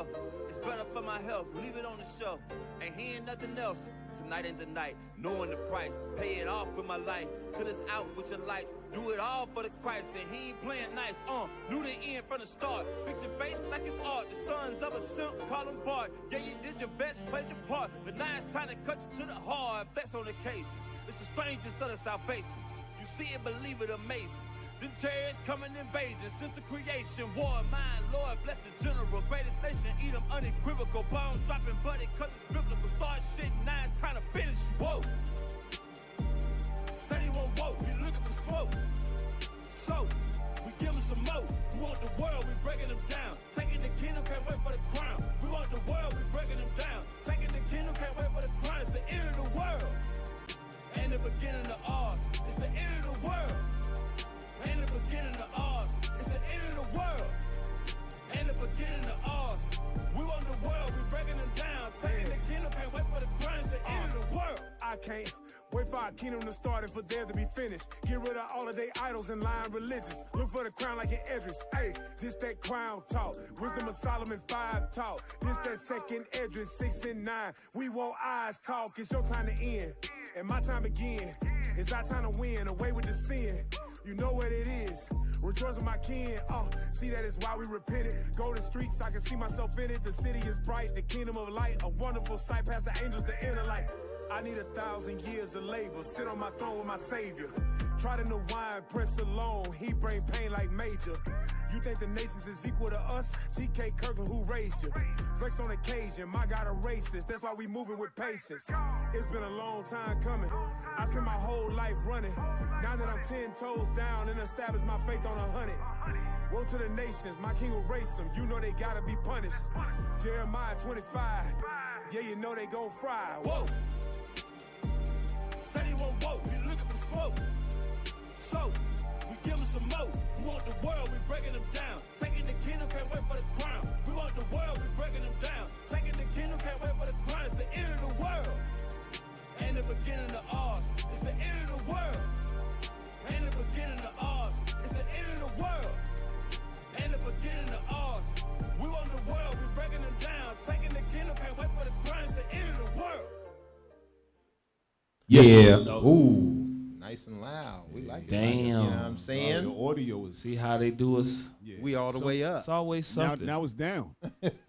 myself. It's better for my health, leave it on the shelf. Ain't hearing nothing else. Tonight ain't the night, knowing the price. Pay it off with my life, till it's out with your lights. Do it all for the Christ, and he ain't playing nice. Knew the end from the start. Fix your face like it's art. The sons of a simp, call him Bart. Yeah, you did your best, played your part. But now it's time to cut you to the heart. Flex on occasion. It's the strangest of the salvation. You see it, believe it, amazing. Them chariots coming invasion since the creation. War, mine, Lord, bless the general. Greatest nation, eat them unequivocal. Bombs dropping, buddy, cause it's biblical. Start shit, now it's time to finish. Whoa. Said he won't vote, he looking for smoke. So, we give him some more. We want the world, we breaking them down. Taking the kingdom, can't wait for the crown. We want the world, we breaking them down. Taking the kingdom, can't wait for the crown. It's the end of the world. Ain't the beginning of ours. It's the end of the world. Ain't the beginning of ours. It's the end of the world. Ain't the beginning of ours. We want the world, we breaking them down. Taking the kingdom, can't wait for the crown. It's the end of the world. I can't wait for our kingdom to start and for there to be finished. Get rid of all of their idols and lying religions. Look for the crown like an Edris. Hey, this that crown talk. Wisdom of Solomon 5 talk. This that second Edris 6 and 9. We want eyes talk. It's your time to end and my time again. It's our time to win. Away with the sin. You know what it is. Rejoice with my kin. See that is why we repented. Go to streets, I can see myself in it. The city is bright, the kingdom of light. A wonderful sight past the angels, the inner light. I need 1,000 years of labor. Sit on my throne with my savior. Try the new wine, press alone. He bring pain like major. You think the nations is equal to us? TK Kirkland, who raised you? Flex on occasion, my God a racist. That's why we moving with patience. It's been a long time coming. I spent my whole life running. Now that I'm 10 toes down and established my faith on 100. Woe to the nations, my king will race them. You know they gotta be punished. Jeremiah 25. Yeah, you know they gon' fry. Whoa. Said he won't vote, he looking for smoke. So, we give him some more. We want the world, we breaking them down. Taking the kingdom, can't wait for the crown. We want the world, we breaking them down. Taking the kingdom, can't wait for the crown. It's the end of the world. Ain't the beginning of ours. It's the end of the world. Ain't the beginning of ours. It's the end of the world. Ain't the beginning of ours. We want the world, we breaking them down. Taking the kingdom, can't wait for the crown. It's the end of the world. Yeah. Ooh. Nice and loud. We like it. Damn. You know what I'm saying? The audio is. See how they do us? Yeah. We all the way up. It's always something. Now it's down.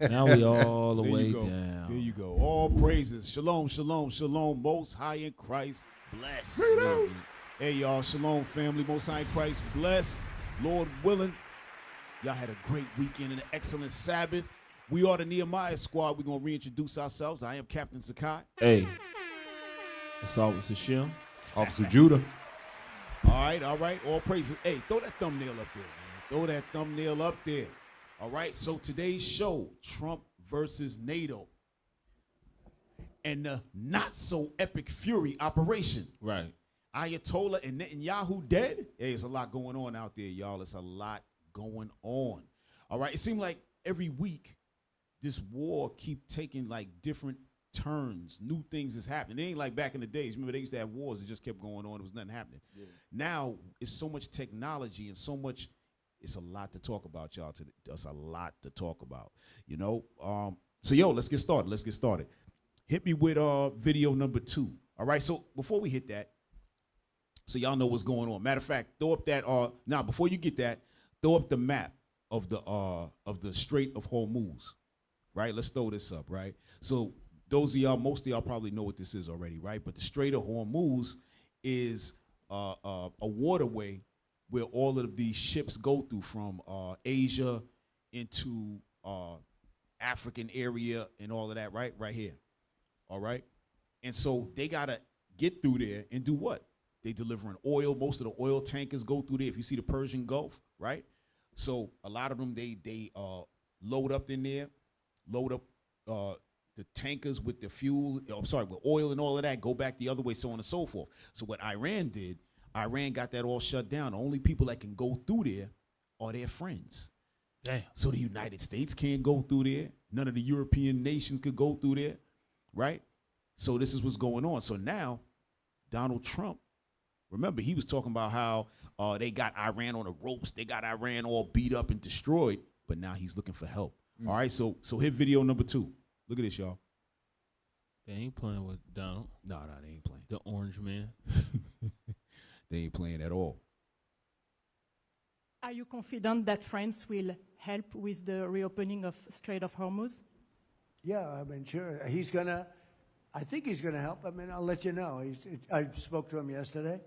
Now we all the There way you go. down. There you go. All praises. Shalom, shalom, shalom. Most high in Christ. Bless. Hey, y'all. Shalom, family. Most high in Christ. Bless. Lord willing. Y'all had a great weekend and an excellent Sabbath. We are the Nehemiah squad. We're going to reintroduce ourselves. I am Captain Sakai. Hey. It's Officer Shim. Officer Judah. All right. All praises. Hey, throw that thumbnail up there, man. Throw that thumbnail up there. All right. So today's show, Trump versus NATO. And the not so epic fury operation. Right. Ayatollah and Netanyahu dead. Hey, it's a lot going on out there, y'all. It's a lot going on. All right. It seemed like every week this war keep taking like different turns. New things is happening. It ain't like back in the days. Remember, they used to have wars. It just kept going on. There was nothing happening. Yeah. Now, it's so much technology and so much. It's a lot to talk about, y'all. There's a lot to talk about, you know. So, yo, let's get started. Hit me with video number 2. All right, so before we hit that, so y'all know what's going on. Matter of fact, throw up that, now, before you get that, throw up the map of the Strait of Hormuz, right? Let's throw this up, right? So, those of y'all, most of y'all probably know what this is already, right? But the Strait of Hormuz is a waterway where all of these ships go through from Asia into African area and all of that, right? Right here, all right? And so they got to get through there and do what? They delivering oil. Most of the oil tankers go through there. If you see the Persian Gulf, right? So a lot of them, they load up in there, load up the tankers with the fuel, with oil and all of that, go back the other way, so on and so forth. So what Iran did, Iran got that all shut down. The only people that can go through there are their friends. Damn. So the United States can't go through there. None of the European nations could go through there, right? So this is what's going on. So now Donald Trump, remember, he was talking about how they got Iran on the ropes. They got Iran all beat up and destroyed, but now he's looking for help. All right, so hit video number 2. Look at this, y'all. They ain't playing with Donald, No, they ain't playing. the orange man. They ain't playing at all. Are you confident that France will help with the reopening of Strait of Hormuz? Yeah, I mean, sure. I think he's going to help. I mean, I'll let you know. I spoke to him yesterday.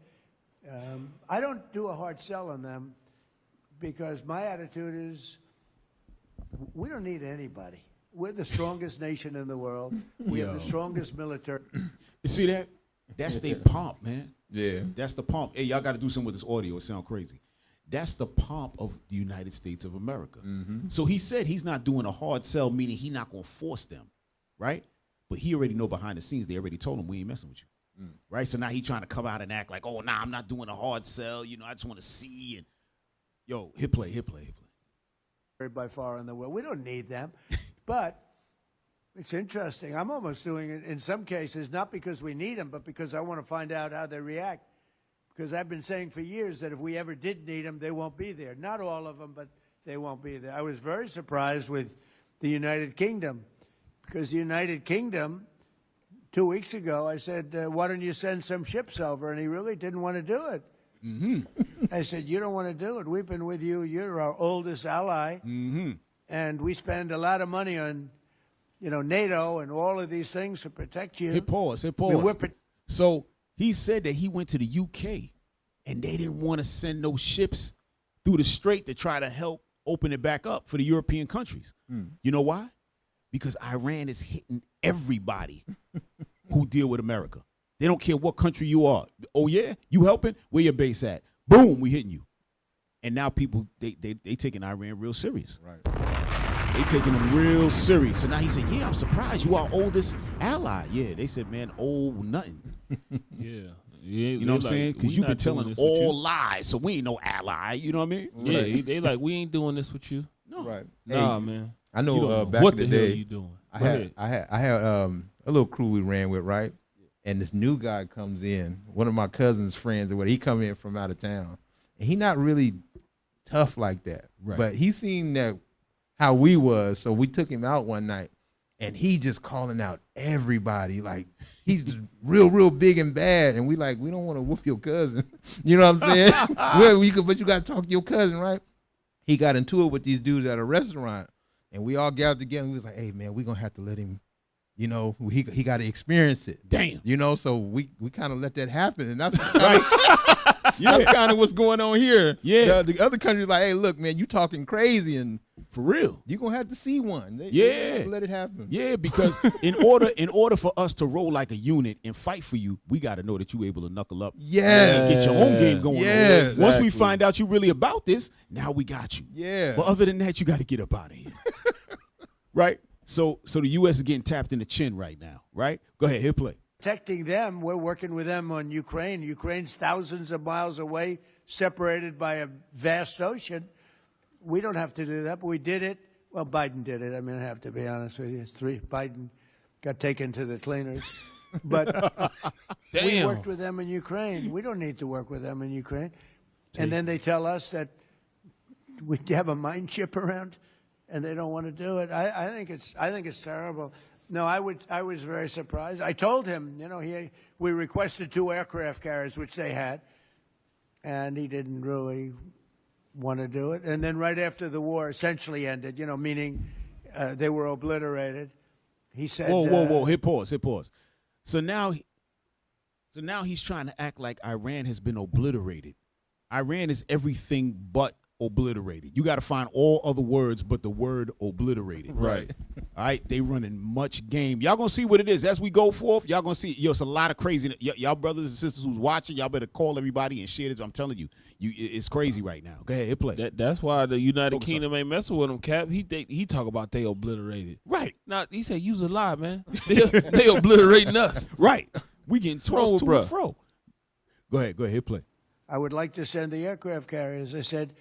I don't do a hard sell on them because my attitude is we don't need anybody. We're the strongest nation in the world. We have the strongest military. You see that? That's their pomp, man. Yeah. That's the pomp. Hey, y'all got to do something with this audio. It sounds crazy. That's the pomp of the United States of America. So he said he's not doing a hard sell, meaning he's not going to force them, right? But he already know behind the scenes, they already told him we ain't messing with you, right? So now he trying to come out and act like, oh, nah, I'm not doing a hard sell. You know, I just want to see. And yo, hit play. By far in the world. We don't need them. But it's interesting. I'm almost doing it in some cases, not because we need them, but because I want to find out how they react. Because I've been saying for years that if we ever did need them, they won't be there. Not all of them, but they won't be there. I was very surprised with the United Kingdom, because the United Kingdom, 2 weeks ago, I said, why don't you send some ships over? And he really didn't want to do it. I said, you don't want to do it. We've been with you. You're our oldest ally. And we spend a lot of money on, NATO and all of these things to protect you. Hit pause. I mean, So he said that he went to the UK and they didn't want to send no ships through the strait to try to help open it back up for the European countries. You know why? Because Iran is hitting everybody who deal with America. They don't care what country you are. Oh, yeah? You helping? Where your base at? Boom, we hitting you. And now people, they taking Iran real serious. Right. They taking them real serious. So now he said, yeah, I'm surprised. You our oldest ally. Yeah, they said, man, old nothing. Yeah. You know what I'm saying? Because you've been telling all lies, so we ain't no ally. You know what I mean? Yeah, they like, we ain't doing this with you. No. Right. Nah, Hey, man. I know You don't know back what in the the hell day, you doing. I Go had ahead. a little crew we ran with, right? And this new guy comes in, one of my cousin's friends or what, he come in from out of town. And he not really tough like that. Right. But he seen that how we was, so we took him out one night and he just calling out everybody. Like he's just real big and bad. And we don't want to whoop your cousin. You know what I'm saying? But you got to talk to your cousin, right? He got into it with these dudes at a restaurant and we all gathered together and we was like, hey man, we gonna have to let him, he got to experience it. Damn. So we kind of let that happen. And that's that's kind of what's going on here. Yeah. The other countries like, hey, look, man, you talking crazy and For real. you're going to have to see one. They Yeah. have to let it happen. Yeah, because in order for us to roll like a unit and fight for you, we got to know that you able to knuckle up Yeah. and get your own game going. Yeah, Once we exactly. find out you really about this, now we got you. Yeah. But other than that, you got to get up out of here. Right? So the U.S. is getting tapped in the chin right now, right? Go ahead, hit play. protecting them. We're working with them on Ukraine. Ukraine's thousands of miles away, separated by a vast ocean. We don't have to do that, but we did it. Well, Biden did it. I mean, I have to be honest with you. Biden got taken to the cleaners. But we worked with them in Ukraine. We don't need to work with them in Ukraine. And then they tell us that we have a mine ship around, and they don't want to do it. I think it's terrible. No, I was very surprised. I told him, we requested 2 aircraft carriers, which they had, and he didn't really want to do it. And then right after the war essentially ended, meaning they were obliterated, he said, Whoa, hit pause. So now he's trying to act like Iran has been obliterated. Iran is everything but obliterated. You got to find all other words but the word obliterated. Right. All right, they running much game. Y'all gonna see what it is as we go forth. Y'all gonna see. It's a lot of crazy. Y'all brothers and sisters who's watching, y'all better call everybody and share this. I'm telling you, it's crazy right now. Go ahead, hit play. That's why the United Focus Kingdom ain't messing with them, Cap. He talk about they obliterated. Right. Now he said use a lie, man. They obliterating us. Right. We getting tossed to bruh. and fro. Go ahead, hit play. I would like to send the aircraft carriers. I said,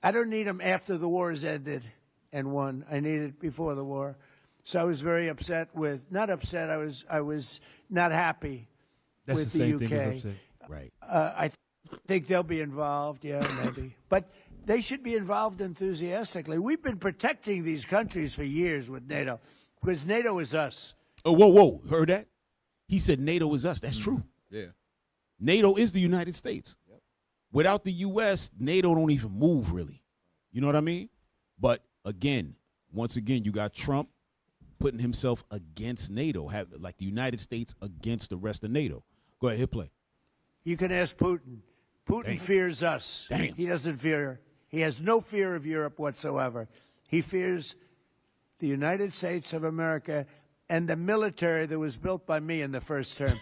I don't need them after the war is ended and won. I need it before the war. So I was very upset not upset, I was not happy That's with the same UK. thing as upset. Right. I think they'll be involved, yeah, maybe. But they should be involved enthusiastically. We've been protecting these countries for years with NATO because NATO is us. Oh, whoa. Heard that? He said NATO is us. That's true. Yeah. NATO is the United States. Yep. Without the U.S., NATO don't even move, really. You know what I mean? But, once again, you got Trump putting himself against NATO, like the United States against the rest of NATO. Go ahead, hit play. You can ask Putin. Putin fears us. Damn. He doesn't fear. He has no fear of Europe whatsoever. He fears the United States of America and the military that was built by me in the first term.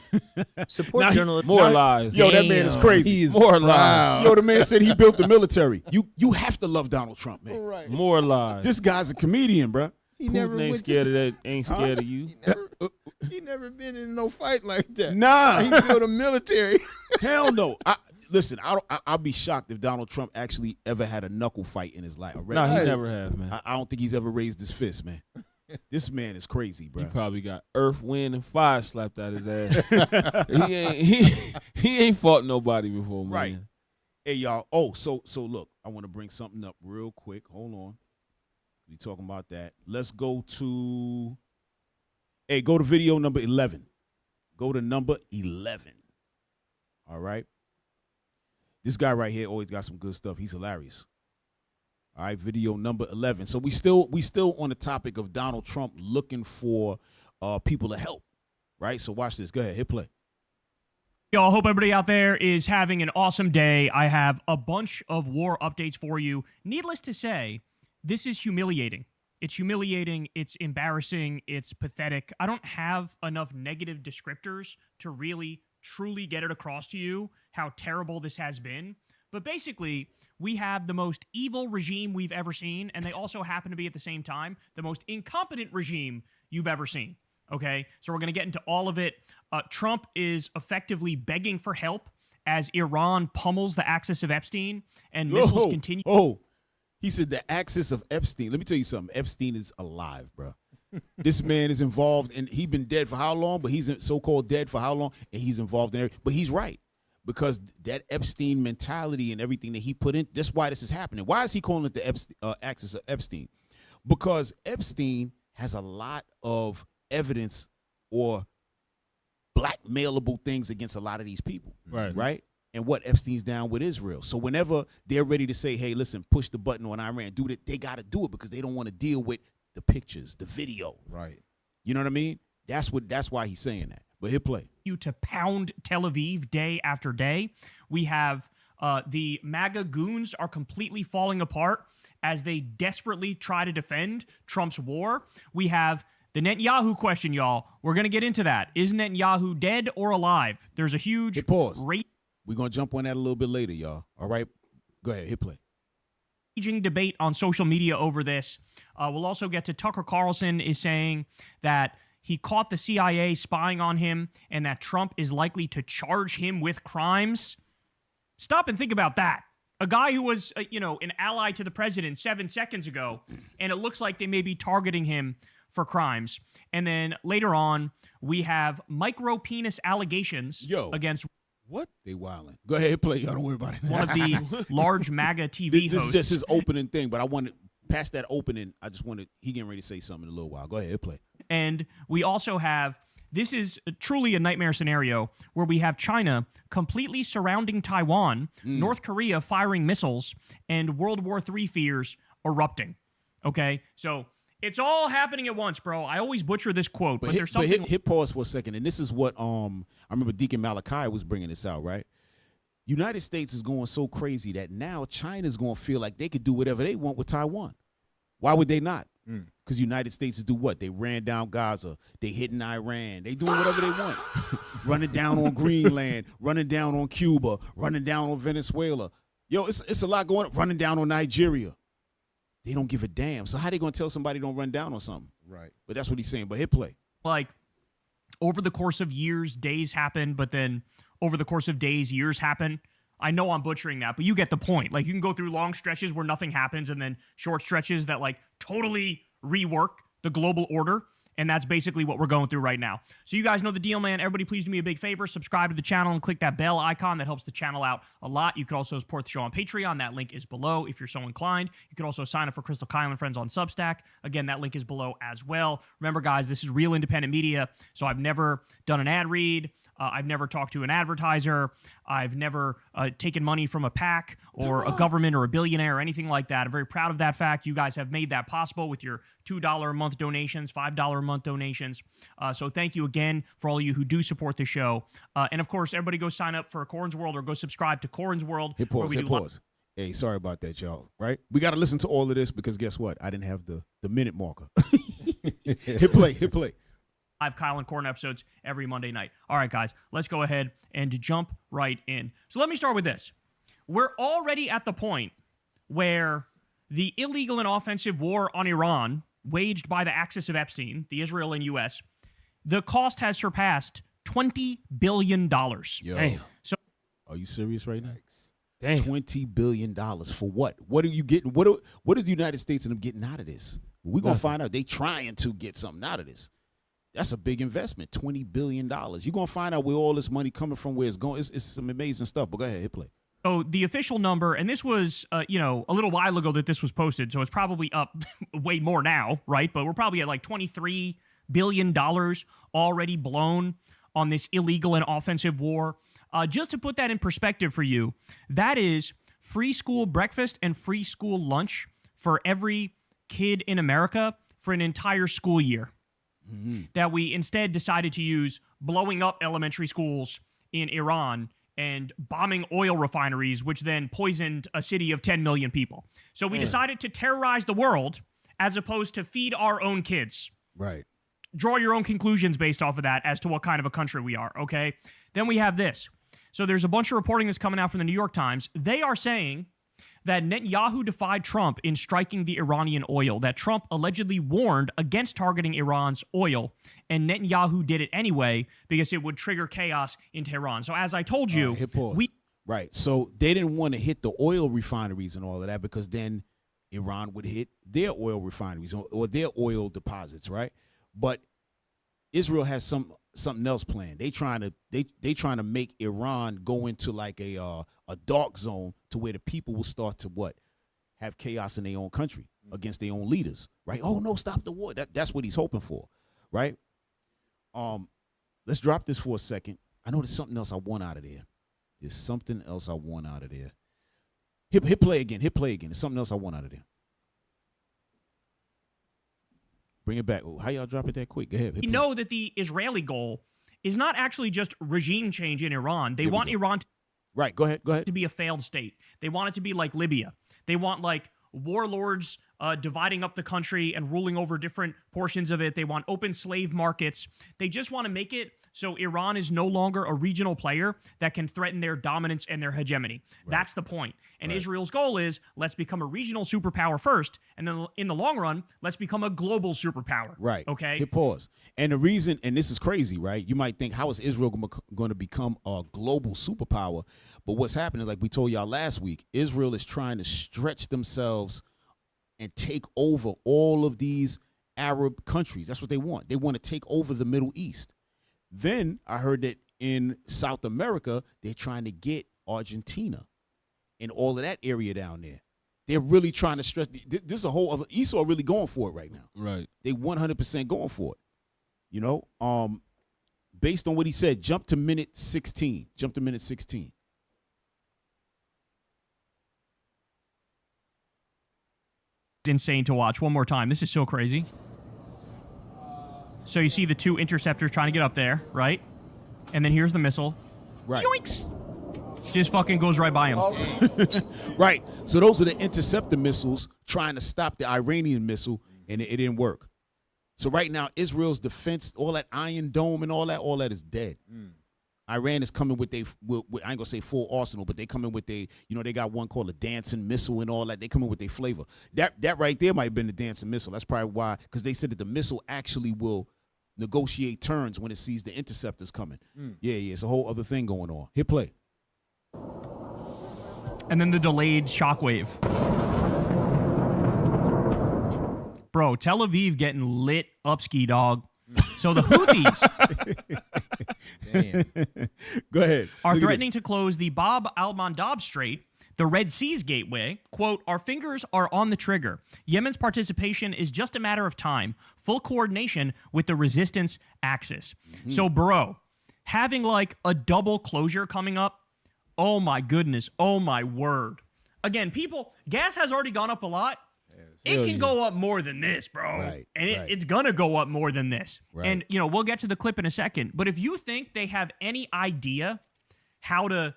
Support journalism. More lies. Yo, that man is crazy. More lies. Yo, the man said he built the military. You have to love Donald Trump, man. Right. More lies. This guy's a comedian, bro. He Putin ain't scared of that. Ain't scared of you. He never been in no fight like that. Nah. He built a military. Hell no. Listen, I'll be shocked if Donald Trump actually ever had a knuckle fight in his life. No, he never have, man. I don't think he's ever raised his fist, man. This man is crazy, bro. He probably got earth, wind, and fire slapped out his ass. he ain't fought nobody before, man. Right. Hey, y'all. Oh, so look, I want to bring something up real quick. Hold on. We talking about that. Let's go to video number 11. Go to number 11. All right. This guy right here always got some good stuff. He's hilarious. All right, video number 11. So we still on the topic of Donald Trump looking for people to help, right? So watch this. Go ahead, hit play. Y'all, hope everybody out there is having an awesome day. I have a bunch of war updates for you. Needless to say, this is humiliating. It's humiliating. It's embarrassing. It's pathetic. I don't have enough negative descriptors to really, truly get it across to you how terrible this has been. But basically, we have the most evil regime we've ever seen, and they also happen to be at the same time the most incompetent regime you've ever seen. Okay, so we're going to get into all of it. Trump is effectively begging for help as Iran pummels the axis of Epstein, and missiles continue. He said the axis of Epstein. Let me tell you something. Epstein is alive, bro. This man is involved, and he's been dead for how long? But he's so-called dead for how long? And he's involved in everything. But he's right. Because that Epstein mentality and everything that he put in, that's why this is happening. Why is he calling it the axis of Epstein? Because Epstein has a lot of evidence or blackmailable things against a lot of these people. Right? And what Epstein's down with Israel. So whenever they're ready to say, hey, listen, push the button on Iran, do that, they got to do it because they don't want to deal with the pictures, the video. Right. You know what I mean? That's why he's saying that. But hit play. To pound Tel Aviv day after day. We have the MAGA goons are completely falling apart as they desperately try to defend Trump's war. We have the Netanyahu question, y'all. We're going to get into that. Is Netanyahu dead or alive? There's a huge hit pause. We're going to jump on that a little bit later, y'all. All right? Go ahead. Hit play. Raging debate on social media over this. We'll also get to Tucker Carlson is saying that he caught the CIA spying on him and that Trump is likely to charge him with crimes. Stop and think about that. A guy who was, an ally to the president 7 seconds ago, and it looks like they may be targeting him for crimes. And then later on, we have micro penis allegations against... What? They wilding. Go ahead, hit play. Y'all don't worry about it. One of the large MAGA TV this hosts. Is just his opening thing, but I wanted, past that opening, he getting ready to say something in a little while. Go ahead, hit play. And we also have, this is truly a nightmare scenario where we have China completely surrounding Taiwan, North Korea firing missiles, and World War III fears erupting. Okay? So it's all happening at once, bro. I always butcher this quote, but there's something... hit pause for a second, and this is what I remember Deacon Malachi was bringing this out, right? United States is going so crazy that now China's going to feel like they could do whatever they want with Taiwan. Why would they not? Because United States is do what? They ran down Gaza. They hitting Iran. They doing whatever they want. Running down on Greenland. Running down on Cuba. Running down on Venezuela. Yo, it's a lot going on. Running down on Nigeria. They don't give a damn. So how they going to tell somebody don't run down on something? Right. But that's what he's saying. But hit play. Like, over the course of years, days happen, but then over the course of days, years happen. I know I'm butchering that, but you get the point. Like, you can go through long stretches where nothing happens and then short stretches that, like, totally rework the global order. And that's basically what we're going through right now. So you guys know the deal, man. Everybody please do me a big favor. Subscribe to the channel and click that bell icon. That helps the channel out a lot. You can also support the show on Patreon. That link is below if you're so inclined. You can also sign up for Crystal Kyle and Friends on Substack. Again, that link is below as well. Remember, guys, this is real independent media, so I've never done an ad read. I've never talked to an advertiser. I've never taken money from a PAC or a government or a billionaire or anything like that. I'm very proud of that fact. You guys have made that possible with your $2 a month donations, $5 a month donations. So thank you again for all of you who do support the show. And of course, everybody go sign up for Corn's World or go subscribe to Corn's World. Hit pause. Hey, sorry about that, y'all. Right? We got to listen to all of this because guess what? I didn't have the minute marker. Hit play. Live Kyle and Corn episodes every Monday night. All right, guys, let's go ahead and jump right in. So let me start with this. We're already at the point where the illegal and offensive war on Iran, waged by the axis of Epstein, the Israel and U.S., the cost has surpassed $20 billion. Yo. Damn. So, are you serious right now? Damn. $20 billion for what? What are you getting? What is the United States and them getting out of this? We're going to find out. They trying to get something out of this. That's a big investment, $20 billion. You're going to find out where all this money coming from, where it's going. It's some amazing stuff, but go ahead, hit play. So the official number, and this was, a little while ago that this was posted, so it's probably up way more now, right? But we're probably at like $23 billion already blown on this illegal and offensive war. Just to put that in perspective for you, that is free school breakfast and free school lunch for every kid in America for an entire school year. Mm-hmm. That we instead decided to use blowing up elementary schools in Iran and bombing oil refineries, which then poisoned a city of 10 million people. So we decided to terrorize the world as opposed to feed our own kids. Right. Draw your own conclusions based off of that as to what kind of a country we are, okay? Then we have this. So there's a bunch of reporting that's coming out from the New York Times. They are saying that Netanyahu defied Trump in striking the Iranian oil, that Trump allegedly warned against targeting Iran's oil, and Netanyahu did it anyway because it would trigger chaos in Tehran. So as I told you, Right. So they didn't want to hit the oil refineries and all of that because then Iran would hit their oil refineries or their oil deposits, right? But Israel has something else planned. They trying to make Iran go into like a dark zone to where the people will start to have chaos in their own country against their own leaders, right? Oh no, stop the war. That's what he's hoping for, right? Let's drop this for a second. I know there's something else I want out of there. Hit play again. There's something else I want out of there. Bring it back. How y'all drop it that quick? Go ahead. We know that the Israeli goal is not actually just regime change in Iran. They want Iran to Right, go ahead. to be a failed state. They want it to be like Libya. They want like warlords dividing up the country and ruling over different portions of it. They want open slave markets. They just want to make it so Iran is no longer a regional player that can threaten their dominance and their hegemony. Right. That's the point. And Israel's goal is, let's become a regional superpower first, and then in the long run, let's become a global superpower. Right. Okay? Hit pause. And the reason, and this is crazy, right? You might think, how is Israel going to become a global superpower? But what's happening, like we told y'all last week, Israel is trying to stretch themselves and take over all of these Arab countries. That's what they want. They want to take over the Middle East. Then I heard that in South America, they're trying to get Argentina and all of that area down there. They're really trying to stretch. This is a whole other, Esau really going for it right now. Right. They 100% going for it. You know, based on what he said, jump to minute 16. Insane to watch. One more time. This is so crazy. So you see the two interceptors trying to get up there, right? And then here's the missile. Right. Yoinks! Just fucking goes right by him. Right. So those are the interceptor missiles trying to stop the Iranian missile, and it didn't work. So right now, Israel's defense, all that Iron Dome and all that is dead. Iran is coming with I ain't gonna say full arsenal, but they coming with they got one called a dancing missile and all that. They coming with their flavor. That right there might have been the dancing missile. That's probably why, because they said that the missile actually will negotiate turns when it sees the interceptors coming. Yeah, it's a whole other thing going on. Hit play. And then the delayed shockwave. Bro, Tel Aviv getting lit up, ski dog. So the Houthis Damn. Go ahead. are Look at threatening to close the Bab al-Mandab Strait, the Red Sea's gateway. Quote, our fingers are on the trigger. Yemen's participation is just a matter of time. Full coordination with the resistance axis. So, bro, having like a double closure coming up, oh my goodness, oh my word. Again, gas has already gone up a lot. It can go up more than this, bro. Right, and right. it's going to go up more than this. Right. And, you know, we'll get to the clip in a second. But if you think they have any idea how to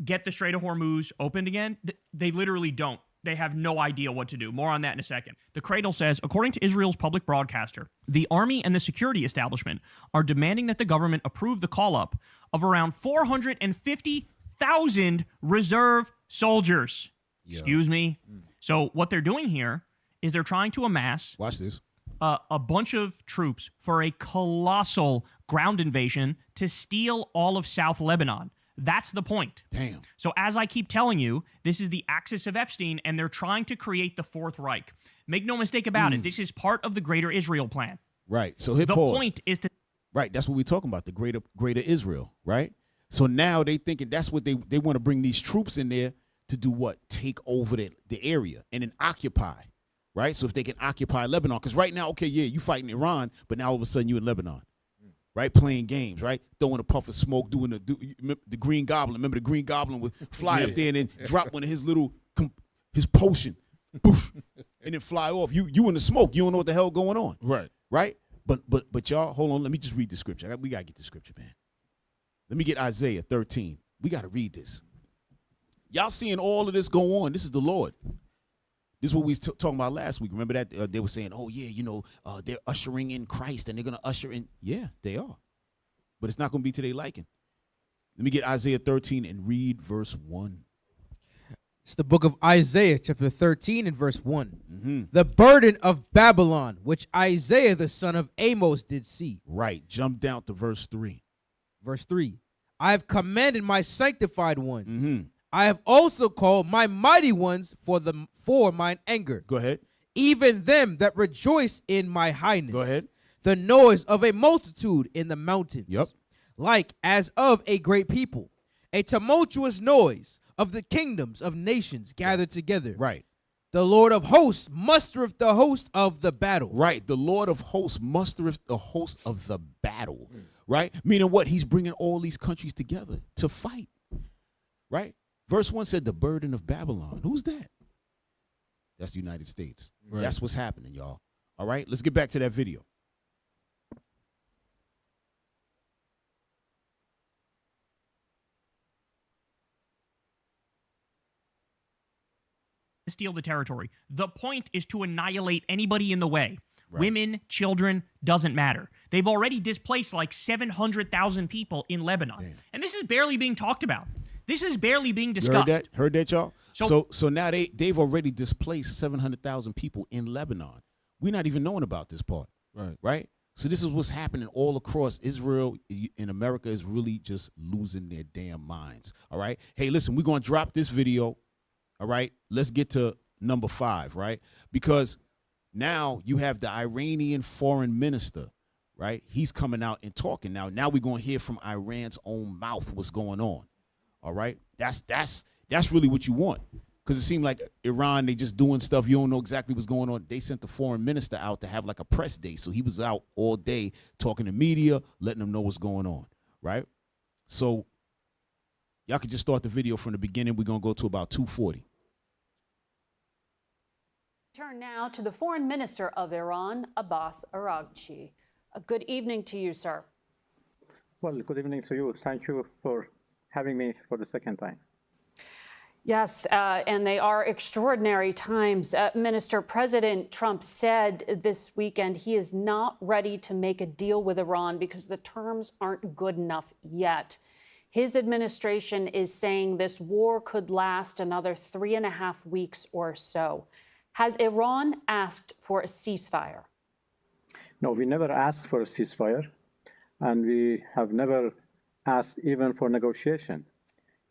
get the Strait of Hormuz opened again, they literally don't. They have no idea what to do. More on that in a second. The Cradle says, according to Israel's public broadcaster, the army and the security establishment are demanding that the government approve the call-up of around 450,000 reserve soldiers. Yeah. Excuse me? So what they're doing here is they're trying to amass Watch this. a bunch of troops for a colossal ground invasion to steal all of South Lebanon. That's the point. Damn. So as I keep telling you, this is the axis of Epstein, and they're trying to create the Fourth Reich. Make no mistake about it. This is part of the greater Israel plan. Right. So hit The pause. point is to... Right. That's what we're talking about, the greater Israel, right? So now they thinking that's what they want to bring these troops in there to do what? Take over the area and then occupy, right? So if they can occupy Lebanon, because right now, okay, yeah, you fighting Iran, but now all of a sudden you in Lebanon, right? Playing games, right? Throwing a puff of smoke, doing the Green Goblin. Remember the Green Goblin would fly up there and then drop one of his little, his potion, poof, and then fly off. You in the smoke. You don't know what the hell going on. Right. Right? But y'all, hold on. Let me just read the scripture. We got to get the scripture, man. Let me get Isaiah 13. We got to read this. Y'all seeing all of this go on. This is the Lord. This is what we was talking about last week. Remember that? They were saying, oh, yeah, you know, they're ushering in Christ and they're going to usher in. Yeah, they are. But it's not going to be to their liking. Let me get Isaiah 13 and read verse 1. It's the book of Isaiah, chapter 13 and verse 1. The burden of Babylon, which Isaiah the son of Amos did see. Right. Jump down to verse 3. Verse 3. I have commanded my sanctified ones. I have also called my mighty ones for mine anger. Go ahead. Even them that rejoice in my highness. Go ahead. The noise of a multitude in the mountains. Yep. Like as of a great people. A tumultuous noise of the kingdoms of nations gathered together. Right. The Lord of hosts mustereth the host of the battle. Right. The Lord of hosts mustereth the host of the battle. Right. Meaning what? He's bringing all these countries together to fight. Right. Verse 1 said the burden of Babylon. Who's that? That's the United States. Right. That's what's happening, y'all. All right, let's get back to that video. steal the territory. The point is to annihilate anybody in the way. Right. Women, children, doesn't matter. They've already displaced like 700,000 people in Lebanon. Damn. And this is barely being talked about. This is barely being discussed. You heard that, y'all? So- So now they've already displaced 700,000 people in Lebanon. We're not even knowing about this part, right? So this is what's happening all across Israel and America is really just losing their damn minds, all right? Hey, listen, we're going to drop this video, all right? Let's get to number 5, right? Because now you have the Iranian foreign minister, right? He's coming out and talking now. Now we're going to hear from Iran's own mouth what's going on, all right? That's really what you want. Because it seemed like Iran, they just doing stuff. You don't know exactly what's going on. They sent the foreign minister out to have like a press day. So he was out all day talking to media, letting them know what's going on, right? So y'all can just start the video from the beginning. We're going to go to about 2:40. Turn now to the foreign minister of Iran, Abbas Araghchi. Good evening to you, sir. Well, good evening to you. Thank you for having me for the second time. Yes, and they are extraordinary times. Minister, President Trump said this weekend he is not ready to make a deal with Iran because the terms aren't good enough yet. His administration is saying this war could last another 3.5 weeks or so. Has Iran asked for a ceasefire? No, we never asked for a ceasefire, and we have never asked even for negotiation.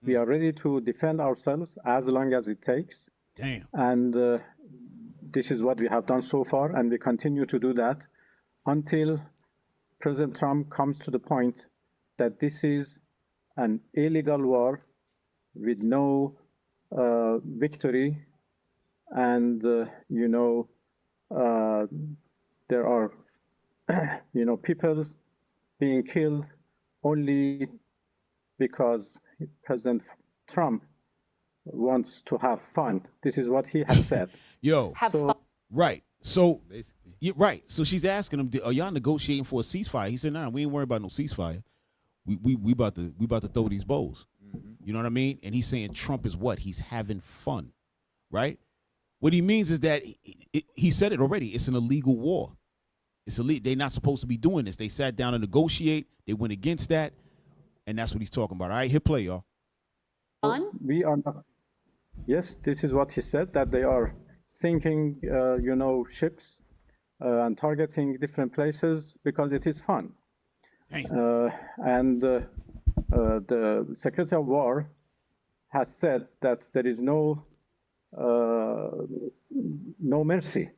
We are ready to defend ourselves as long as it takes. Damn. And this is what we have done so far, and we continue to do that until President Trump comes to the point that this is an illegal war with no victory, and there are people being killed only because President Trump wants to have fun. This is what he has said. Yo, Have fun. right. So, yeah, right. So she's asking him, "Are y'all negotiating for a ceasefire?" He said, "Nah, we ain't worried about no ceasefire. We about to throw these bows." You know what I mean? And he's saying Trump is what? He's having fun, right? What he means is that he said it already. It's an illegal war. It's illegal. They're not supposed to be doing this. They sat down to negotiate. They went against that, and that's what he's talking about. All right, hit play, y'all. We are not. Yes, this is what he said, that they are sinking, ships and targeting different places because it is fun. And the Secretary of War has said that there is no mercy.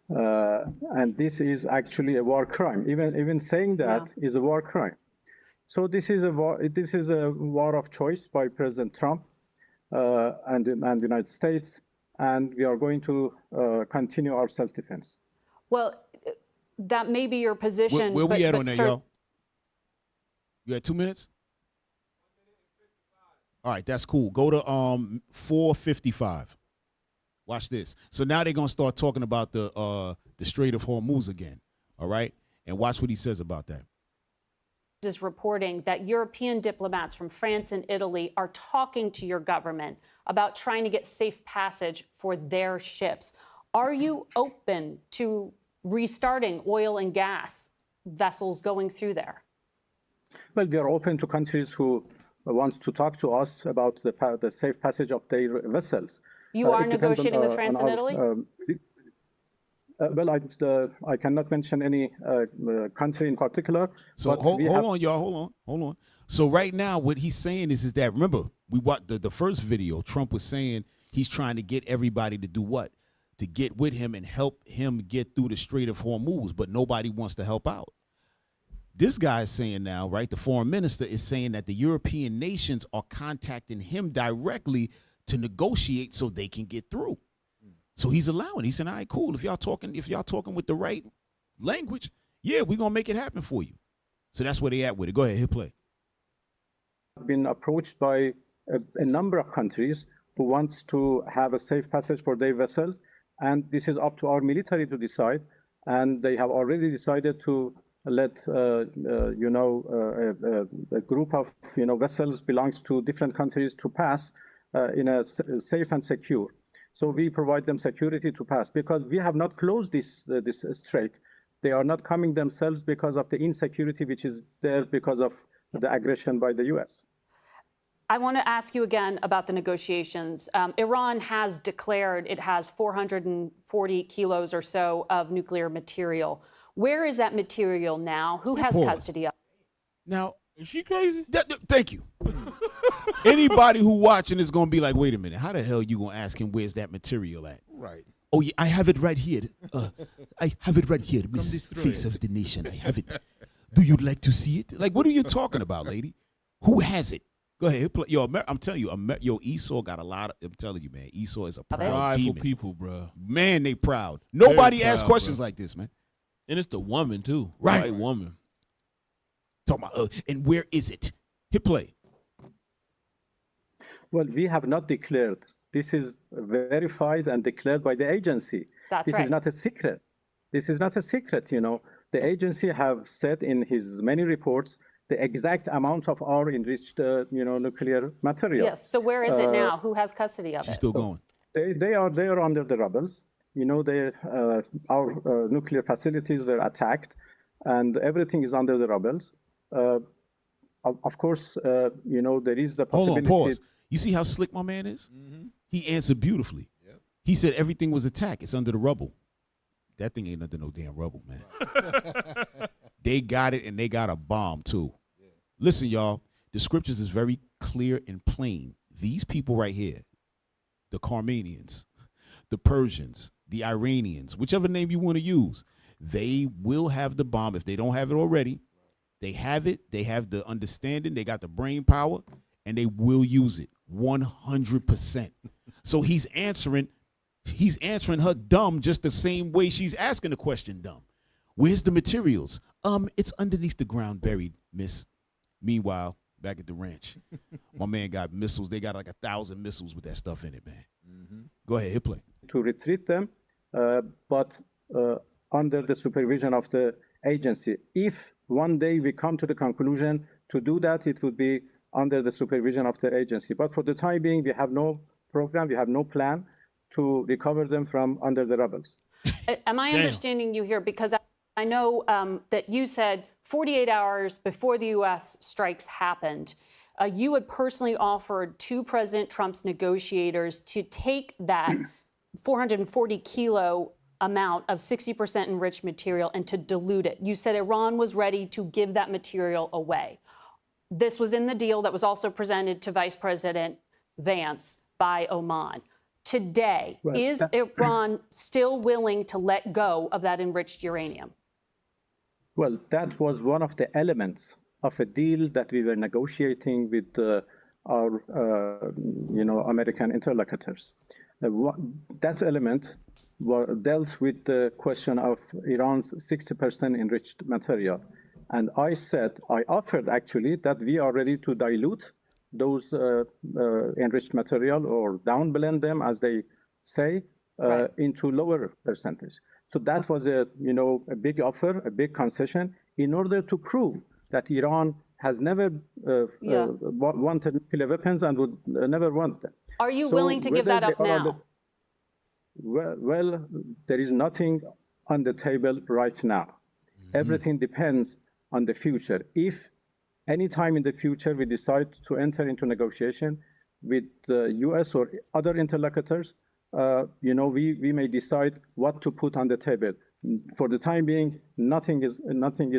And this is actually a war crime. Even saying that is a war crime. So this is a war. This is a war of choice by President Trump and the United States, and we are going to continue our self-defense. Well, that may be your position. Where we at on that, sir, y'all? You had 2 minutes? All right, that's cool. Go to 4:55. Watch this. So now they're gonna start talking about the Strait of Hormuz again. All right, and watch what he says about that. Is reporting that European diplomats from France and Italy are talking to your government about trying to get safe passage for their ships. Are you open to restarting oil and gas vessels going through there? Well, we are open to countries who want to talk to us about the safe passage of their vessels. You are negotiating with France and Italy? Well, I cannot mention any country in particular. So hold on, y'all. Hold on. So right now, what he's saying is that, remember, we watched the first video. Trump was saying he's trying to get everybody to do what? To get with him and help him get through the Strait of Hormuz, but nobody wants to help out. This guy is saying now, right, the foreign minister is saying that the European nations are contacting him directly to negotiate so they can get through. So he's allowing. He said, "All right, cool. If y'all talking with the right language, yeah, we're gonna make it happen for you." So that's where they at with it. Go ahead, hit play. Been approached by a number of countries who wants to have a safe passage for their vessels, and this is up to our military to decide. And they have already decided to let a group of vessels belongs to different countries to pass in a safe and secure. So we provide them security to pass because we have not closed this strait. They are not coming themselves because of the insecurity which is there because of the aggression by the U.S. I want to ask you again about the negotiations. Iran has declared it has 440 kilos or so of nuclear material. Where is that material now? Who has custody of it? Now, is she crazy? Thank you. Anybody who watching is gonna be like, wait a minute, how the hell you gonna ask him where's that material at? Right. Oh yeah, I have it right here. I have it right here, Miss Face of the Nation. I have it. Do you like to see it? Like, what are you talking about, lady? Who has it? Go ahead, play. Yo, I'm telling you, Esau got a lot of. I'm telling you, man, Esau is a proud prideful demon. people, bro. Man, they proud. Nobody Very asks proud, questions bro. like this, man. And it's the woman too, Right. White woman. Talking about, and where is it? Hit play. Well, we have not declared. This is verified and declared by the agency. That's this is not a secret. This is not a secret, The agency have said in his many reports the exact amount of our enriched, nuclear material. Yes. So where is it now? Who has custody of it? She's still going. They are under the rubbles. Our nuclear facilities were attacked, and everything is under the rubbles. Of course, there is the possibility. Hold on, pause. You see how slick my man is? Mm-hmm. He answered beautifully. Yep. He said everything was attacked. It's under the rubble. That thing ain't under no damn rubble, man. They got it, and they got a bomb, too. Yeah. Listen, y'all, the scriptures is very clear and plain. These people right here, the Carmanians, the Persians, the Iranians, whichever name you want to use, they will have the bomb if they don't have it already. They have it. They have the understanding. They got the brain power, and they will use it 100%. So he's answering her dumb just the same way she's asking the question dumb. Where's the materials? It's underneath the ground, buried, miss. Meanwhile, back at the ranch, my man got missiles. They got like 1,000 missiles with that stuff in it, man. Go ahead, hit play. To retreat them, but under the supervision of the agency. If one day we come to the conclusion to do that, it would be under the supervision of the agency. But for the time being, we have no program, we have no plan to recover them from under the rebels. Am I understanding you here? Because I know that you said 48 hours before the U.S. strikes happened, you had personally offered to President Trump's negotiators to take that 440 kilo amount of 60% enriched material and to dilute it. You said Iran was ready to give that material away. This was in the deal that was also presented to Vice President Vance by Oman. Today, is Iran still willing to let go of that enriched uranium? Well, that was one of the elements of a deal that we were negotiating with our, American interlocutors. That element dealt with the question of Iran's 60% enriched material. And I offered actually that we are ready to dilute those enriched material or downblend them, as they say, into lower percentage. So that was a big offer, a big concession, in order to prove that Iran has never wanted nuclear weapons and would never want them. Are you willing to give that up now? Well, there is nothing on the table right now. Everything depends on the future. If any time in the future we decide to enter into negotiation with the U.S. or other interlocutors, we may decide what to put on the table. For the time being, nothing is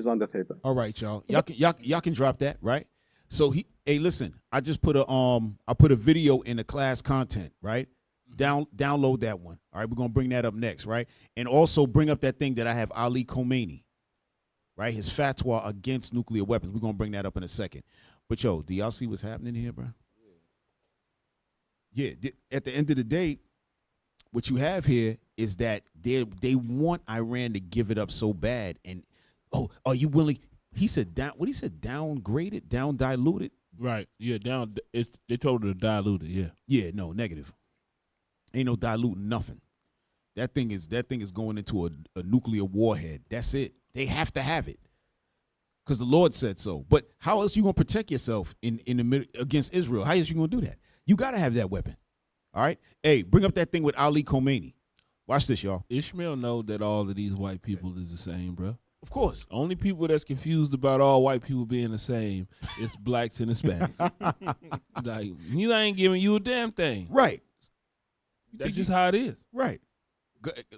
on the table. All right, y'all. Y'all can drop that, right? So listen, I just put a video in the class content, right? Download that one. All right, we're gonna bring that up next, right? And also bring up that thing that I have Ali Khomeini, right? His fatwa against nuclear weapons. We're gonna bring that up in a second. But do y'all see what's happening here, bro? Yeah. At the end of the day, what you have here is that they want Iran to give it up so bad. And are you willing? He said downgrade it, down dilute it. Right. Yeah. They told her to dilute it. Yeah. Yeah. No, negative. Ain't no diluting nothing. That thing is going into a nuclear warhead. That's it. They have to have it because the Lord said so. But how else you gonna protect yourself in the against Israel? How else you gonna do that? You gotta have that weapon. All right. Hey, bring up that thing with Ali Khomeini. Watch this, y'all. Ishmael know that all of these white people is the same, bro. Of course. Only people that's confused about all white people being the same is blacks and Hispanics. Like, he ain't giving you a damn thing. Right. That's just how it is. Right.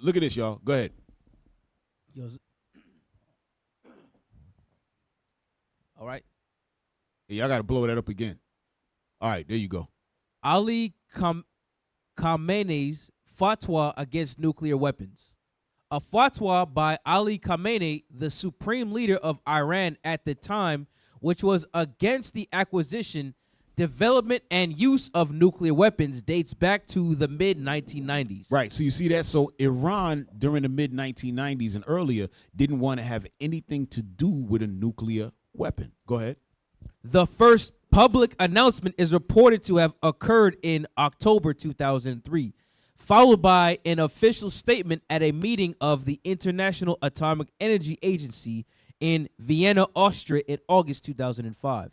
Look at this, y'all. Go ahead. All right. Hey, y'all got to blow that up again. All right, there you go. Ali Khamenei's fatwa against nuclear weapons. A fatwa by Ali Khamenei, the supreme leader of Iran at the time, which was against the acquisition, development, and use of nuclear weapons, dates back to the mid-1990s. Right, so you see that? So Iran, during the mid-1990s and earlier, didn't want to have anything to do with a nuclear weapon. Go ahead. The first public announcement is reported to have occurred in October 2003, followed by an official statement at a meeting of the International Atomic Energy Agency in Vienna, Austria in August 2005.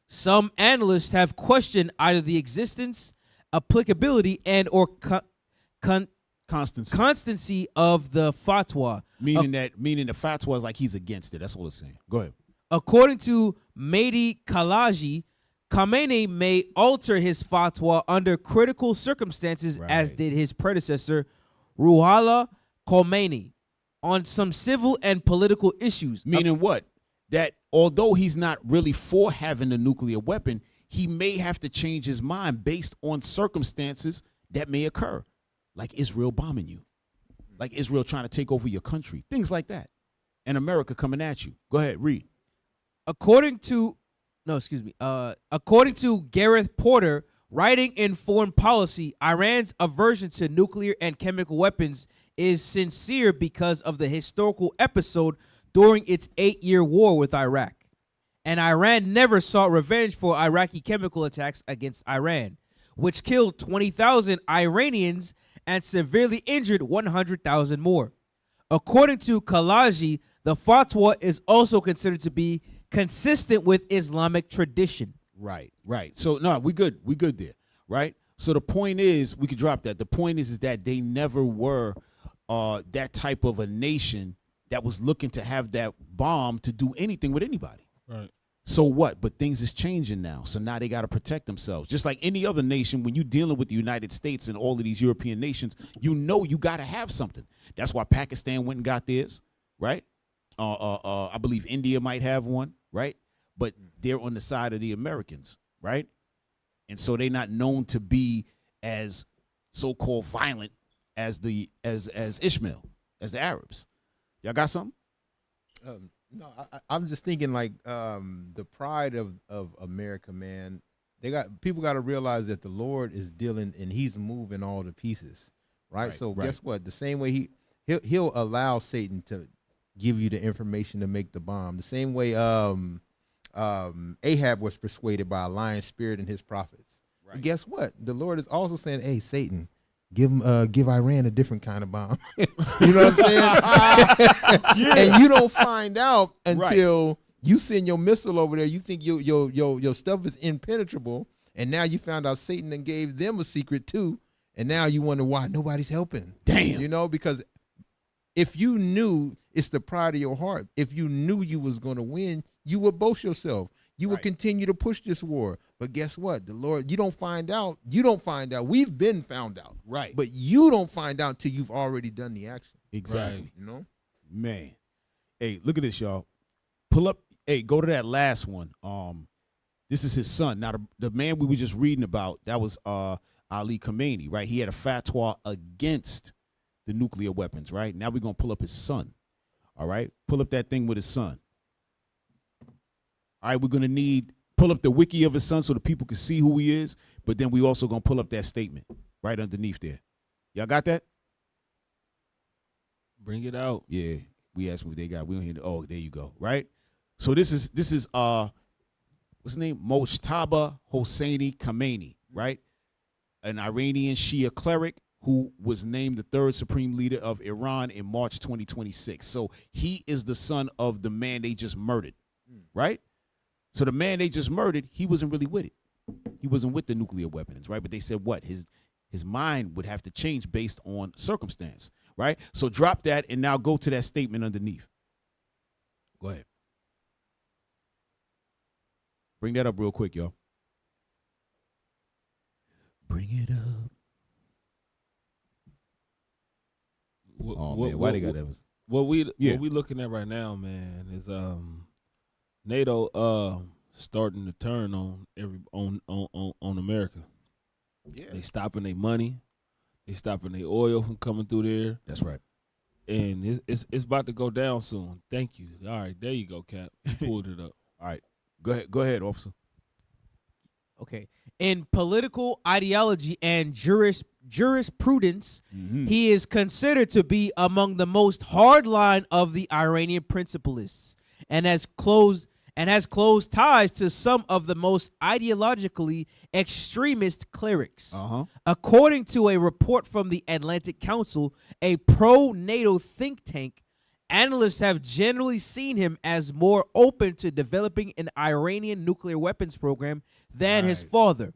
Some analysts have questioned either the existence, applicability, and or constancy of the fatwa. Meaning the fatwa is like he's against it. That's what it's saying. Go ahead. According to Mehdi Kalaji, Khamenei may alter his fatwa under critical circumstances, as did his predecessor, Ruhollah Khomeini, on some civil and political issues. Meaning what? That although he's not really for having a nuclear weapon, he may have to change his mind based on circumstances that may occur, like Israel bombing you. like Israel trying to take over your country, things like that, and America coming at you. Go ahead, read. According to Gareth Porter, writing in Foreign Policy, Iran's aversion to nuclear and chemical weapons is sincere because of the historical episode during its 8-year war with Iraq. And Iran never sought revenge for Iraqi chemical attacks against Iran, which killed 20,000 Iranians and severely injured 100,000 more. According to Kalaji, the fatwa is also considered to be consistent with Islamic tradition. Right. So no, we good there, right? So the point is, we could drop that. The point is that they never were that type of a nation that was looking to have that bomb to do anything with anybody. Right. So what? But things is changing now. So now they got to protect themselves. Just like any other nation, when you're dealing with the United States and all of these European nations, you know you got to have something. That's why Pakistan went and got theirs, right? I believe India might have one, right? But they're on the side of the Americans, right? And so they're not known to be as so-called violent as Ishmael, as the Arabs. Y'all got something? No, I'm just thinking like the pride of America, man. People got to realize that the Lord is dealing and He's moving all the pieces, right? So guess what? The same way he'll allow Satan to give you the information to make the bomb. The same way Ahab was persuaded by a lying spirit and his prophets. Right. And guess what? The Lord is also saying, "Hey, Satan, give Iran a different kind of bomb." You know what I'm saying? And you don't find out until you send your missile over there. You think your stuff is impenetrable, and now you found out Satan then gave them a secret too, and now you wonder why nobody's helping. Damn. You know, because if you knew, it's the pride of your heart. If you knew you was going to win, you would boast yourself. You would continue to push this war. But guess what? The Lord, you don't find out. We've been found out. Right. But you don't find out till you've already done the action. Exactly. Right. You know? Man. Hey, look at this, y'all. Pull up. Hey, go to that last one. This is his son. Now, the man we were just reading about, that was Ali Khamenei, right? He had a fatwa against the nuclear weapons, right? Now we're going to pull up his son. All right? Pull up that thing with his son. All right, we're going to pull up the wiki of his son so the people can see who he is, but then we also going to pull up that statement right underneath there. Y'all got that? Bring it out. Yeah, we asked what they got. We don't hear oh, there you go, right? So this is what's his name? Mojtaba Hosseini Khamenei, right? An Iranian Shia cleric who was named the third supreme leader of Iran in March 2026. So he is the son of the man they just murdered, right? So the man they just murdered, he wasn't really with it. He wasn't with the nuclear weapons, right? But they said what? His mind would have to change based on circumstance, right? So drop that and now go to that statement underneath. Go ahead. Bring that up real quick, y'all. Bring it up. Man, why they got that? What we looking at right now, man, is NATO starting to turn on on America. Yeah. They stopping their money, they stopping their oil from coming through there. That's right. And it's about to go down soon. Thank you. All right, there you go, Cap. You pulled it up. All right. Go ahead, officer. Okay. In political ideology and jurisprudence, he is considered to be among the most hardline of the Iranian principalists and has close ties to some of the most ideologically extremist clerics. According to a report from the Atlantic Council, a pro-NATO think tank, analysts have generally seen him as more open to developing an Iranian nuclear weapons program than his father,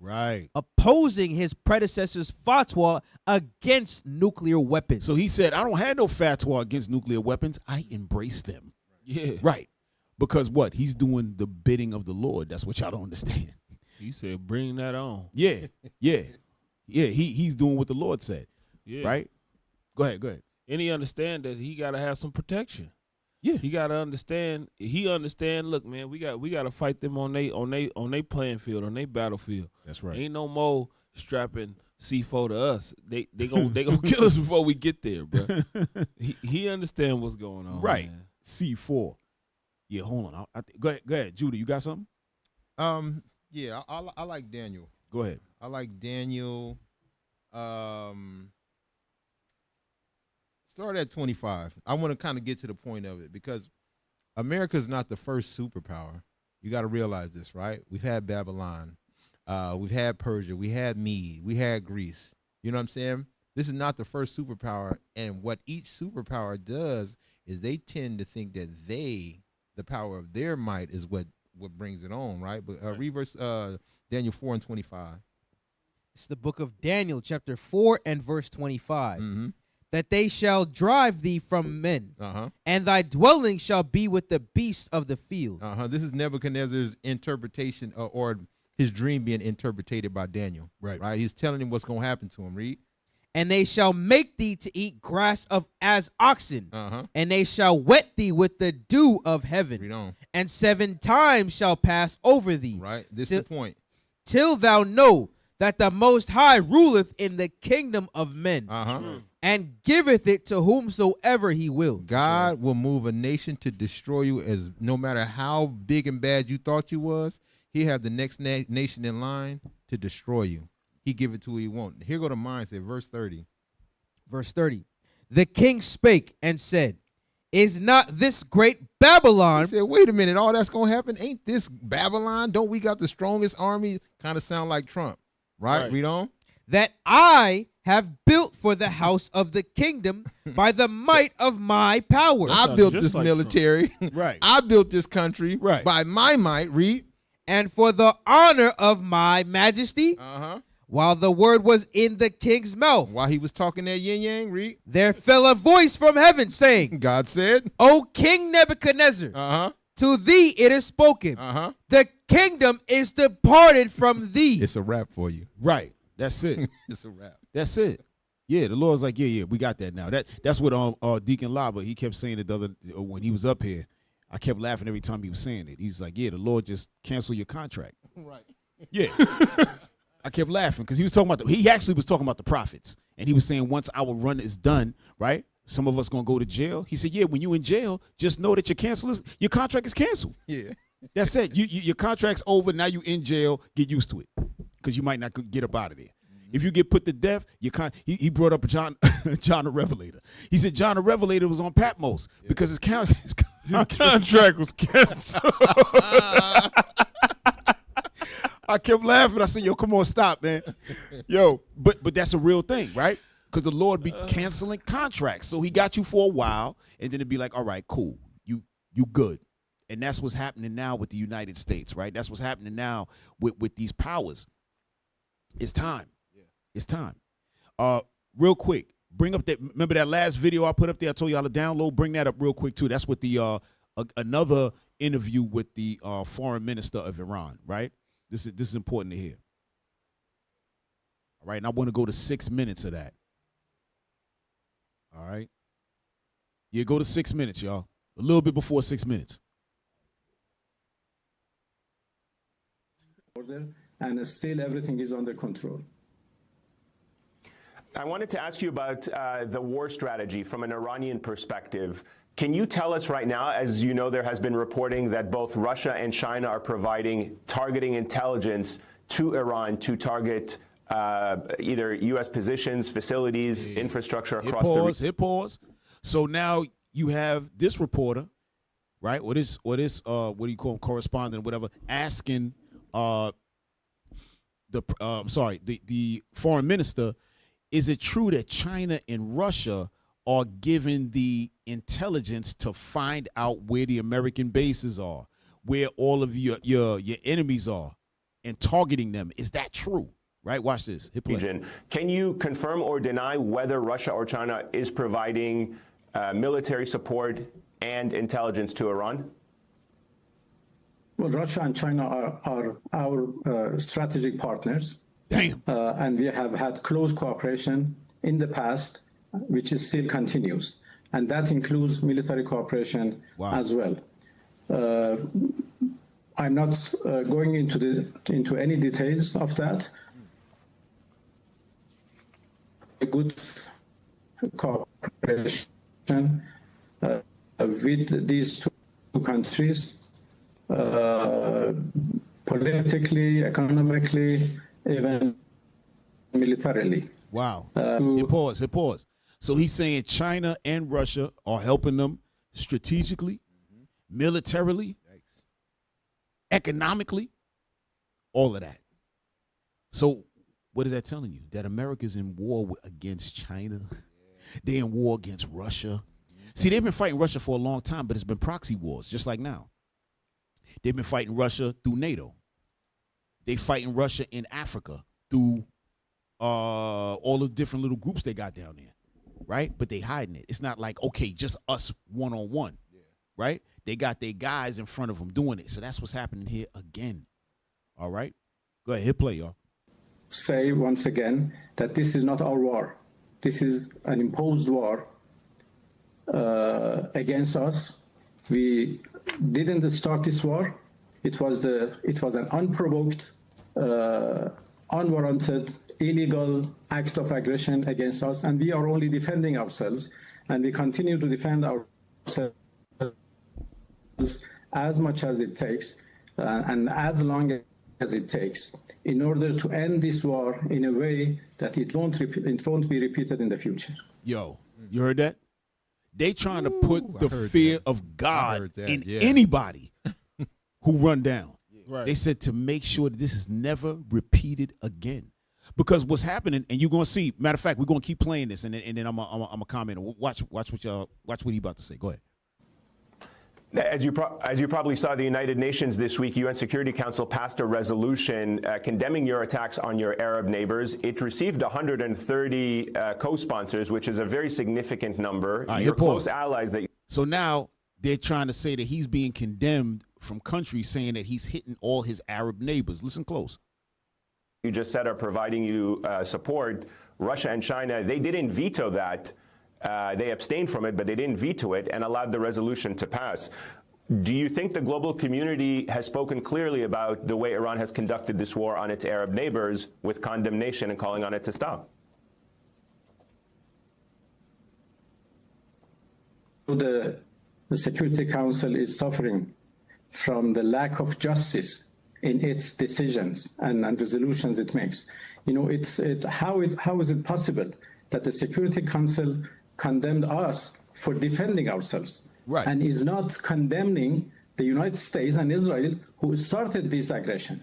opposing his predecessor's fatwa against nuclear weapons. So he said, I don't have no fatwa against nuclear weapons. I embrace them. Yeah. Right. Because what? He's doing the bidding of the Lord. That's what y'all don't understand. He said, bring that on. Yeah. He's doing what the Lord said. Yeah. Right? Go ahead. And he understand that he got to have some protection. Yeah. He got to understand. He understand, look, man, we got to fight them on they playing field, on their battlefield. That's right. Ain't no more strapping C4 to us. They gonna kill us before we get there, bro. He understand what's going on, Right. man. C4. Yeah, hold on. Go ahead, Judah. You got something? Yeah, I like Daniel. Go ahead. I like Daniel. Start at 25. I want to kind of get to the point of it because America's not the first superpower. You got to realize this, right? We've had Babylon. We've had Persia. We had Mede. We had Greece. You know what I'm saying? This is not the first superpower. And what each superpower does is they tend to think that the power of their might is what brings it on, right? But read verse Daniel 4 and 25. It's the book of Daniel, chapter 4 and verse 25. Mm-hmm. That they shall drive thee from men, Uh-huh. and thy dwelling shall be with the beasts of the field. Uh-huh. This is Nebuchadnezzar's interpretation or his dream being interpreted by Daniel. Right. He's telling him what's going to happen to him. Read. And they shall make thee to eat grass as oxen, Uh-huh. and they shall wet thee with the dew of heaven. Read on. And 7 times shall pass over thee. Right. This is the point. Till thou know that the Most High ruleth in the kingdom of men, Uh-huh. and giveth it to whomsoever he will. God will move a nation to destroy you as no matter how big and bad you thought you was, he have the next nation in line to destroy you. He give it to who he want. Here go the mindset, verse 30. Verse 30. The king spake and said, is not this great Babylon? He said, wait a minute, all that's going to happen? Ain't this Babylon? Don't we got the strongest army? Kind of sound like Trump, right? Read on. That I have built for the house of the kingdom by the might of my power. I built this military. Right. I built this country right. by my might. Read. And for the honor of my majesty, while the word was in the king's mouth, while he was talking that yin yang, read. There fell a voice from heaven saying, God said, O King Nebuchadnezzar, to thee it is spoken, the kingdom is departed from thee. It's a wrap for you. Right. That's it. It's a wrap. That's it. Yeah, the Lord's like, yeah, we got that now. That's what Deacon Laba, he kept saying it when he was up here. I kept laughing every time he was saying it. He was like, yeah, the Lord just canceled your contract. Right. Yeah. I kept laughing because he was talking about he actually was talking about the prophets. And he was saying once our run is done, right, some of us going to go to jail. He said, yeah, when you in jail, just know that your contract is canceled. Yeah. That's it. Your contract's over. Now you in jail. Get used to it because you might not get up out of there. If you get put to death, he brought up John the Revelator. He said John the Revelator was on Patmos because his contract was canceled. I kept laughing. I said, yo, come on, stop, man. Yo, but that's a real thing, right? Because the Lord be canceling contracts. So he got you for a while, and then it'd be like, all right, cool. You good. And that's what's happening now with the United States, right? That's what's happening now with these powers. It's time. It's time. Real quick, bring up remember that last video I put up there? I told y'all to download. Bring that up real quick, too. That's with the another interview with the foreign minister of Iran, right? This is important to hear. All right, and I want to go to 6 minutes of that. All right? Yeah, go to 6 minutes, y'all. A little bit before 6 minutes. And still everything is under control. I wanted to ask you about the war strategy from an Iranian perspective. Can you tell us right now, as you know, there has been reporting that both Russia and China are providing targeting intelligence to Iran to target either U.S. positions, facilities, infrastructure across the region? Hit pause. So now you have this reporter, right? What do you call him, correspondent, whatever, asking the foreign minister, is it true that China and Russia are giving the intelligence to find out where the American bases are, where all of your enemies are, and targeting them? Is that true? Right? Watch this. Hit play. Can you confirm or deny whether Russia or China is providing military support and intelligence to Iran? Well, Russia and China are our strategic partners. Damn. And we have had close cooperation in the past, which still continues. And that includes military cooperation as well. I'm not going into any details of that. good cooperation with these two countries, politically, economically, even militarily. Wow. Hit pause. So he's saying China and Russia are helping them strategically, militarily, economically, all of that. So what is that telling you? That America's in war against China. They're in war against Russia. See, they've been fighting Russia for a long time, but it's been proxy wars, just like now. They've been fighting Russia through NATO. They fighting Russia in Africa through all the different little groups they got down there, right? But they hiding it. It's not like, okay, just us one-on-one, right? They got their guys in front of them doing it. So that's what's happening here again, all right? Go ahead, hit play, y'all. Say once again that this is not our war. This is an imposed war against us. We didn't start this war. It was an unprovoked, unwarranted, illegal act of aggression against us, and we are only defending ourselves, and we continue to defend ourselves as much as it takes, and as long as it takes, in order to end this war in a way that it won't be repeated in the future. Yo, you heard that? They trying to put the fear of God in anybody who run down. Right. They said to make sure that this is never repeated again. Because what's happening, and you're gonna see. Matter of fact, we're gonna keep playing this, and then I'm a comment. Watch what he about to say. Go ahead. As you probably saw, the United Nations this week, UN Security Council passed a resolution condemning your attacks on your Arab neighbors. It received 130 co-sponsors, which is a very significant number. Your close allies that. So now they're trying to say that he's being condemned from countries, saying that he's hitting all his Arab neighbors. Listen close. You just said are providing you support. Russia and China, they didn't veto that. They abstained from it, but they didn't veto it and allowed the resolution to pass. Do you think the global community has spoken clearly about the way Iran has conducted this war on its Arab neighbors with condemnation and calling on it to stop? The Security Council is suffering from the lack of justice in its decisions and resolutions it makes. You know, how is it possible that the Security Council condemned us for defending ourselves, right, and is not condemning the United States and Israel who started this aggression?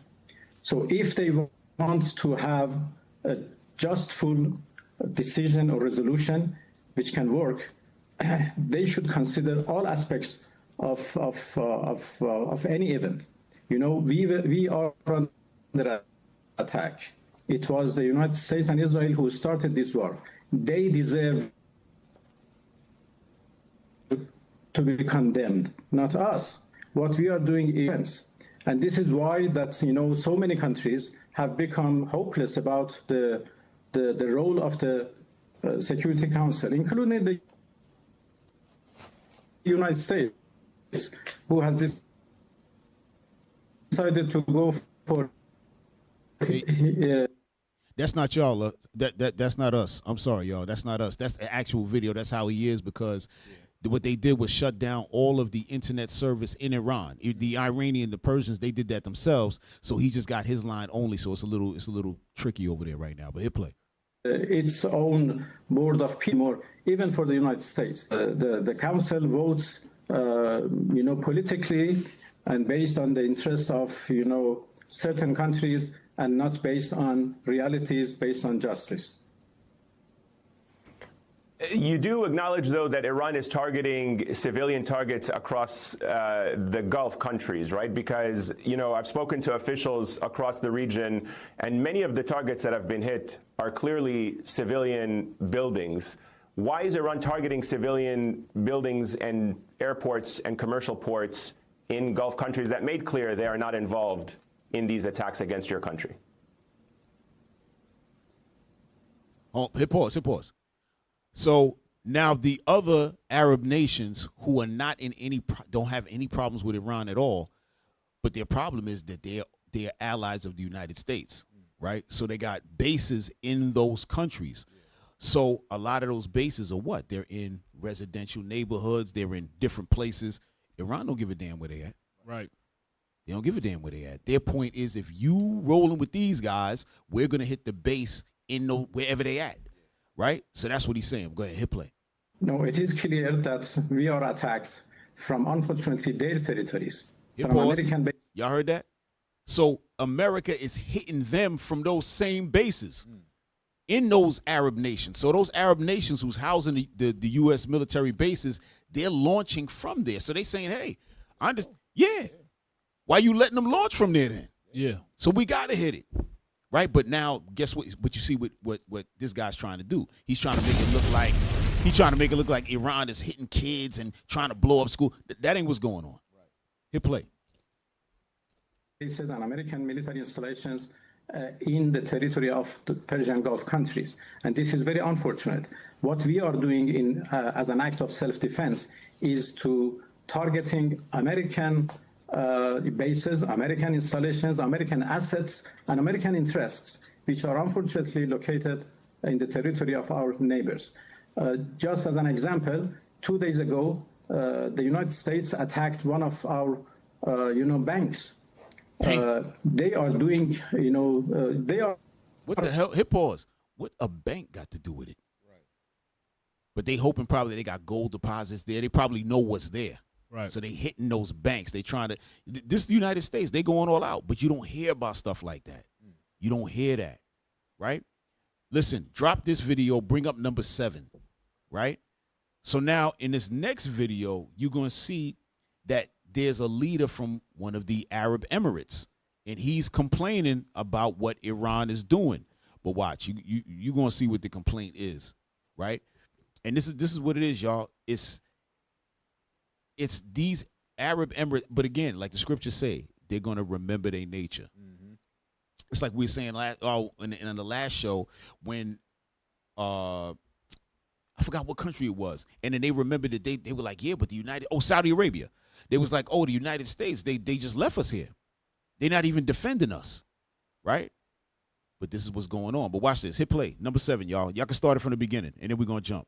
So if they want to have a just, full decision or resolution which can work, they should consider all aspects of any event. You know, we are under attack. It was the United States and Israel who started this war. They deserve to be condemned, not us. What we are doing is, and this is why that, you know, so many countries have become hopeless about the role of the Security Council, including the United States, who has decided to go for. That's not y'all. That's not us. I'm sorry, y'all. That's not us. That's the actual video. That's how he is, because what they did was shut down all of the internet service in Iran. The Iranian, the Persians, they did that themselves. So he just got his line only. So it's a little tricky over there right now. But hit play. Its own board of people, even for the United States, the council votes, you know, politically and based on the interest of, you know, certain countries, and not based on realities, based on justice. You do acknowledge, though, that Iran is targeting civilian targets across the Gulf countries, right? Because, you know, I've spoken to officials across the region, and many of the targets that have been hit are clearly civilian buildings. Why is Iran targeting civilian buildings and airports and commercial ports in Gulf countries that made clear they are not involved in these attacks against your country? Oh, hit pause. So now the other Arab nations who are not in don't have any problems with Iran at all, but their problem is that they're allies of the United States, right? So they got bases in those countries. So a lot of those bases are what? They're in residential neighborhoods. They're in different places. Iran don't give a damn where they at. Right. They don't give a damn where they at. Their point is, if you rolling with these guys, we're going to hit the base in wherever they at. Right? So that's what he's saying. Go ahead, hit play. No, it is clear that we are attacked from, unfortunately, their territories. From American bases. Y'all heard that? So America is hitting them from those same bases in those Arab nations. So those Arab nations who's housing the U.S. military bases, they're launching from there. So they saying, hey, why you letting them launch from there then? Yeah. So we got to hit it. Right? But now, guess what? What you see what this guy's trying to do? He's trying to make it look like Iran is hitting kids and trying to blow up school. That ain't what's going on. Right. Hit play. Bases and American military installations in the territory of the Persian Gulf countries, and this is very unfortunate. What we are doing as an act of self-defense is to targeting American bases, American installations, American assets, and American interests, which are unfortunately located in the territory of our neighbors. Just as an example, 2 days ago, the United States attacked one of our, banks. They are doing, they are. What the hell? Hit pause. What a bank got to do with it? Right. But they hoping probably they got gold deposits there. They probably know what's there. Right. So they hitting those banks. They trying to. This is the United States. They going all out. But you don't hear about stuff like that. You don't hear that. Right? Listen, drop this video. Bring up number 7. Right? So now in this next video, you're going to see that there's a leader from one of the Arab Emirates, and he's complaining about what Iran is doing. But watch, you're going to see what the complaint is, right? And this is what it is, y'all. It's these Arab Emirates, but again, like the scriptures say, they're going to remember their nature. Mm-hmm. It's like we were saying in the last show when I forgot what country it was, and then they remembered that they were like, yeah, but Saudi Arabia. They was like, the United States, they just left us here. They're not even defending us, right? But this is what's going on. But watch this. Hit play. Number 7, y'all. Y'all can start it from the beginning, and then we're going to jump.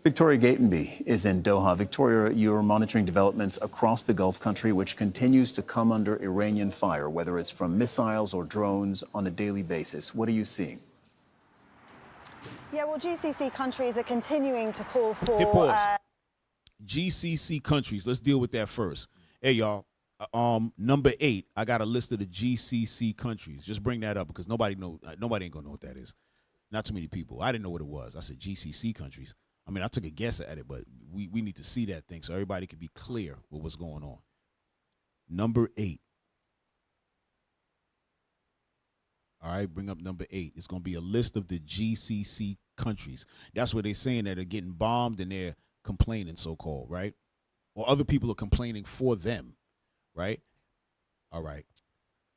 Victoria Gatenby is in Doha. Victoria, you're monitoring developments across the Gulf country, which continues to come under Iranian fire, whether it's from missiles or drones on a daily basis. What are you seeing? Yeah, well, GCC countries are continuing to call for... Hit pause. GCC countries. Let's deal with that first. Hey, y'all. Number 8. I got a list of the GCC countries. Just bring that up because nobody ain't gonna know what that is. Not too many people. I didn't know what it was. I said GCC countries. I mean, I took a guess at it, but we need to see that thing so everybody can be clear with what's going on. Number 8. All right, bring up number 8. It's gonna be a list of the GCC countries. That's where they're saying that they're getting bombed and they're complaining, so-called, right? Or other people are complaining for them, right? All right.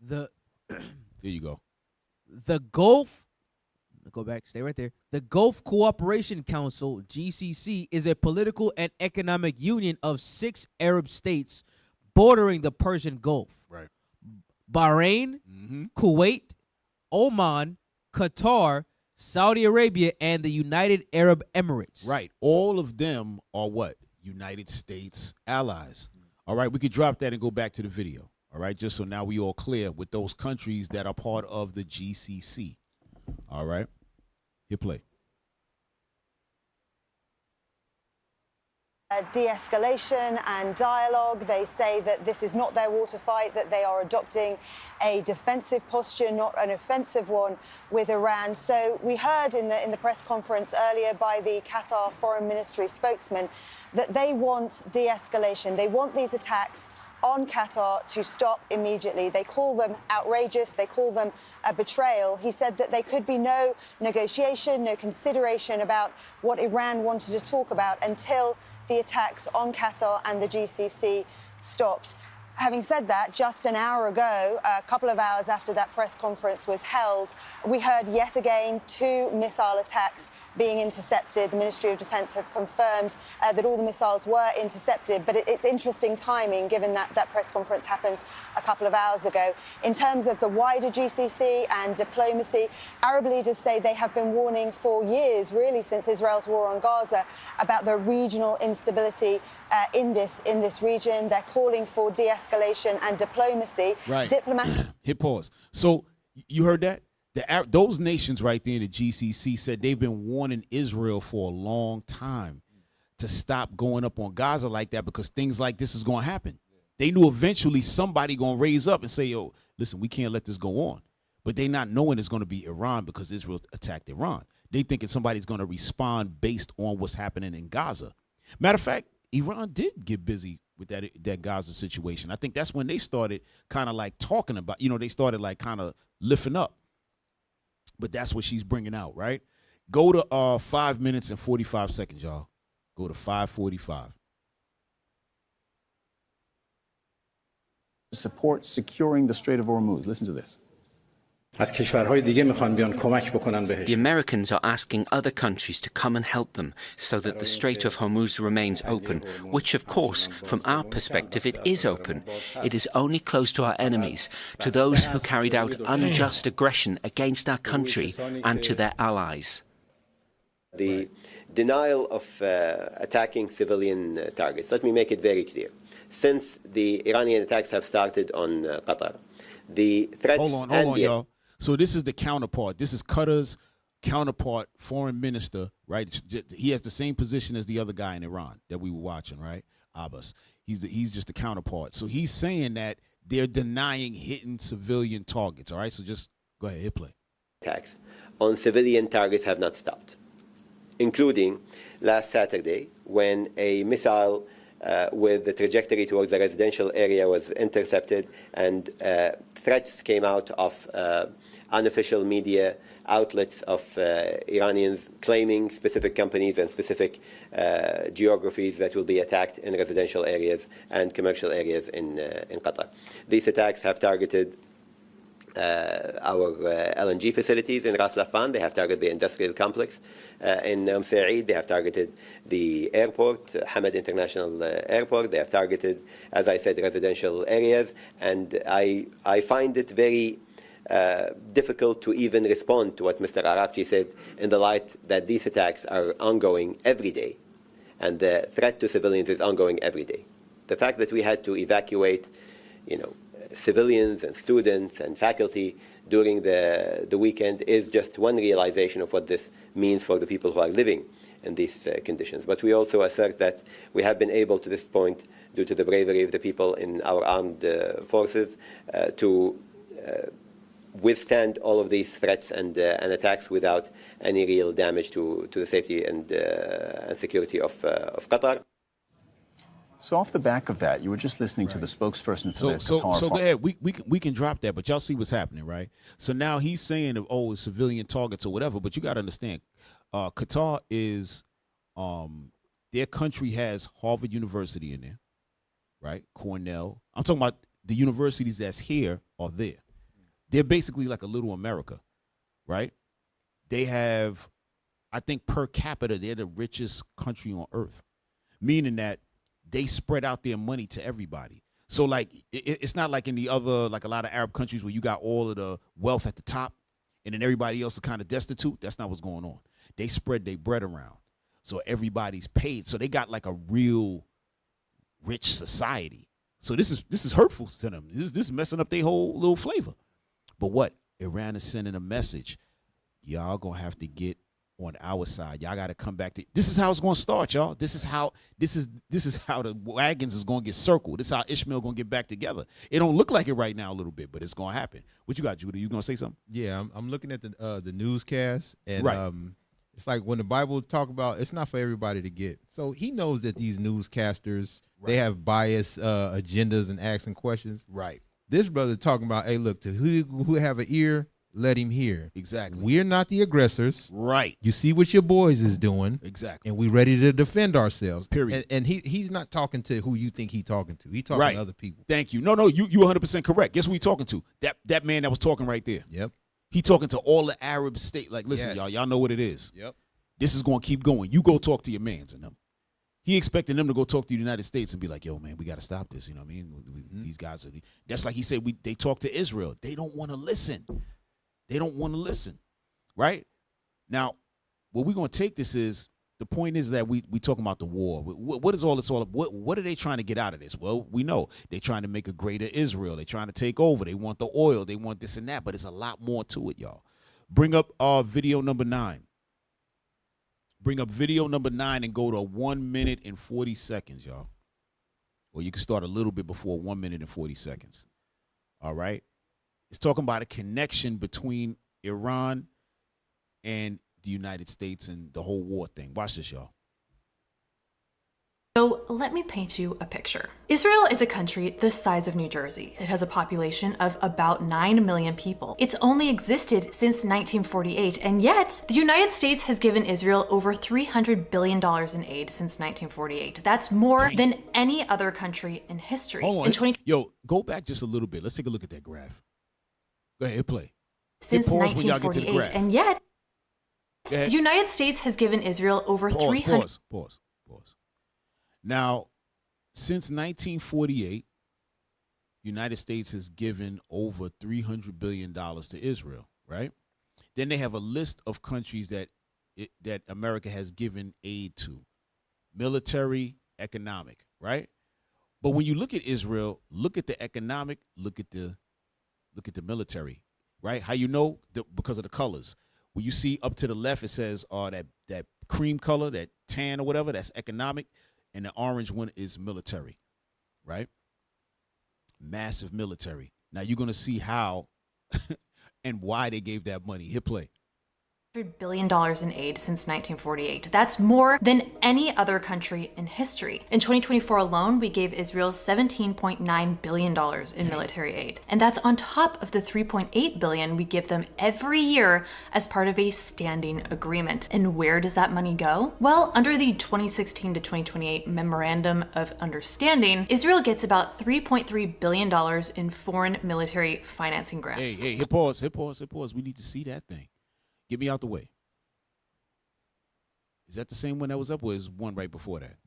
There you go. The Gulf, go back, stay right there. The Gulf Cooperation Council, GCC, is a political and economic union of 6 Arab states bordering the Persian Gulf. Right. Bahrain, Kuwait, Oman, Qatar, Saudi Arabia, and the United Arab Emirates. Right. All of them are what? United States allies. All right. We could drop that and go back to the video. All right. Just so now we all clear with those countries that are part of the GCC. All right. Hit play. De-escalation and dialogue. They say that this is not their war to fight, that they are adopting a defensive posture, not an offensive one with Iran. So we heard in the press conference earlier by the Qatar Foreign Ministry spokesman that they want de-escalation. They want these attacks on Qatar to stop immediately. They call them outrageous. They call them a betrayal. He said that there could be no negotiation, no consideration about what Iran wanted to talk about until the attacks on Qatar and the GCC stopped. Having said that, just an hour ago, a couple of hours after that press conference was held, we heard yet again 2 missile attacks being intercepted. The Ministry of Defence have confirmed that all the missiles were intercepted, but it's interesting timing given that that press conference happened a couple of hours ago. In terms of the wider GCC and diplomacy, Arab leaders say they have been warning for years, really since Israel's war on Gaza, about the regional instability in this region. They're calling for de-escalation and diplomacy. Right. Diplomatic. Hit pause. So you heard that? Those nations right there in the GCC said they've been warning Israel for a long time to stop going up on Gaza like that because things like this is going to happen. They knew eventually somebody going to raise up and say, yo, listen, we can't let this go on. But they not knowing it's going to be Iran because Israel attacked Iran. They thinking somebody's going to respond based on what's happening in Gaza. Matter of fact, Iran did get busy with that Gaza situation. I think that's when they started kind of like talking about, they started like kind of lifting up. But that's what she's bringing out, right? Go to 5 minutes and 45 seconds, y'all. Go to 5:45. Support securing the Strait of Hormuz. Listen to this. The Americans are asking other countries to come and help them so that the Strait of Hormuz remains open, which of course, from our perspective, it is open. It is only closed to our enemies, to those who carried out unjust aggression against our country and to their allies. The denial of attacking civilian targets. Let me make it very clear. Since the Iranian attacks have started on Qatar, the threats... Hold on, y'all. So this is the counterpart. This is Qatar's counterpart, foreign minister, right? He has the same position as the other guy in Iran that we were watching, right? Abbas. He's just the counterpart. So he's saying that they're denying hitting civilian targets, all right? So just go ahead, hit play. Attacks on civilian targets have not stopped, including last Saturday when a missile with the trajectory towards a residential area was intercepted, and threats came out of unofficial media outlets of Iranians claiming specific companies and specific geographies that will be attacked in residential areas and commercial areas in Qatar. These attacks have targeted our LNG facilities in Ras Laffan. They have targeted the industrial complex in Said. They have targeted the airport, Hamad International Airport. They have targeted, as I said, residential areas. And I find it very difficult to even respond to what Mr. Araqchi said in the light that these attacks are ongoing every day. And the threat to civilians is ongoing every day. The fact that we had to evacuate, civilians and students and faculty during the weekend is just one realization of what this means for the people who are living in these conditions. But we also assert that we have been able to this point, due to the bravery of the people in our armed forces, to withstand all of these threats and attacks without any real damage to the safety and security of Qatar. So off the back of that, you were just listening to the spokesperson for the Qatar. So go ahead. We can drop that, but y'all see what's happening, right? So now he's saying, it's civilian targets or whatever, but you got to understand, Qatar is, their country has Harvard University in there, right? Cornell. I'm talking about the universities that's here are there. They're basically like a little America, right? They have, I think per capita, they're the richest country on earth, meaning that they spread out their money to everybody. So like, it's not like in the other, like a lot of Arab countries where you got all of the wealth at the top and then everybody else is kind of destitute. That's not what's going on. They spread their bread around. So everybody's paid. So they got like a real rich society. So this is hurtful to them. This is messing up their whole little flavor. But what? Iran is sending a message. Y'all gonna have to get on our side. Y'all got to come back to. This is how it's going to start, y'all. This is how the wagons is going to get circled. This is how Ishmael going to get back together. It don't look like it right now a little bit, but it's going to happen. What you got, Judah? You going to say something? Yeah, I'm looking at the newscast, and right. It's like when the Bible talk about, it's not for everybody to get. So he knows that these newscasters, they have biased agendas and asking questions. Right. This brother talking about, hey, look, to who have an ear, let him hear. Exactly. We're not the aggressors. Right. You see what your boys is doing. Exactly. And we ready to defend ourselves. Period. And he's not talking to who you think he's talking to. He's talking to other people. Thank you. No, you 100% correct. Guess who he talking to? That man that was talking right there. Yep. He talking to all the Arab state. Like, listen, y'all know what it is. Yep. This is going to keep going. You go talk to your mans and them. He expecting them to go talk to the United States and be like, yo, man, we got to stop this. You know what I mean? These guys are, that's like he said, they talk to Israel. They don't want to listen. They don't want to listen. Right? Now, what we're going to take this is, the point is that we talking about the war. What is all this all about? What are they trying to get out of this? Well, we know they're trying to make a greater Israel. They're trying to take over. They want the oil. They want this and that. But it's a lot more to it, y'all. Bring up video number 9. Bring up video number 9 and go to 1 minute and 40 seconds, y'all. Or you can start a little bit before 1 minute and 40 seconds. All right? It's talking about a connection between Iran and the United States and the whole war thing. Watch this, y'all. So let me paint you a picture. Israel is a country the size of New Jersey. It has a population of about 9 million people. It's only existed since 1948, and yet the United States has given Israel over $300 billion in aid since 1948. That's more than any other country in history. Hold on. Yo, go back just a little bit. Let's take a look at that graph. Go ahead, hit play. Since 1948, and yet the United States has given Israel over 300. Pause. Now, since 1948, the United States has given over $300 billion to Israel, right? Then they have a list of countries that America has given aid to, military, economic, right? But when you look at Israel, look at the economic, look at the military, right? How you know? Because of the colors. When you see up to the left, it says that cream color, that tan or whatever, that's economic. And the orange one is military, right? Massive military. Now you're going to see how and why they gave that money. Hit play. $100 billion in aid since 1948. That's more than any other country in history. In 2024 alone, we gave Israel $17.9 billion in military aid. And that's on top of the $3.8 billion we give them every year as part of a standing agreement. And where does that money go? Well, under the 2016 to 2028 Memorandum of Understanding, Israel gets about $3.3 billion in foreign military financing grants. Hey, hit pause. We need to see that thing. Get me out the way. Is that the same one that was up, or is one right before that?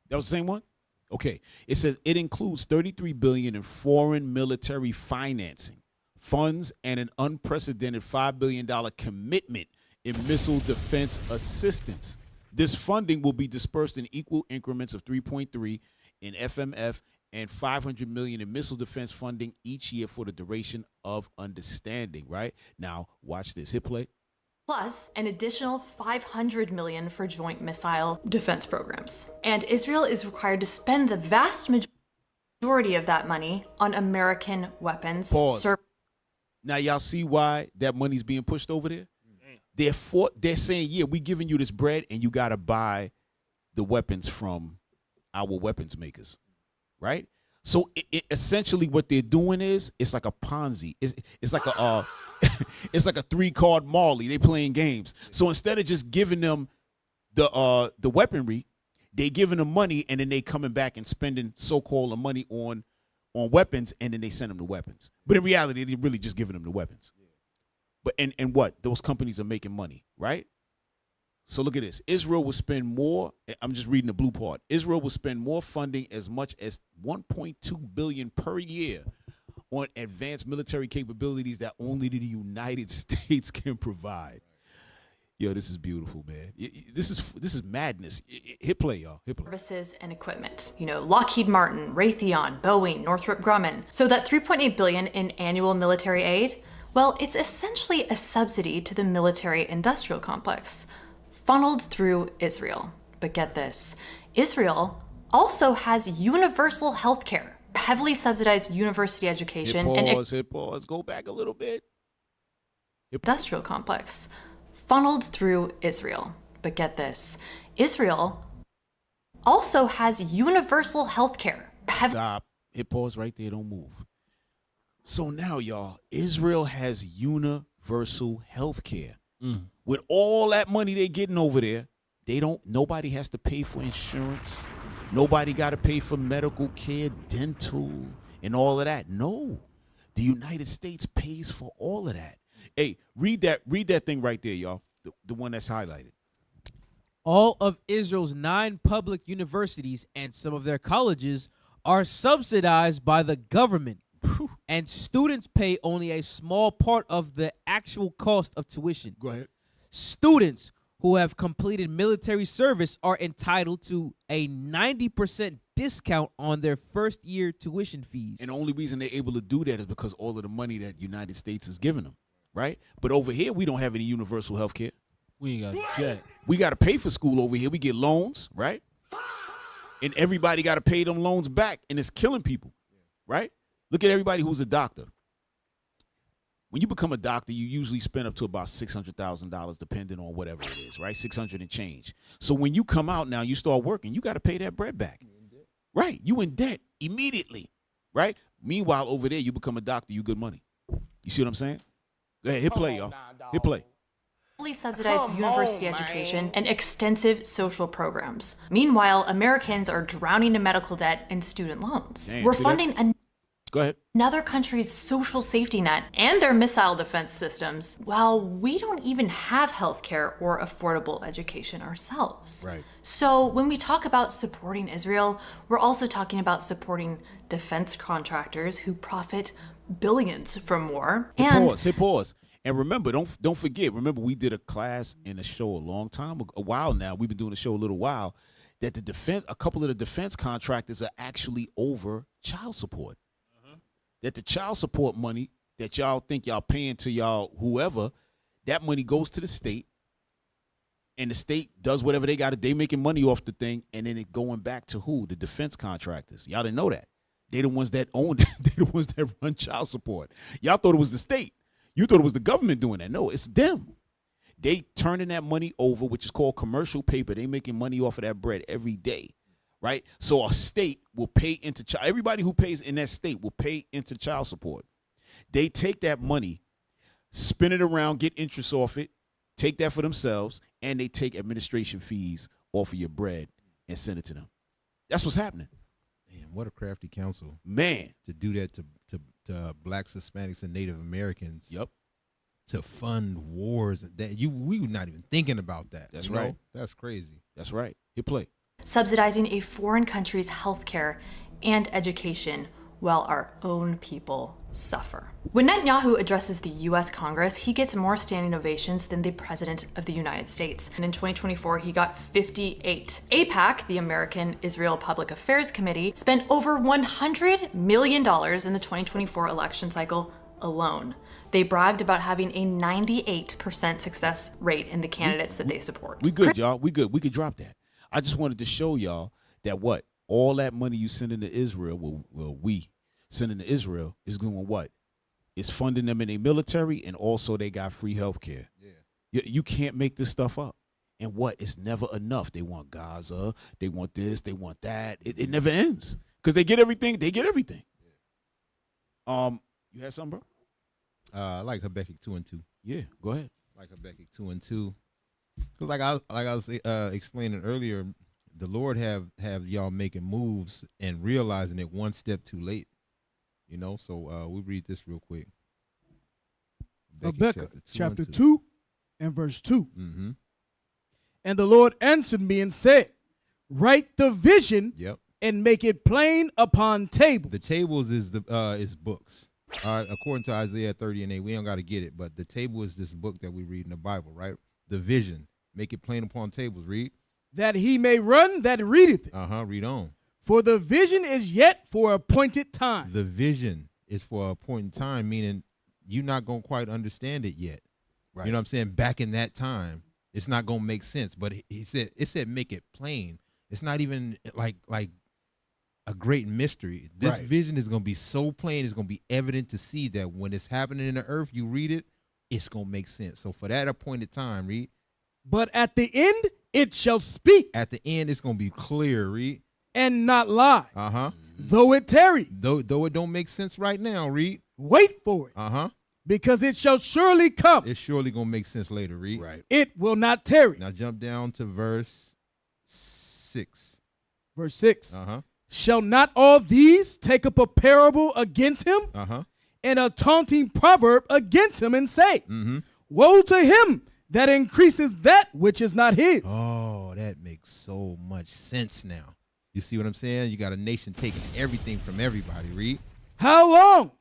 That was the same one? Okay. It says it includes $33 billion in foreign military financing, funds, and an unprecedented $5 billion commitment in missile defense assistance. This funding will be dispersed in equal increments of 3.3 in FMF and $500 million in missile defense funding each year for the duration of understanding, right? Now, watch this. Hit play. Plus an additional $500 million for joint missile defense programs. And Israel is required to spend the vast majority of that money on American weapons. Pause. Now y'all see why that money's being pushed over there? They're saying, yeah, we giving you this bread and you got to buy the weapons from our weapons makers, right? So essentially what they're doing is it's like a Ponzi. It's like a it's like a 3-card Marley. They playing games. So instead of just giving them the weaponry, they giving them money and then they coming back and spending so-called money on weapons and then they send them the weapons. But in reality, they're really just giving them the weapons. But and what? Those companies are making money, right? So look at this. Israel will spend more. I'm just reading the blue part. Israel will spend more funding, as much as $1.2 billion per year, on advanced military capabilities that only the United States can provide. Yo, this is beautiful, man. This is madness. Hit play, y'all. Hit play. Services and equipment. You know, Lockheed Martin, Raytheon, Boeing, Northrop Grumman. So that $3.8 billion in annual military aid, well, it's essentially a subsidy to the military-industrial complex, funneled through Israel. But get this, Israel also has universal health care, heavily subsidized university education, hit pause. Go back a little bit. Industrial complex, funneled through Israel. But get this, Israel also has universal health care. Stop. Hit pause right there. Don't move. So now, y'all, Israel has universal health care. With all that money they're getting over there, nobody has to pay for insurance. Nobody got to pay for medical care, dental, and all of that. No. The United States pays for all of that. Hey, read that thing right there, y'all. The one that's highlighted. All of Israel's 9 public universities and some of their colleges are subsidized by the government. And students pay only a small part of the actual cost of tuition. Go ahead. Students who have completed military service are entitled to a 90% discount on their first year tuition fees. And the only reason they're able to do that is because all of the money that United States is giving them, right? But over here, we don't have any universal health care. We ain't got jack. We got to pay for school over here. We get loans, right? And everybody got to pay them loans back, and it's killing people, right? Look at everybody who's a doctor. When you become a doctor, you usually spend up to about $600,000, depending on whatever it is, right? 600 and change. So when you come out now, you start working, you got to pay that bread back, right? You in debt immediately, right? Meanwhile, over there, you become a doctor, you good money. You see what I'm saying? Go ahead, hit play, y'all. Hit play. Fully subsidized university education and extensive social programs. Meanwhile, Americans are drowning in medical debt and student loans. Damn, We're see funding Go ahead. another country's social safety net and their missile defense systems, while we don't even have healthcare or affordable education ourselves. Right. So when we talk about supporting Israel, we're also talking about supporting defense contractors who profit billions from war. Hit pause. And remember, don't forget, remember we did a class in a show a long time ago, a while now. We've been doing the show a little while, that a couple of the defense contractors are actually over child support. That the child support money that y'all think y'all paying to y'all whoever, that money goes to the state, and the state does whatever they got to. They making money off the thing, and then it going back to who? The defense contractors. Y'all didn't know that. They the ones that own it. They the ones that run child support. Y'all thought it was the state. You thought it was the government doing that. No, it's them. They turning that money over, which is called commercial paper. They making money off of that bread every day. Right? So a state will pay into child. Everybody who pays in that state will pay into child support. They take that money, spin it around, get interest off it, take that for themselves, and they take administration fees off of your bread and send it to them. That's what's happening. Man, what a crafty council. Man. To do that to blacks, Hispanics, and Native Americans. Yep. To fund wars that we were not even thinking about that. That's right. Know? That's crazy. That's right. Hit play. Subsidizing a foreign country's healthcare and education while our own people suffer. When Netanyahu addresses the US Congress, he gets more standing ovations than the President of the United States. And in 2024, he got 58. AIPAC, the American Israel Public Affairs Committee, spent over $100 million in the 2024 election cycle alone. They bragged about having a 98% success rate in the candidates that they support. We good, y'all. We good. We could drop that. I just wanted to show y'all that all that money you send into Israel, we send into Israel, is doing what? It's funding them in their military, and also they got free health care. Yeah. You can't make this stuff up. And it's never enough. They want Gaza, they want this, they want that. It never ends. Because they get everything. Yeah. You had something, bro? I like Habakkuk 2:2. Yeah, go ahead. Like Habakkuk 2:2. Because like I was explaining earlier, the Lord have y'all making moves and realizing it one step too late. You know, so we read this real quick. Habakkuk chapter 2 and verse 2. Mm-hmm. And the Lord answered me and said, write the vision and make it plain upon tables. The tables is books. According to Isaiah 30:8, we don't got to get it, but the table is this book that we read in the Bible, right? The vision, make it plain upon tables. Read. That he may run that readeth it. Read on. For the vision is yet for appointed time. The vision is for a appointed time, meaning you're not going to quite understand it yet. Right. You know what I'm saying? Back in that time, it's not going to make sense. But it said make it plain. It's not even like a great mystery. This vision is going to be so plain, it's going to be evident to see that when it's happening in the earth, you read it, it's going to make sense. So for that appointed time, read. But at the end, it shall speak. At the end, it's going to be clear, read. And not lie. Uh-huh. Though it tarry. Though it don't make sense right now, read. Wait for it. Uh-huh. Because it shall surely come. It's surely going to make sense later, read. Right. It will not tarry. Now jump down to verse 6. Verse 6. Uh-huh. Shall not all these take up a parable against him? Uh-huh. And a taunting proverb against him and say, Mm-hmm. woe to him that increases that which is not his. Oh, that makes so much sense now. You see what I'm saying? You got a nation taking everything from everybody, read. How long?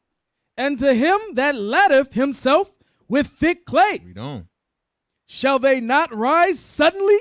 And to him that laddeth himself with thick clay. Read on. Shall they not rise suddenly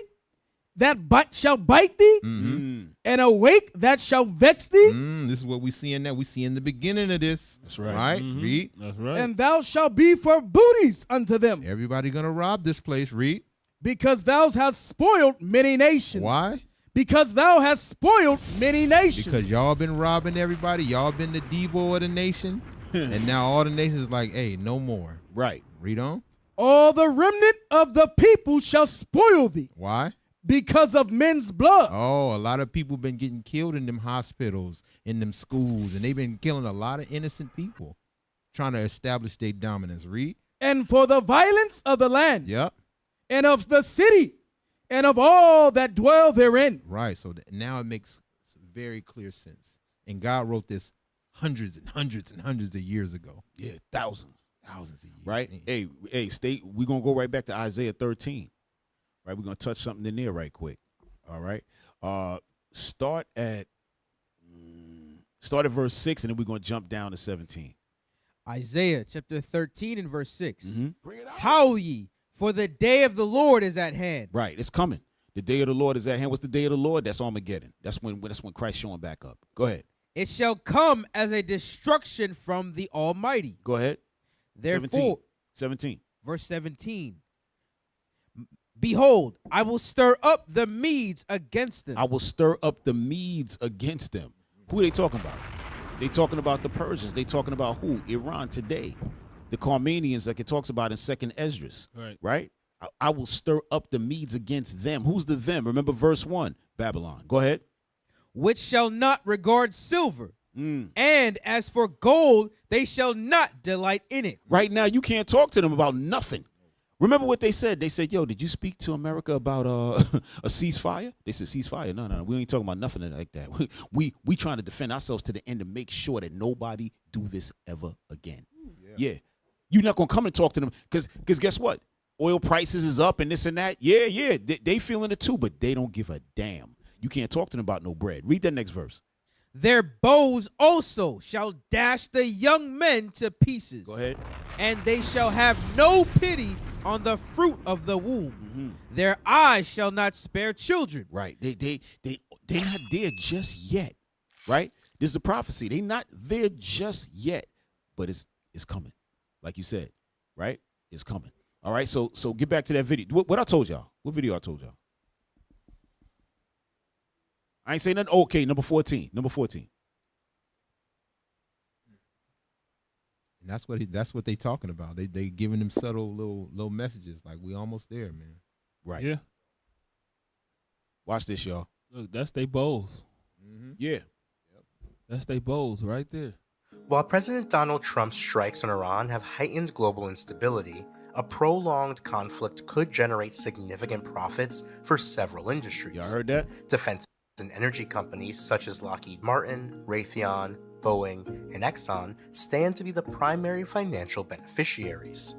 that shall bite thee? Mm-hmm. And awake that shall vex thee? This is what we seeing now. We see in the beginning of this. That's right. Right? Mhm. Read. That's right. And thou shalt be for booties unto them. Everybody gonna rob this place. Read. Because thou hast spoiled many nations. Why? Because thou hast spoiled many nations. Because y'all been robbing everybody. Y'all been the Debo of the nation. And now all the nations like, hey, no more. Right. Read on. All the remnant of the people shall spoil thee. Why? Because of men's blood. Oh, a lot of people been getting killed in them hospitals, in them schools, and they've been killing a lot of innocent people, trying to establish their dominance. Read. And for the violence of the land. Yep. And of the city. And of all that dwell therein. Right. So now it makes very clear sense. And God wrote this hundreds and hundreds and hundreds of years ago. Yeah, thousands of years. Right? Hey, we're going to go right back to Isaiah 13. Right? We're going to touch something in there right quick. All right? Start at verse 6, and then we're going to jump down to 17. Isaiah chapter 13 and verse 6. Mm-hmm. Howl ye, for the day of the Lord is at hand. Right, it's coming. The day of the Lord is at hand. What's the day of the Lord? That's Armageddon. That's when Christ's showing back up. Go ahead. It shall come as a destruction from the Almighty. Go ahead. Therefore, 17. Verse 17. Behold, I will stir up the Medes against them. I will stir up the Medes against them. Who are they talking about? They talking about the Persians. They talking about who? Iran today. The Carmenians, like it talks about in 2nd Esdras. Right? I will stir up the Medes against them. Who's the them? Remember verse 1, Babylon. Go ahead. Which shall not regard silver. And as for gold, they shall not delight in it. Right now, you can't talk to them about nothing. Remember what they said? They said, yo, did you speak to America about a ceasefire? They said, ceasefire? No, we ain't talking about nothing like that. We trying to defend ourselves to the end to make sure that nobody do this ever again. Yeah. You're not going to come and talk to them because guess what? Oil prices is up and this and that. Yeah. They feeling it too, but they don't give a damn. You can't talk to them about no bread. Read that next verse. Their bows also shall dash the young men to pieces. Go ahead. And they shall have no pity on the fruit of the womb. Their eyes shall not spare children. Right. They're not there just yet. Right? This is a prophecy. They're not there just yet. But it's coming. Like you said. Right? It's coming. All right. So get back to that video. What I told y'all. What video I told y'all? I ain't saying nothing. Okay, number 14. Number 14. And that's what they talking about. They giving them subtle little messages like we almost there, man. Right. Yeah. Watch this, y'all. Look, that's they bowls. Yeah. That's they bowls right there. While President Donald Trump's strikes on Iran have heightened global instability, a prolonged conflict could generate significant profits for several industries. Y'all heard that? Defense and energy companies such as Lockheed Martin, Raytheon, Boeing, and Exxon stand to be the primary financial beneficiaries.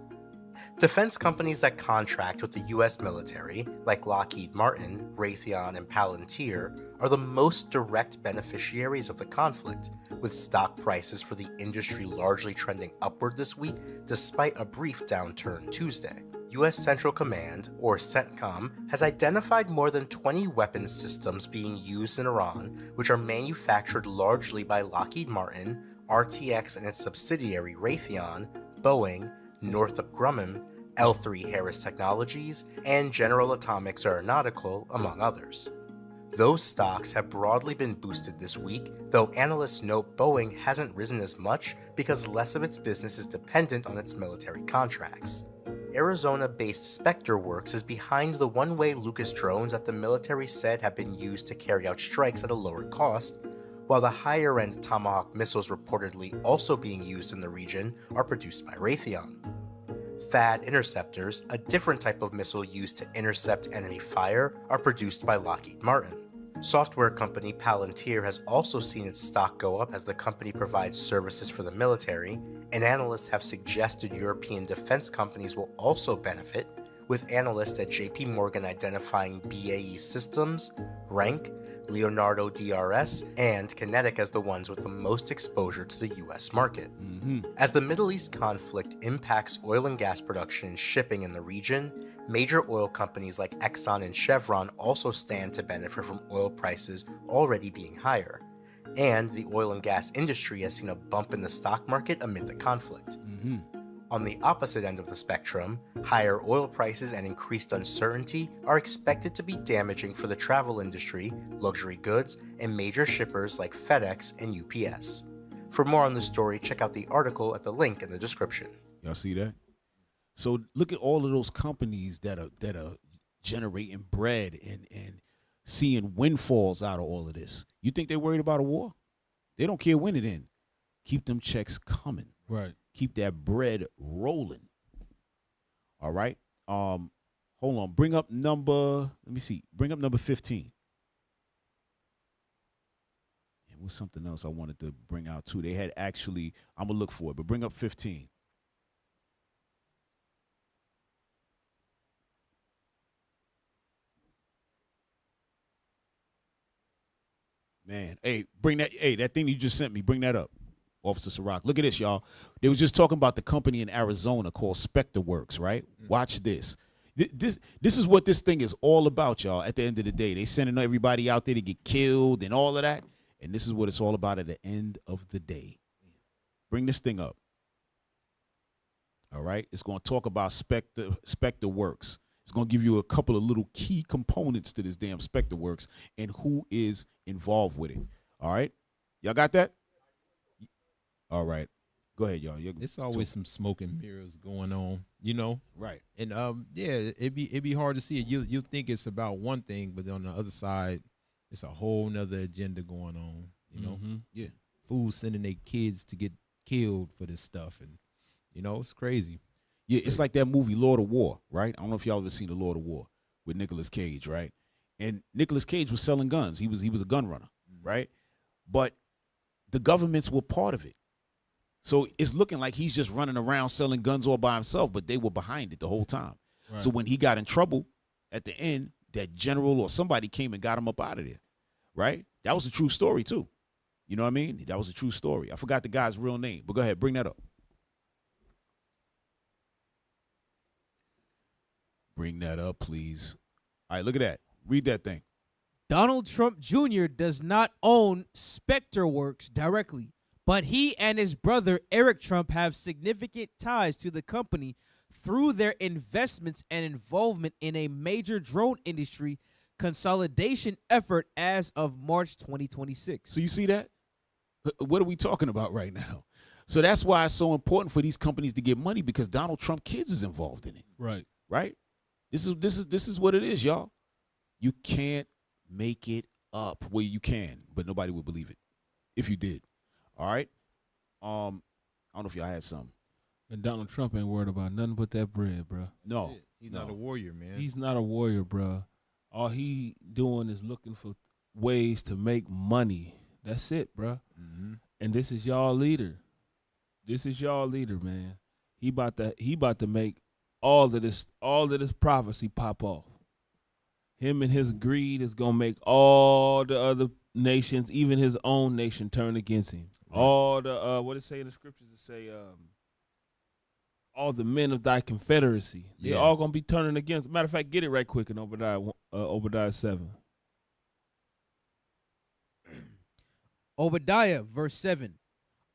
Defense companies that contract with the U.S. military, like Lockheed Martin, Raytheon, and Palantir, are the most direct beneficiaries of the conflict, with stock prices for the industry largely trending upward this week despite a brief downturn Tuesday. U.S. Central Command, or CENTCOM, has identified more than 20 weapons systems being used in Iran, which are manufactured largely by Lockheed Martin, RTX and its subsidiary Raytheon, Boeing, Northrop Grumman, L3 Harris Technologies, and General Atomics Aeronautical, among others. Those stocks have broadly been boosted this week, though analysts note Boeing hasn't risen as much because less of its business is dependent on its military contracts. Arizona-based Spectre Works is behind the one-way Lucas drones that the military said have been used to carry out strikes at a lower cost, while the higher-end Tomahawk missiles reportedly also being used in the region are produced by Raytheon. THAAD interceptors, a different type of missile used to intercept enemy fire, are produced by Lockheed Martin. Software company Palantir has also seen its stock go up as the company provides services for the military, and analysts have suggested European defense companies will also benefit, with analysts at JP Morgan identifying BAE Systems, Rank, Leonardo DRS, and Kinetic as the ones with the most exposure to the US market. As the Middle East conflict impacts oil and gas production and shipping in the region, major oil companies like Exxon and Chevron also stand to benefit from oil prices already being higher. And the oil and gas industry has seen a bump in the stock market amid the conflict. On the opposite end of the spectrum, higher oil prices and increased uncertainty are expected to be damaging for the travel industry, luxury goods, and major shippers like FedEx and UPS. For more on the story, check out the article at the link in the description. Y'all see that? So look at all of those companies that are generating bread and seeing windfalls out of all of this. You think they're worried about a war? They don't care when it ends. Keep them checks coming. Right. Keep that bread rolling. All right. Hold on. Bring up number 15. And what's something else I wanted to bring out too? They had actually, I'm gonna look for it, but bring up 15. Man, hey, that thing you just sent me, bring that up. Officer Ciroc. Look at this, y'all. They was just talking about the company in Arizona called SpectreWorks, right? Watch this. This is what this thing is all about, y'all. At the end of the day, they sending everybody out there to get killed and all of that. And this is what it's all about at the end of the day. Bring this thing up. All right? It's going to talk about SpectreWorks. It's going to give you a couple of little key components to this damn SpectreWorks and who is involved with it. All right? Y'all got that? All right. Go ahead, y'all. It's always some smoke and mirrors going on, you know? Right. And yeah, it'd be hard to see it. You think it's about one thing, but on the other side, it's a whole nother agenda going on, you know? Yeah. Fools sending their kids to get killed for this stuff, and you know, it's crazy. Yeah, it's like that movie Lord of War, right? I don't know if y'all ever seen the Lord of War with Nicolas Cage, right? And Nicolas Cage was selling guns. He was a gun runner, right? But the governments were part of it. So it's looking like he's just running around selling guns all by himself, but they were behind it the whole time. Right. So when he got in trouble at the end, that general or somebody came and got him up out of there, right? That was a true story too. You know what I mean? That was a true story. I forgot the guy's real name, but go ahead, bring that up. Bring that up, please. All right, look at that. Read that thing. Donald Trump Jr. does not own SpectreWorks directly, but he and his brother Eric Trump have significant ties to the company through their investments and involvement in a major drone industry consolidation effort as of March 2026. So you see that? What are we talking about right now? So that's why it's so important for these companies to get money, because Donald Trump kids is involved in it. Right. Right? This is what it is, y'all. You can't make it up. Well, you can, but nobody would believe it if you did. All right. I don't know if y'all had something. And Donald Trump ain't worried about nothing but that bread, bro. No, he's not a warrior, man. He's not a warrior, bro. All he doing is looking for ways to make money. That's it, bro. And this is y'all leader. This is y'all leader, man. He about to make all of this prophecy pop off. Him and his greed is gonna make all the other nations, even his own nation, turn against him. Right. All the what it say in the scriptures? It say all the men of thy confederacy. They're all gonna be turning against. Matter of fact, get it right quick in Obadiah 7. Obadiah, verse 7.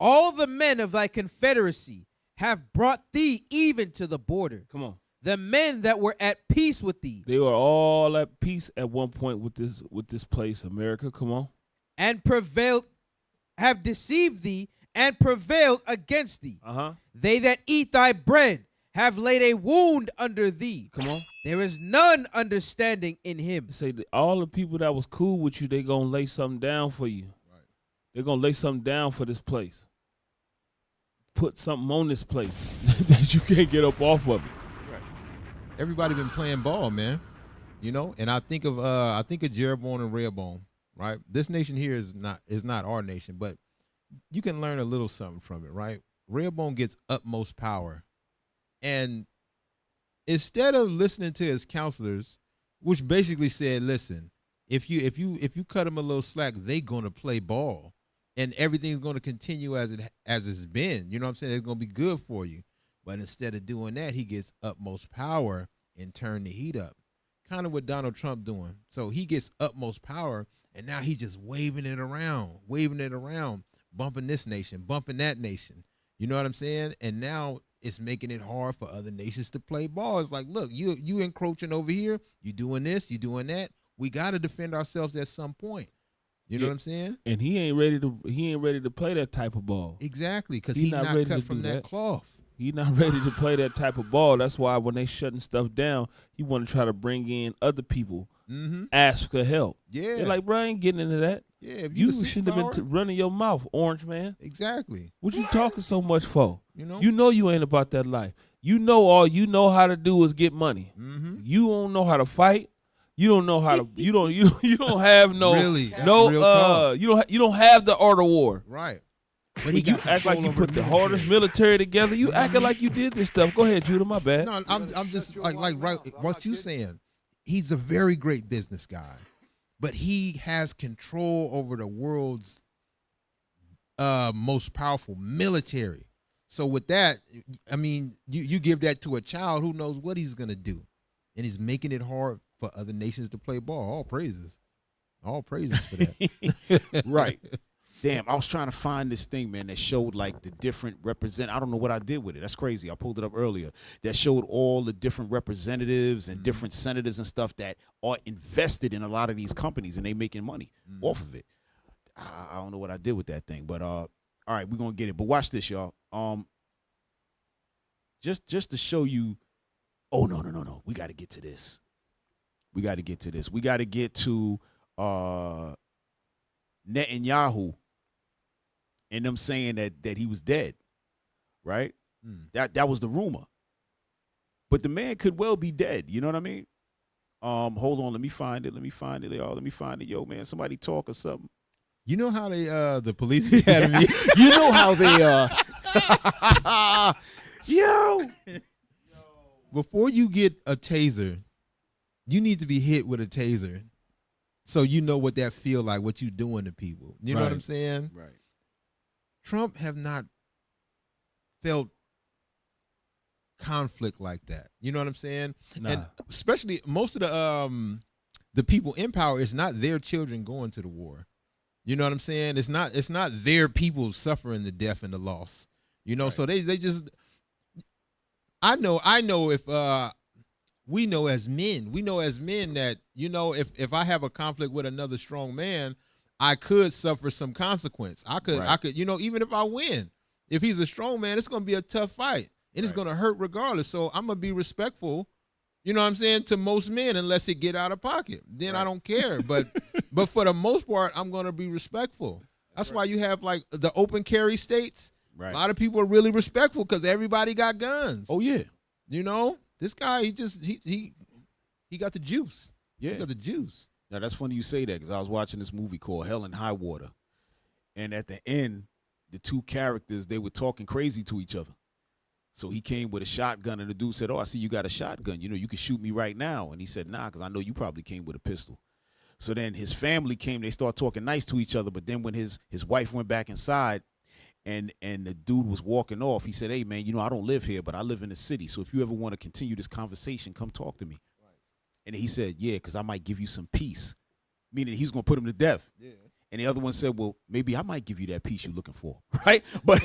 All the men of thy confederacy have brought thee even to the border. Come on. The men that were at peace with thee. They were all at peace at one point with this place, America. Come on. And prevailed, have deceived thee and prevailed against thee. They that eat thy bread have laid a wound under thee. Come on. There is none understanding in him. Say that all the people that was cool with you, they gonna lay something down for you. They're gonna lay something down for this place. Put something on this place that you can't get up off of it. Right. Everybody been playing ball, man. You know, and I think of Jeroboam and Rehoboam, right? This nation here is not our nation, but you can learn a little something from it, right? Rehoboam gets utmost power. And instead of listening to his counselors, which basically said, listen, if you cut them a little slack, they gonna play ball. And everything's going to continue as it's been. You know what I'm saying? It's going to be good for you. But instead of doing that, he gets utmost power and turn the heat up. Kind of what Donald Trump doing. So he gets utmost power, and now he just waving it around, bumping this nation, bumping that nation. You know what I'm saying? And now it's making it hard for other nations to play ball. It's like, look, you encroaching over here. You doing this, you doing that. We got to defend ourselves at some point. You know what I'm saying? And he ain't ready to play that type of ball. Exactly, because he's not ready cut from that cloth. He's not ready to play that type of ball. That's why when they shutting stuff down, he want to try to bring in other people, ask for help. Yeah, they're like, bro, I ain't getting into that. Yeah, if you shouldn't have been running your mouth, orange man. Exactly. What you talking so much for? You know you ain't about that life. You know all you know how to do is get money. You don't know how to fight. You don't know how to. You don't have no. Really, you don't have the art of war. Right. But you act like you put the hardest military together. You acting like you did this stuff. Go ahead, Judah. My bad. No, I'm just like right. What you saying? He's a very great business guy, but he has control over the world's most powerful military. So with that, I mean, you give that to a child, who knows what he's gonna do, and he's making it hard for other nations to play ball. All praises for that. Right. Damn, I was trying to find this thing, man, that showed like the different I don't know what I did with it. That's crazy. I pulled it up earlier. That showed all the different representatives and different senators and stuff that are invested in a lot of these companies, and they making money off of it. I don't know what I did with that thing, but all right, we're gonna get it. But watch this, y'all. Just to show you. Oh no. We got to get to this. We got to get to Netanyahu and them saying that he was dead, right? That was the rumor. But the man could well be dead. You know what I mean? Hold on, let me find it, y'all. Let me find it. Yo, man, somebody talk or something. You know how they the police academy. You know how they yo. Before you get a taser, you need to be hit with a taser, so you know what that feel like, what you doing to people. You know what I'm saying? Right. Trump have not felt conflict like that. You know what I'm saying? Nah. And especially most of the people in power, it's not their children going to the war. You know what I'm saying? It's not their people suffering the death and the loss. You know, so they just. I know if we know as men that, you know, if I have a conflict with another strong man, I could suffer some consequence. I could, you know, even if I win, if he's a strong man, it's going to be a tough fight and it's going to hurt regardless. So I'm going to be respectful, you know what I'm saying, to most men, unless it get out of pocket. Then I don't care. But for the most part, I'm going to be respectful. That's why you have like the open carry states. Right. A lot of people are really respectful because everybody got guns. Oh yeah. You know, this guy, he got the juice. Yeah. He got the juice. Now that's funny you say that, because I was watching this movie called Hell and High Water, and at the end, the two characters, they were talking crazy to each other. So he came with a shotgun, and the dude said, "Oh, I see you got a shotgun. You know, you can shoot me right now." And he said, "Nah, because I know you probably came with a pistol." So then his family came. They started talking nice to each other. But then when his wife went back inside, and the dude was walking off, he said, "Hey, man, you know, I don't live here, but I live in the city. So if you ever want to continue this conversation, come talk to me." Right. And he said, "Yeah, because I might give you some peace," meaning he was going to put him to death. Yeah. And the other one said, "Well, maybe I might give you that peace you're looking for," right? But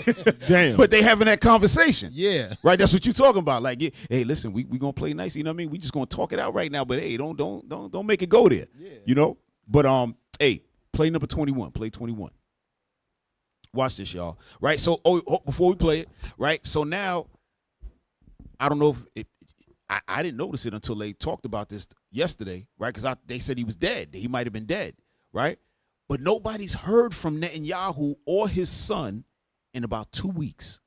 damn. But they having that conversation. Yeah. Right? That's what you're talking about. Like, hey, listen, we gonna play nice, you know what I mean? We just gonna talk it out right now, but hey, don't make it go there. Yeah. You know? But hey, play number 21. Play 21. Watch this, y'all. Right? So before we play it, right? So now, I don't know if I didn't notice it until they talked about this yesterday, right? Because they said he was dead. He might have been dead, right? But nobody's heard from Netanyahu or his son in about 2 weeks.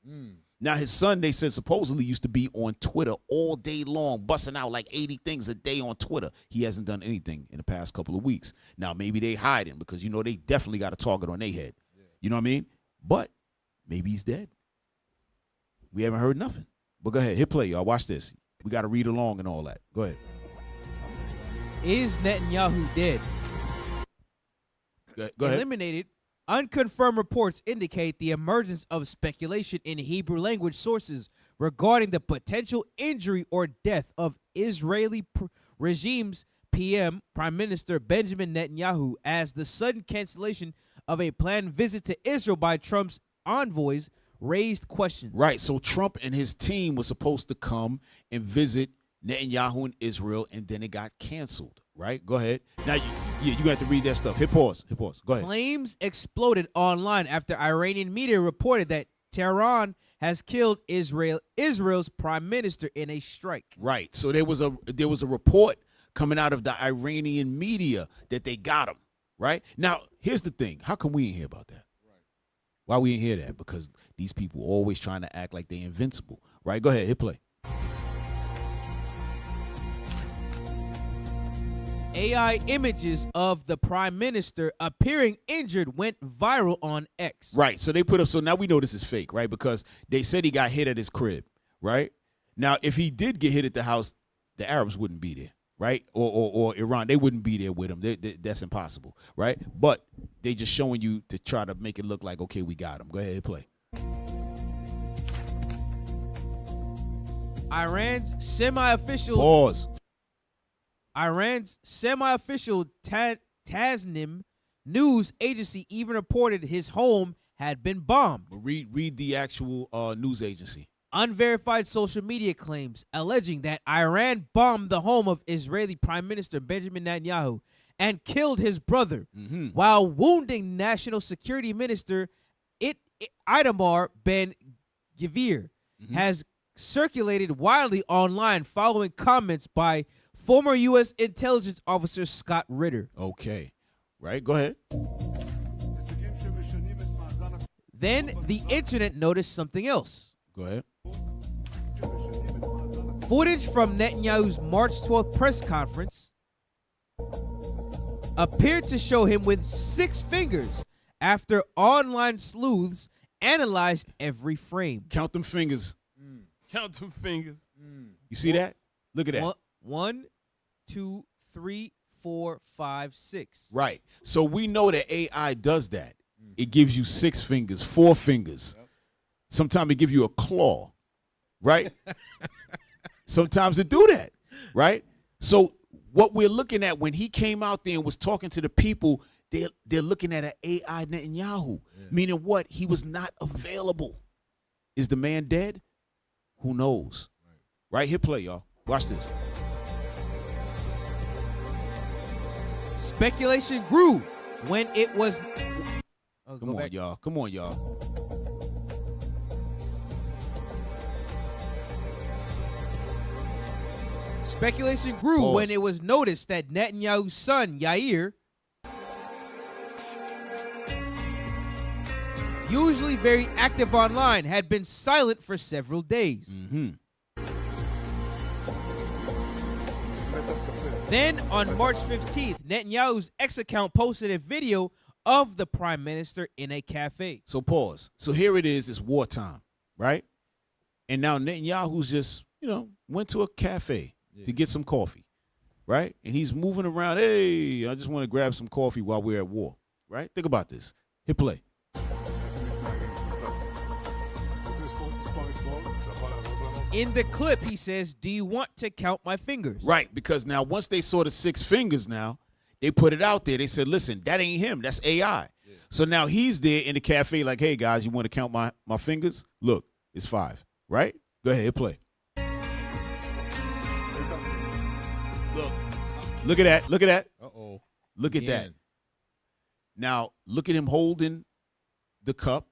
Now, his son, they said, supposedly used to be on Twitter all day long, busting out like 80 things a day on Twitter. He hasn't done anything in the past couple of weeks. Now, maybe they hide him because, they definitely got a target on their head. You know what I mean? But maybe he's dead. We haven't heard nothing. But go ahead, hit play, y'all. Watch this. We got to read along and all that. Go ahead. Is Netanyahu dead? Go ahead. Eliminated. Unconfirmed reports indicate the emergence of speculation in Hebrew language sources regarding the potential injury or death of Israeli regime's PM, Prime Minister Benjamin Netanyahu, as the sudden cancellation of a planned visit to Israel by Trump's envoys raised questions. Right. So Trump and his team were supposed to come and visit Netanyahu in Israel, and then it got canceled. Right? Go ahead. Now, you have to read that stuff. Hit pause. Go ahead. Claims exploded online after Iranian media reported that Tehran has killed Israel's prime minister in a strike. Right. So there was a report coming out of the Iranian media that they got him. Right? Now, here's the thing. How come we ain't hear about that? Why we ain't hear that? Because these people always trying to act like they invincible. Right? Go ahead. Hit play. AI images of the prime minister appearing injured went viral on X. Right. So they put up, so now we know this is fake, right? Because they said he got hit at his crib, right? Now, if he did get hit at the house, the Arabs wouldn't be there, right? Or Iran, they wouldn't be there with him. That's impossible, right? But they just showing you to try to make it look like, okay, we got him. Go ahead, play. Iran's semi-official... Pause. Iran's semi-official Tasnim news agency even reported his home had been bombed. Read the actual news agency. Unverified social media claims alleging that Iran bombed the home of Israeli Prime Minister Benjamin Netanyahu and killed his brother, while wounding National Security Minister Itamar Ben-Gvir, has circulated widely online following comments by former U.S. intelligence officer Scott Ritter. Okay. Right, go ahead. Then the internet noticed something else. Go ahead. Footage from Netanyahu's March 12th press conference appeared to show him with 6 fingers after online sleuths analyzed every frame. Count them fingers. Count them fingers. You see that? Look at that. 1, 2, 3, 4, 5, 6. Right. So we know that AI does that. It gives you 6 fingers, 4 fingers. Sometimes it gives you a claw, right? Sometimes it do that, right? So what we're looking at when he came out there and was talking to the people, they're looking at an AI Netanyahu, meaning what? He was not available. Is the man dead? Who knows? Right? Hit play, y'all. Watch this. Speculation grew when it was... Come on, y'all. Come on, y'all. Speculation grew when it was noticed that Netanyahu's son, Yair, usually very active online, had been silent for several days. Then, on March 15th, Netanyahu's X account posted a video of the prime minister in a cafe. So pause. So here it is. It's wartime, right? And now Netanyahu's just, went to a cafe to get some coffee, right? And he's moving around. Hey, I just want to grab some coffee while we're at war, right? Think about this. Hit play. In the clip, he says, "Do you want to count my fingers?" Right, because now once they saw the 6 fingers now, they put it out there. They said, listen, that ain't him. That's AI. So now he's there in the cafe like, hey, guys, you want to count my fingers? Look, it's 5, right? Go ahead, hit play. Look at that. Look at that. Uh-oh. Look at that. Now, look at him holding the cup.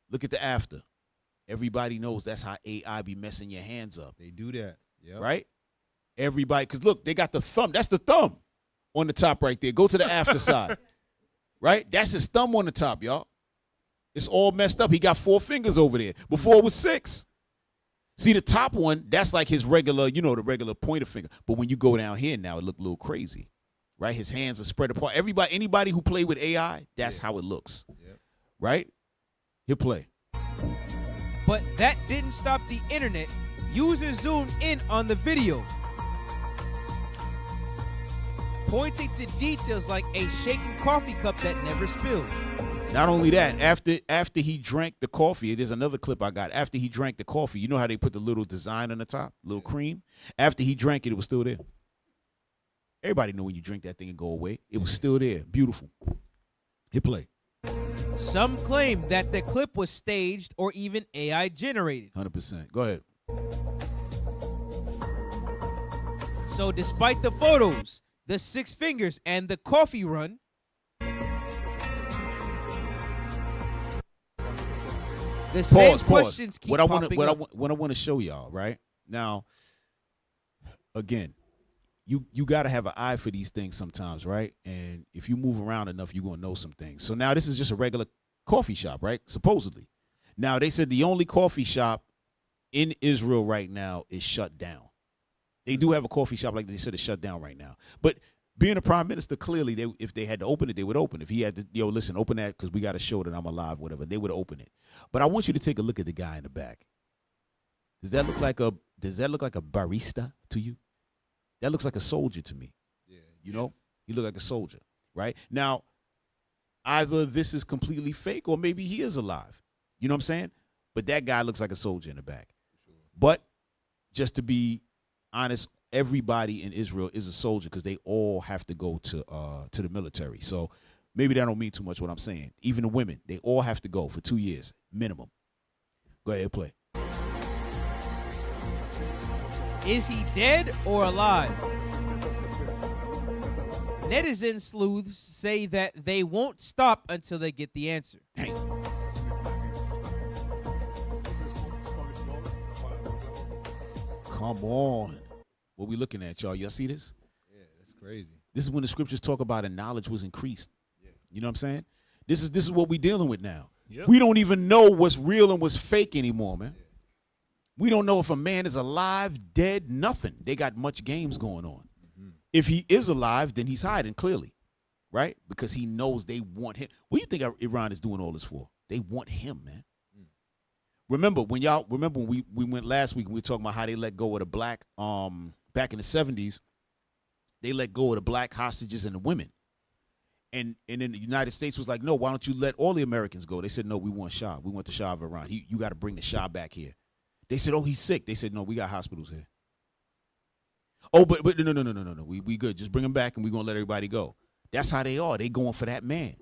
Look at the after. Everybody knows that's how AI be messing your hands up. They do that. Yep. Right? Everybody, because look, they got the thumb. That's the thumb on the top right there. Go to the after side. right? That's his thumb on the top, y'all. It's all messed up. He got 4 fingers over there. Before it was 6. See, the top one, that's like his regular, the regular pointer finger. But when you go down here now, it look a little crazy, right? His hands are spread apart. Anybody who played with AI, that's how it looks, right? Hit play. But that didn't stop the internet. Users zoomed in on the video, pointing to details like a shaking coffee cup that never spills. Not only that, after he drank the coffee, there's another clip I got. After he drank the coffee, you know how they put the little design on the top, little cream? After he drank it, it was still there. Everybody know when you drink that thing and go away. It was still there. Beautiful. Hit play. Some claim that the clip was staged or even AI generated. 100%. Go ahead. So despite the photos, the 6 fingers, and the coffee run, the same questions keep popping up. What I want to show y'all, right? Now, again, you got to have an eye for these things sometimes, right? And if you move around enough, you're going to know some things. So now this is just a regular coffee shop, right? Supposedly. Now, they said the only coffee shop in Israel right now is shut down. They do have a coffee shop, like they said, is shut down right now. But being a prime minister, clearly, if they had to open it, they would open it. If he had to, listen, open that because we got to show that I'm alive, whatever, they would open it. But I want you to take a look at the guy in the back. Does that look like a barista to you? That looks like a soldier to me. Yeah. He looked like a soldier, right? Now, either this is completely fake or maybe he is alive. You know what I'm saying? But that guy looks like a soldier in the back. Sure. But just to be honest, everybody in Israel is a soldier because they all have to go to the military. So maybe that don't mean too much what I'm saying. Even the women, they all have to go for 2 years minimum. Go ahead, play. Is he dead or alive? Netizen sleuths say that they won't stop until they get the answer. Dang. Come on. What we looking at, y'all? Y'all see this? Yeah, that's crazy. This is when the scriptures talk about and knowledge was increased. Yeah. You know what I'm saying? This is what we're dealing with now. Yep. We don't even know what's real and what's fake anymore, man. Yeah. We don't know if a man is alive, dead, nothing. They got much games going on. Mm-hmm. If he is alive, then he's hiding clearly, right? Because he knows they want him. What do you think Iran is doing all this for? They want him, man. Remember when we went last week and we were talking about how they let go of the black back in the 70s, they let go of the black hostages and the women. And then the United States was like, no, why don't you let all the Americans go? They said, no, we want Shah. We want the Shah of Iran. You got to bring the Shah back here. They said, oh, he's sick. They said, no, we got hospitals here. Oh, but no. We good. Just bring him back and we're going to let everybody go. That's how they are. They going for that man.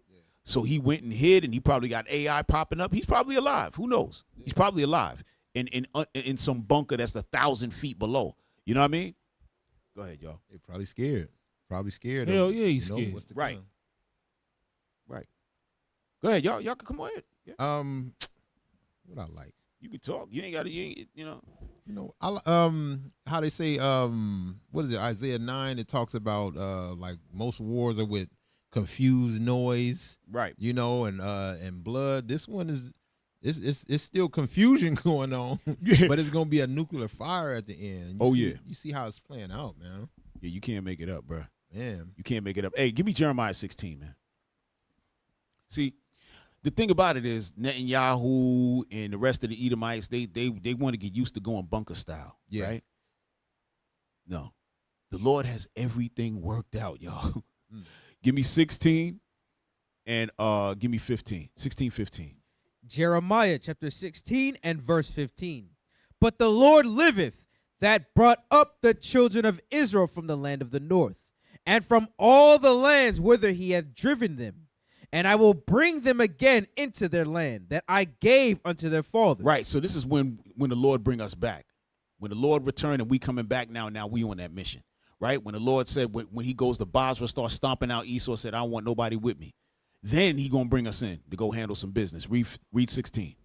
So he went and hid, and he probably got AI popping up. He's probably alive. Who knows? Yeah. He's probably alive in some bunker that's 1,000 feet below. You know what I mean? Go ahead, y'all. They're probably scared. Hell yeah, he's scared. Right. Right. Go ahead, y'all. Y'all can come on ahead. Yeah. What I like. You can talk. You ain't got to. You know. How they say what is it? Isaiah 9. It talks about like most wars are with confused noise, right? And blood. This one is it's still confusion going on, but it's gonna be a nuclear fire at the end. You see how it's playing out, man. Yeah, you can't make it up, bro. Man, you can't make it up. Hey, give me Jeremiah 16, man. See, the thing about it is Netanyahu and the rest of the Edomites, they want to get used to going bunker style, right? No, the Lord has everything worked out, y'all. Give me 16 and give me 15. 16, 15. Jeremiah chapter 16 and verse 15. But the Lord liveth, that brought up the children of Israel from the land of the north, and from all the lands whither he hath driven them. And I will bring them again into their land that I gave unto their fathers. Right, so this is when the Lord bring us back. When the Lord returned and we coming back now we on that mission. Right? When the Lord said, when he goes to Basra, start stomping out Esau, said, I don't want nobody with me. Then he going to bring us in to go handle some business. Read 16.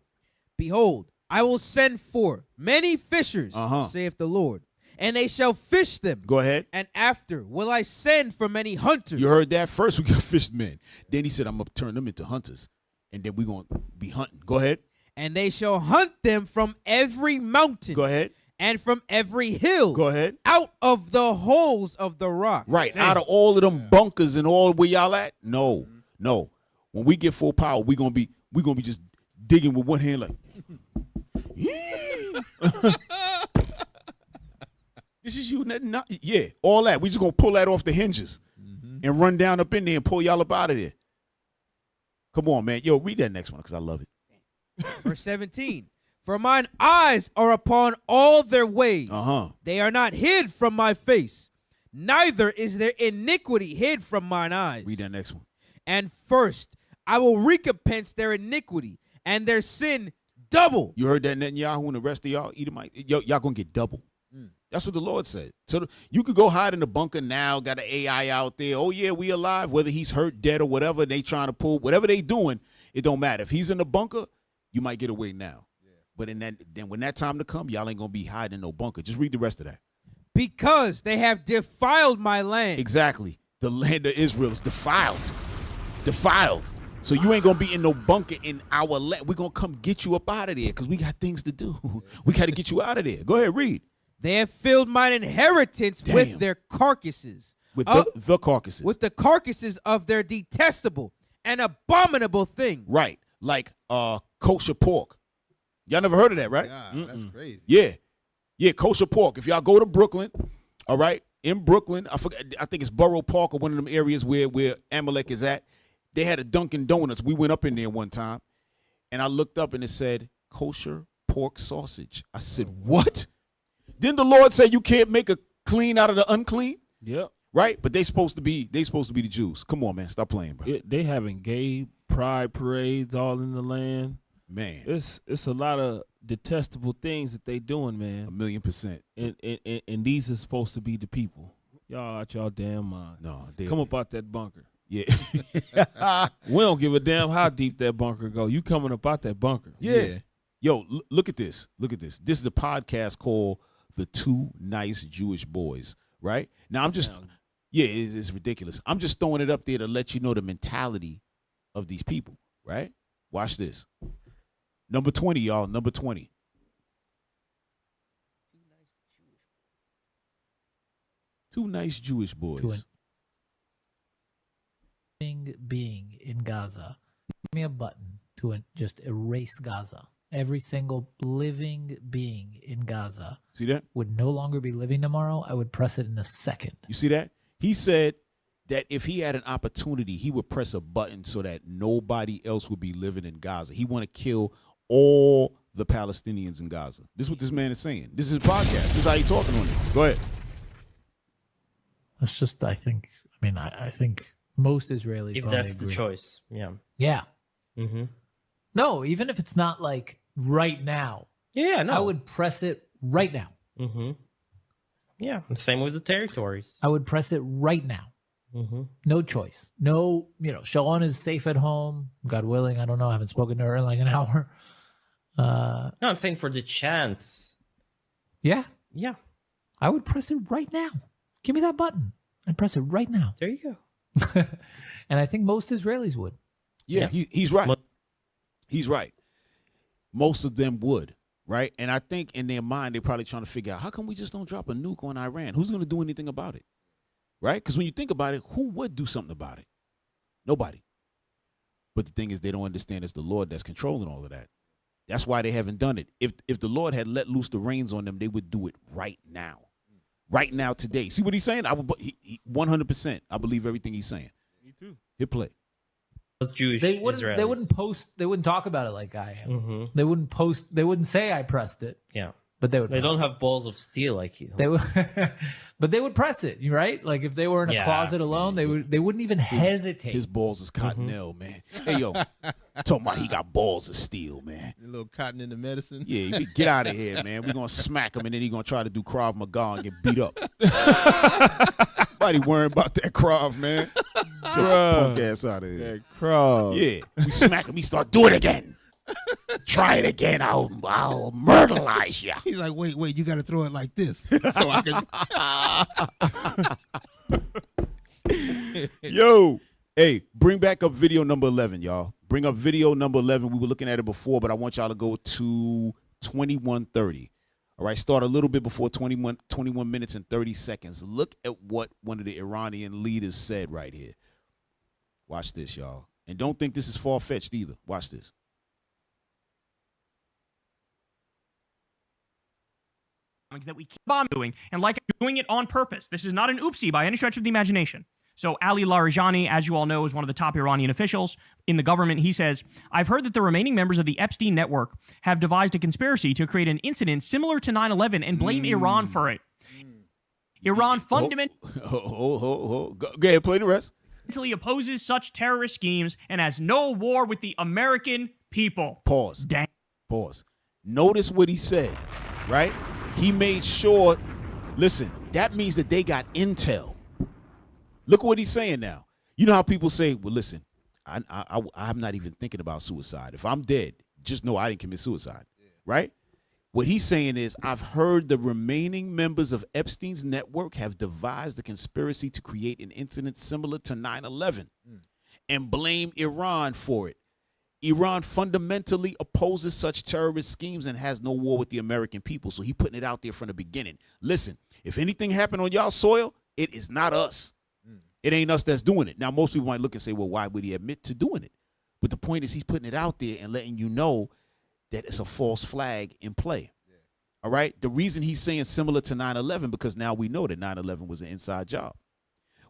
Behold, I will send forth many fishers, saith the Lord, and they shall fish them. Go ahead. And after will I send for many hunters. You heard that? First we got fishermen. Then he said, I'm going to turn them into hunters. And then we're going to be hunting. Go ahead. And they shall hunt them from every mountain. Go ahead. And from every hill. Go ahead. Out of the holes of the rock. Right. Out of all of them bunkers and all where y'all at? No. No. When we get full power, we're gonna be just digging with one hand like this is you, not yeah, all that. We just gonna pull that off the hinges and run down up in there and pull y'all up out of there. Come on, man. Yo, read that next one because I love it. Verse 17. For mine eyes are upon all their ways. They are not hid from my face, neither is their iniquity hid from mine eyes. Read that next one. And first, I will recompense their iniquity and their sin double. You heard that, Netanyahu, and the rest of y'all, Edomite? Y'all gonna get double. That's what the Lord said. So you could go hide in the bunker now, got an AI out there. Oh, yeah, we alive. Whether he's hurt, dead, or whatever they trying to pull, whatever they doing, it don't matter. If he's in the bunker, you might get away now. But then when that time to come, y'all ain't gonna be hiding in no bunker. Just read the rest of that. Because they have defiled my land. Exactly. The land of Israel is defiled. Defiled. So you ain't gonna be in no bunker in our land. We're gonna come get you up out of there because we got things to do. We got to get you out of there. Go ahead, read. They have filled mine inheritance with their carcasses. With the carcasses. With the carcasses of their detestable and abominable thing. Right. Like kosher pork. Y'all never heard of that, right? God, that's crazy. Yeah. Yeah, kosher pork. If y'all go to Brooklyn, all right, in Brooklyn, I think it's Borough Park or one of them areas where Amalek is at. They had a Dunkin' Donuts. We went up in there one time, and I looked up and it said kosher pork sausage. I said, what? Didn't the Lord say you can't make a clean out of the unclean? Yep. Right? But they supposed to be the Jews. Come on, man. Stop playing, bro. They having gay pride parades all in the land. Man. It's a lot of detestable things that they doing, man. 1,000,000%. And these are supposed to be the people. Y'all out y'all damn mind. No, come up out that bunker. Yeah. We don't give a damn how deep that bunker go. You coming up out that bunker. Yeah. Yo, look at this. Look at this. This is a podcast called The Two Nice Jewish Boys, right? Now I'm just it's ridiculous. I'm just throwing it up there to let you know the mentality of these people, right? Watch this. Number 20, y'all. Number 20. Two nice Jewish boys. Being in Gaza, give me a button to just erase Gaza. Every single living being in Gaza, see that, would no longer be living tomorrow. I would press it in a second. You see that? He said that if he had an opportunity, he would press a button so that nobody else would be living in Gaza. He want to kill all the Palestinians in Gaza. This is what this man is saying. This is his podcast. This is how he talking on it. Go ahead. That's just, I think most Israelis, if that's the choice, yeah. No, even if it's not like right now, I would press it right now. Yeah, and same with the territories. I would press it right now. No choice. No, Sharon is safe at home. God willing, I don't know. I haven't spoken to her in like an hour. No, I'm saying for the chance. Yeah. I would press it right now. Give me that button. I'd press it right now. There you go. And I think most Israelis would. Yeah. He's right. He's right. Most of them would, right? And I think in their mind, they're probably trying to figure out, how come we just don't drop a nuke on Iran? Who's going to do anything about it? Right? Because when you think about it, who would do something about it? Nobody. But the thing is, they don't understand it's the Lord that's controlling all of that. That's why they haven't done it. If the Lord had let loose the reins on them, they would do it right now. Right now, today. See what he's saying? 100%. I believe everything he's saying. Me too. Hit play. Jewish They wouldn't post. They wouldn't talk about it like I am. They wouldn't post. They wouldn't say I pressed it. Yeah, but they would. They don't have balls of steel like you. They would, but they would press it. Right? Like if they were in a closet alone, they would. They wouldn't even hesitate. His balls is cottonelle, man. Hey yo, talking about he got balls of steel, man. A little cotton in the medicine. Yeah, get out of here, man. We're gonna smack him, and then he's gonna try to do Krav Maga and get beat up. Nobody worrying about that Krav, man. Get your punk ass out of here. That Krav. Yeah, we smack him. He start doing it again. Try it again. I'll murderize you. He's like, wait, you got to throw it like this so I can. Yo, hey, bring back up video number 11, y'all. Bring up video number 11. We were looking at it before, but I want y'all to go to 21:30. All right, start a little bit before 21 minutes and 30 seconds. Look at what one of the Iranian leaders said right here. Watch this, y'all. And don't think this is far-fetched either. Watch this. That we keep on doing, and like doing it on purpose. This is not an oopsie by any stretch of the imagination. So Ali Larijani, as you all know, is one of the top Iranian officials in the government. He says, I've heard that the remaining members of the Epstein network have devised a conspiracy to create an incident similar to 9/11 and blame Iran for it. Iran fundamentally Go ahead, play the rest. Opposes such terrorist schemes and has no war with the American people. Pause. Dang. Pause. Notice what he said, right? He made sure, listen, that means that they got intel. Look what he's saying now. You know how people say, well, listen, I'm not even thinking about suicide. If I'm dead, just know I didn't commit suicide, right? What he's saying is, I've heard the remaining members of Epstein's network have devised a conspiracy to create an incident similar to 9/11 and blame Iran for it. Iran fundamentally opposes such terrorist schemes and has no war with the American people. So he putting it out there from the beginning. Listen, if anything happened on y'all soil, it is not us. It ain't us that's doing it. Now, most people might look and say, well, why would he admit to doing it? But the point is he's putting it out there and letting you know that it's a false flag in play. All right? The reason he's saying similar to 9/11, because now we know that 9/11 was an inside job.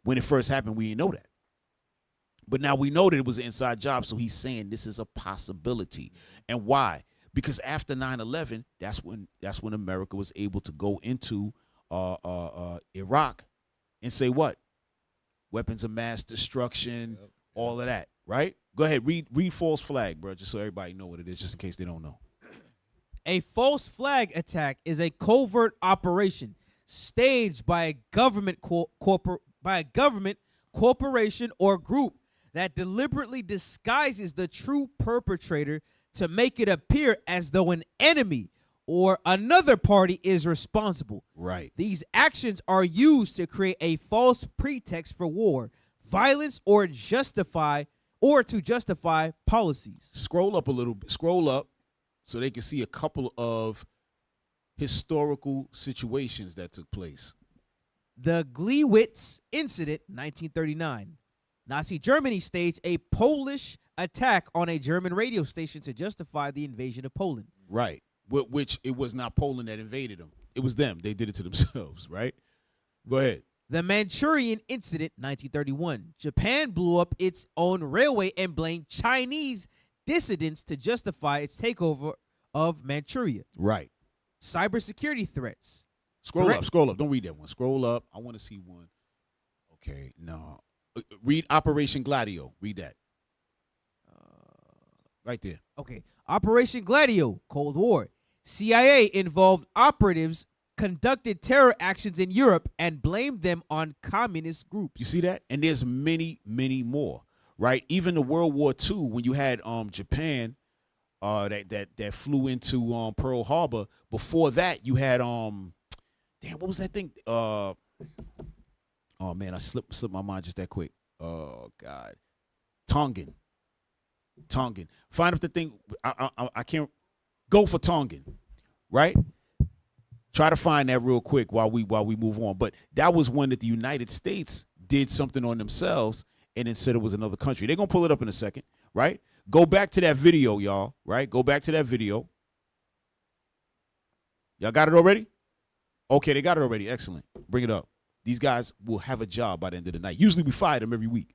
When it first happened, we didn't know that. But now we know that it was an inside job, so he's saying this is a possibility. And why? Because after 9/11, that's when America was able to go into Iraq and say what? Weapons of mass destruction, all of that, right? Go ahead, read false flag, bro, just so everybody know what it is, just in case they don't know. A false flag attack is a covert operation staged by a government corporation or group that deliberately disguises the true perpetrator to make it appear as though an enemy or another party is responsible. Right. These actions are used to create a false pretext for war, violence, or to justify policies. Scroll up a little bit. Scroll up so they can see a couple of historical situations that took place. The Gleiwitz incident, 1939. Nazi Germany staged a Polish attack on a German radio station to justify the invasion of Poland. Right. Which it was not Poland that invaded them. It was them. They did it to themselves, right? Go ahead. The Manchurian incident, 1931. Japan blew up its own railway and blamed Chinese dissidents to justify its takeover of Manchuria. Right. Cybersecurity threats. Scroll up. Don't read that one. Scroll up. I want to see one. Okay, no. Read Operation Gladio. Read that. Right there. Okay. Operation Gladio, Cold War. CIA involved operatives conducted terror actions in Europe and blamed them on communist groups. You see that? And there's many, many more, right? Even the World War II, when you had Japan that flew into Pearl Harbor. Before that, you had damn, what was that thing? Oh man, I slipped my mind just that quick. Oh God, Tongan. Find up the thing. I can't go for Tongan, right? Try to find that real quick while we move on. But that was one that the United States did something on themselves and then said it was another country. They're gonna pull it up in a second, right? Go back to that video, y'all. Right? Go back to that video. Y'all got it already? Okay, they got it already. Excellent. Bring it up. These guys will have a job by the end of the night. Usually we fire them every week.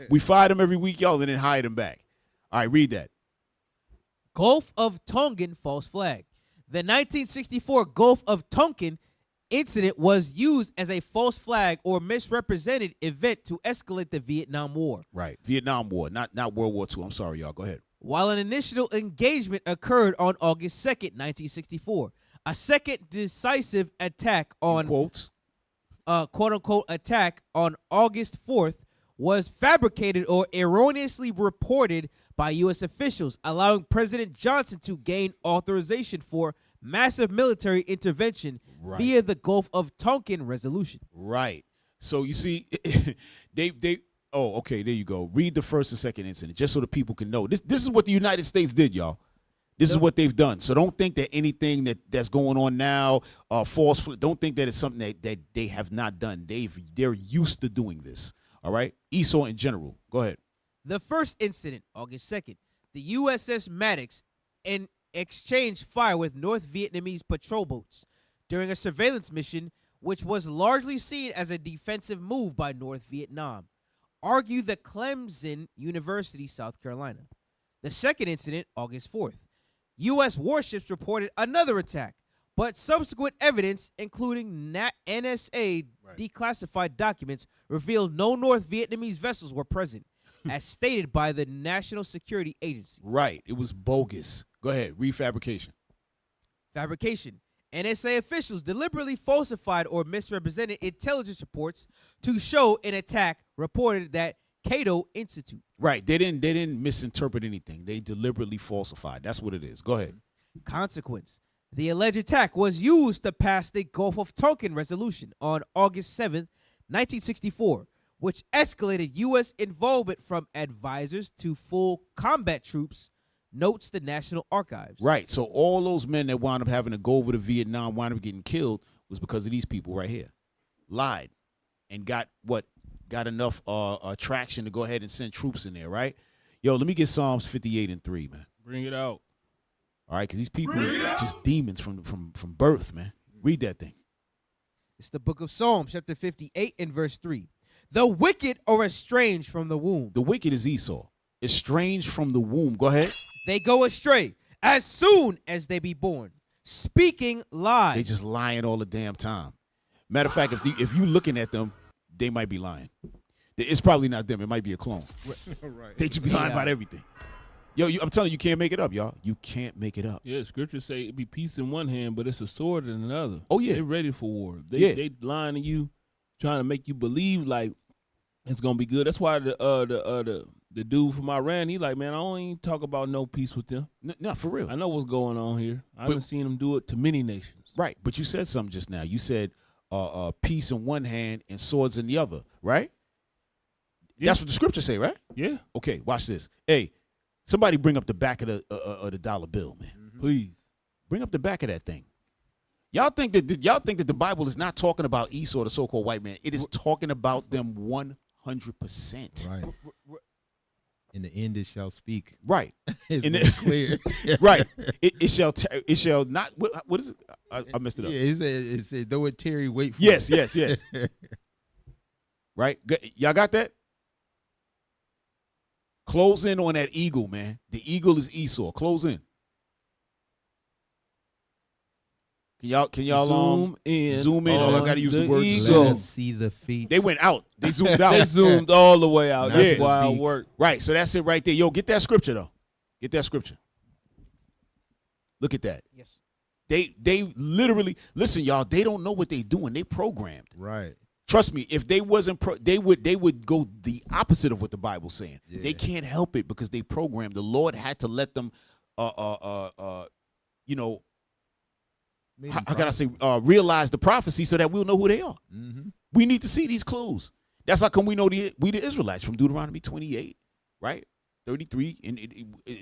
We fire them every week, y'all, and then hire them back. All right, read that. Gulf of Tonkin false flag. The 1964 Gulf of Tonkin incident was used as a false flag or misrepresented event to escalate the Vietnam War. Right, Vietnam War, not World War II. I'm sorry, y'all. Go ahead. While an initial engagement occurred on August 2nd, 1964, a second decisive attack on quotes, quote-unquote attack on August 4th was fabricated or erroneously reported by U.S. officials, allowing President Johnson to gain authorization for massive military intervention via the Gulf of Tonkin resolution. Right. So you see, oh, okay, there you go. Read the first and second incident just so the people can know. This is what the United States did, y'all. This is what they've done. So don't think that anything that's going on now, false. Don't think that it's something that they have not done. They're used to doing this. All right. Esau in general. Go ahead. The first incident, August 2nd, the USS Maddox exchanged fire with North Vietnamese patrol boats during a surveillance mission, which was largely seen as a defensive move by North Vietnam, argued the Clemson University, South Carolina. The second incident, August 4th, U.S. warships reported another attack, but subsequent evidence, including NSA declassified documents, revealed no North Vietnamese vessels were present, as stated by the National Security Agency. Right. It was bogus. Go ahead. Refabrication. Fabrication. NSA officials deliberately falsified or misrepresented intelligence reports to show an attack reported that Cato Institute. Right. They didn't misinterpret anything. They deliberately falsified. That's what it is. Go ahead. Consequence. The alleged attack was used to pass the Gulf of Tonkin resolution on August 7th, 1964, which escalated U.S. involvement from advisors to full combat troops, notes the National Archives. Right. So all those men that wound up having to go over to Vietnam, wound up getting killed, was because of these people right here. Lied and got enough traction to go ahead and send troops in there, right? Yo, let me get Psalms 58:3, man. Bring it out. All right, because these people are just demons from birth, man. Read that thing. It's the book of Psalms, chapter 58 and verse 3. The wicked are estranged from the womb. The wicked is Esau. Estranged from the womb. Go ahead. They go astray as soon as they be born, speaking lies. They just lying all the damn time. Matter of fact, if you looking at them, they might be lying. It's probably not them. It might be a clone. Right. They just be lying about everything. Yo, I'm telling you, you can't make it up, y'all. You can't make it up. Yeah, scriptures say it be peace in one hand, but it's a sword in another. Oh, yeah. They're ready for war. They lying to you, trying to make you believe like it's gonna be good. That's why the dude from Iran, he like, man, I don't even talk about no peace with them. No, for real. I know what's going on here. I've seen them do it to many nations. Right, but you said something just now. You said peace in one hand and swords in the other, right? Yeah. That's what the scriptures say, right? Yeah. Okay, watch this. Hey, somebody bring up the back of the dollar bill, man. Mm-hmm. Please. Bring up the back of that thing. Y'all think that the Bible is not talking about Esau, the so-called white man. It is talking about them 100%. Right. In the end, it shall speak. Right. It's clear. Right. It shall not. What is it? I messed it up. Yeah, it said, though it tarry, wait for Yes. it. Right. Y'all got that? Close in on that eagle, man. The eagle is Esau. Close in. Can y'all zoom in? Zoom in. All I gotta use the word zoom. Let us see the feet. They went out. They zoomed out. They zoomed all the way out. That's why it worked. Right. So that's it right there. Yo, get that scripture though. Get that scripture. Look at that. Yes. They literally listen, y'all. They don't know what they doing. They programmed. Right. Trust me. If they wasn't, they would go the opposite of what the Bible's saying. Yeah. They can't help it because they programmed. The Lord had to let them, you know. How can I say realize the prophecy so that we'll know who they are. Mm-hmm. We need to see these clues. That's how come we know we the Israelites from Deuteronomy 28, right? 33 and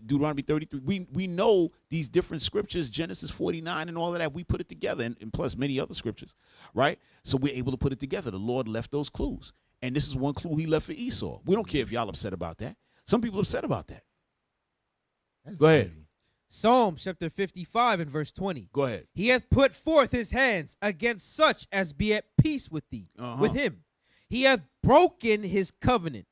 Deuteronomy 33. We know these different scriptures, Genesis 49 and all of that. We put it together, and plus many other scriptures, right? So we're able to put it together. The Lord left those clues, and this is one clue He left for Esau. We don't care if y'all upset about that. Some people are upset about that. Go ahead. Psalm chapter 55 and verse 20. Go ahead. He hath put forth his hands against such as be at peace with thee, with him. He hath broken his covenant.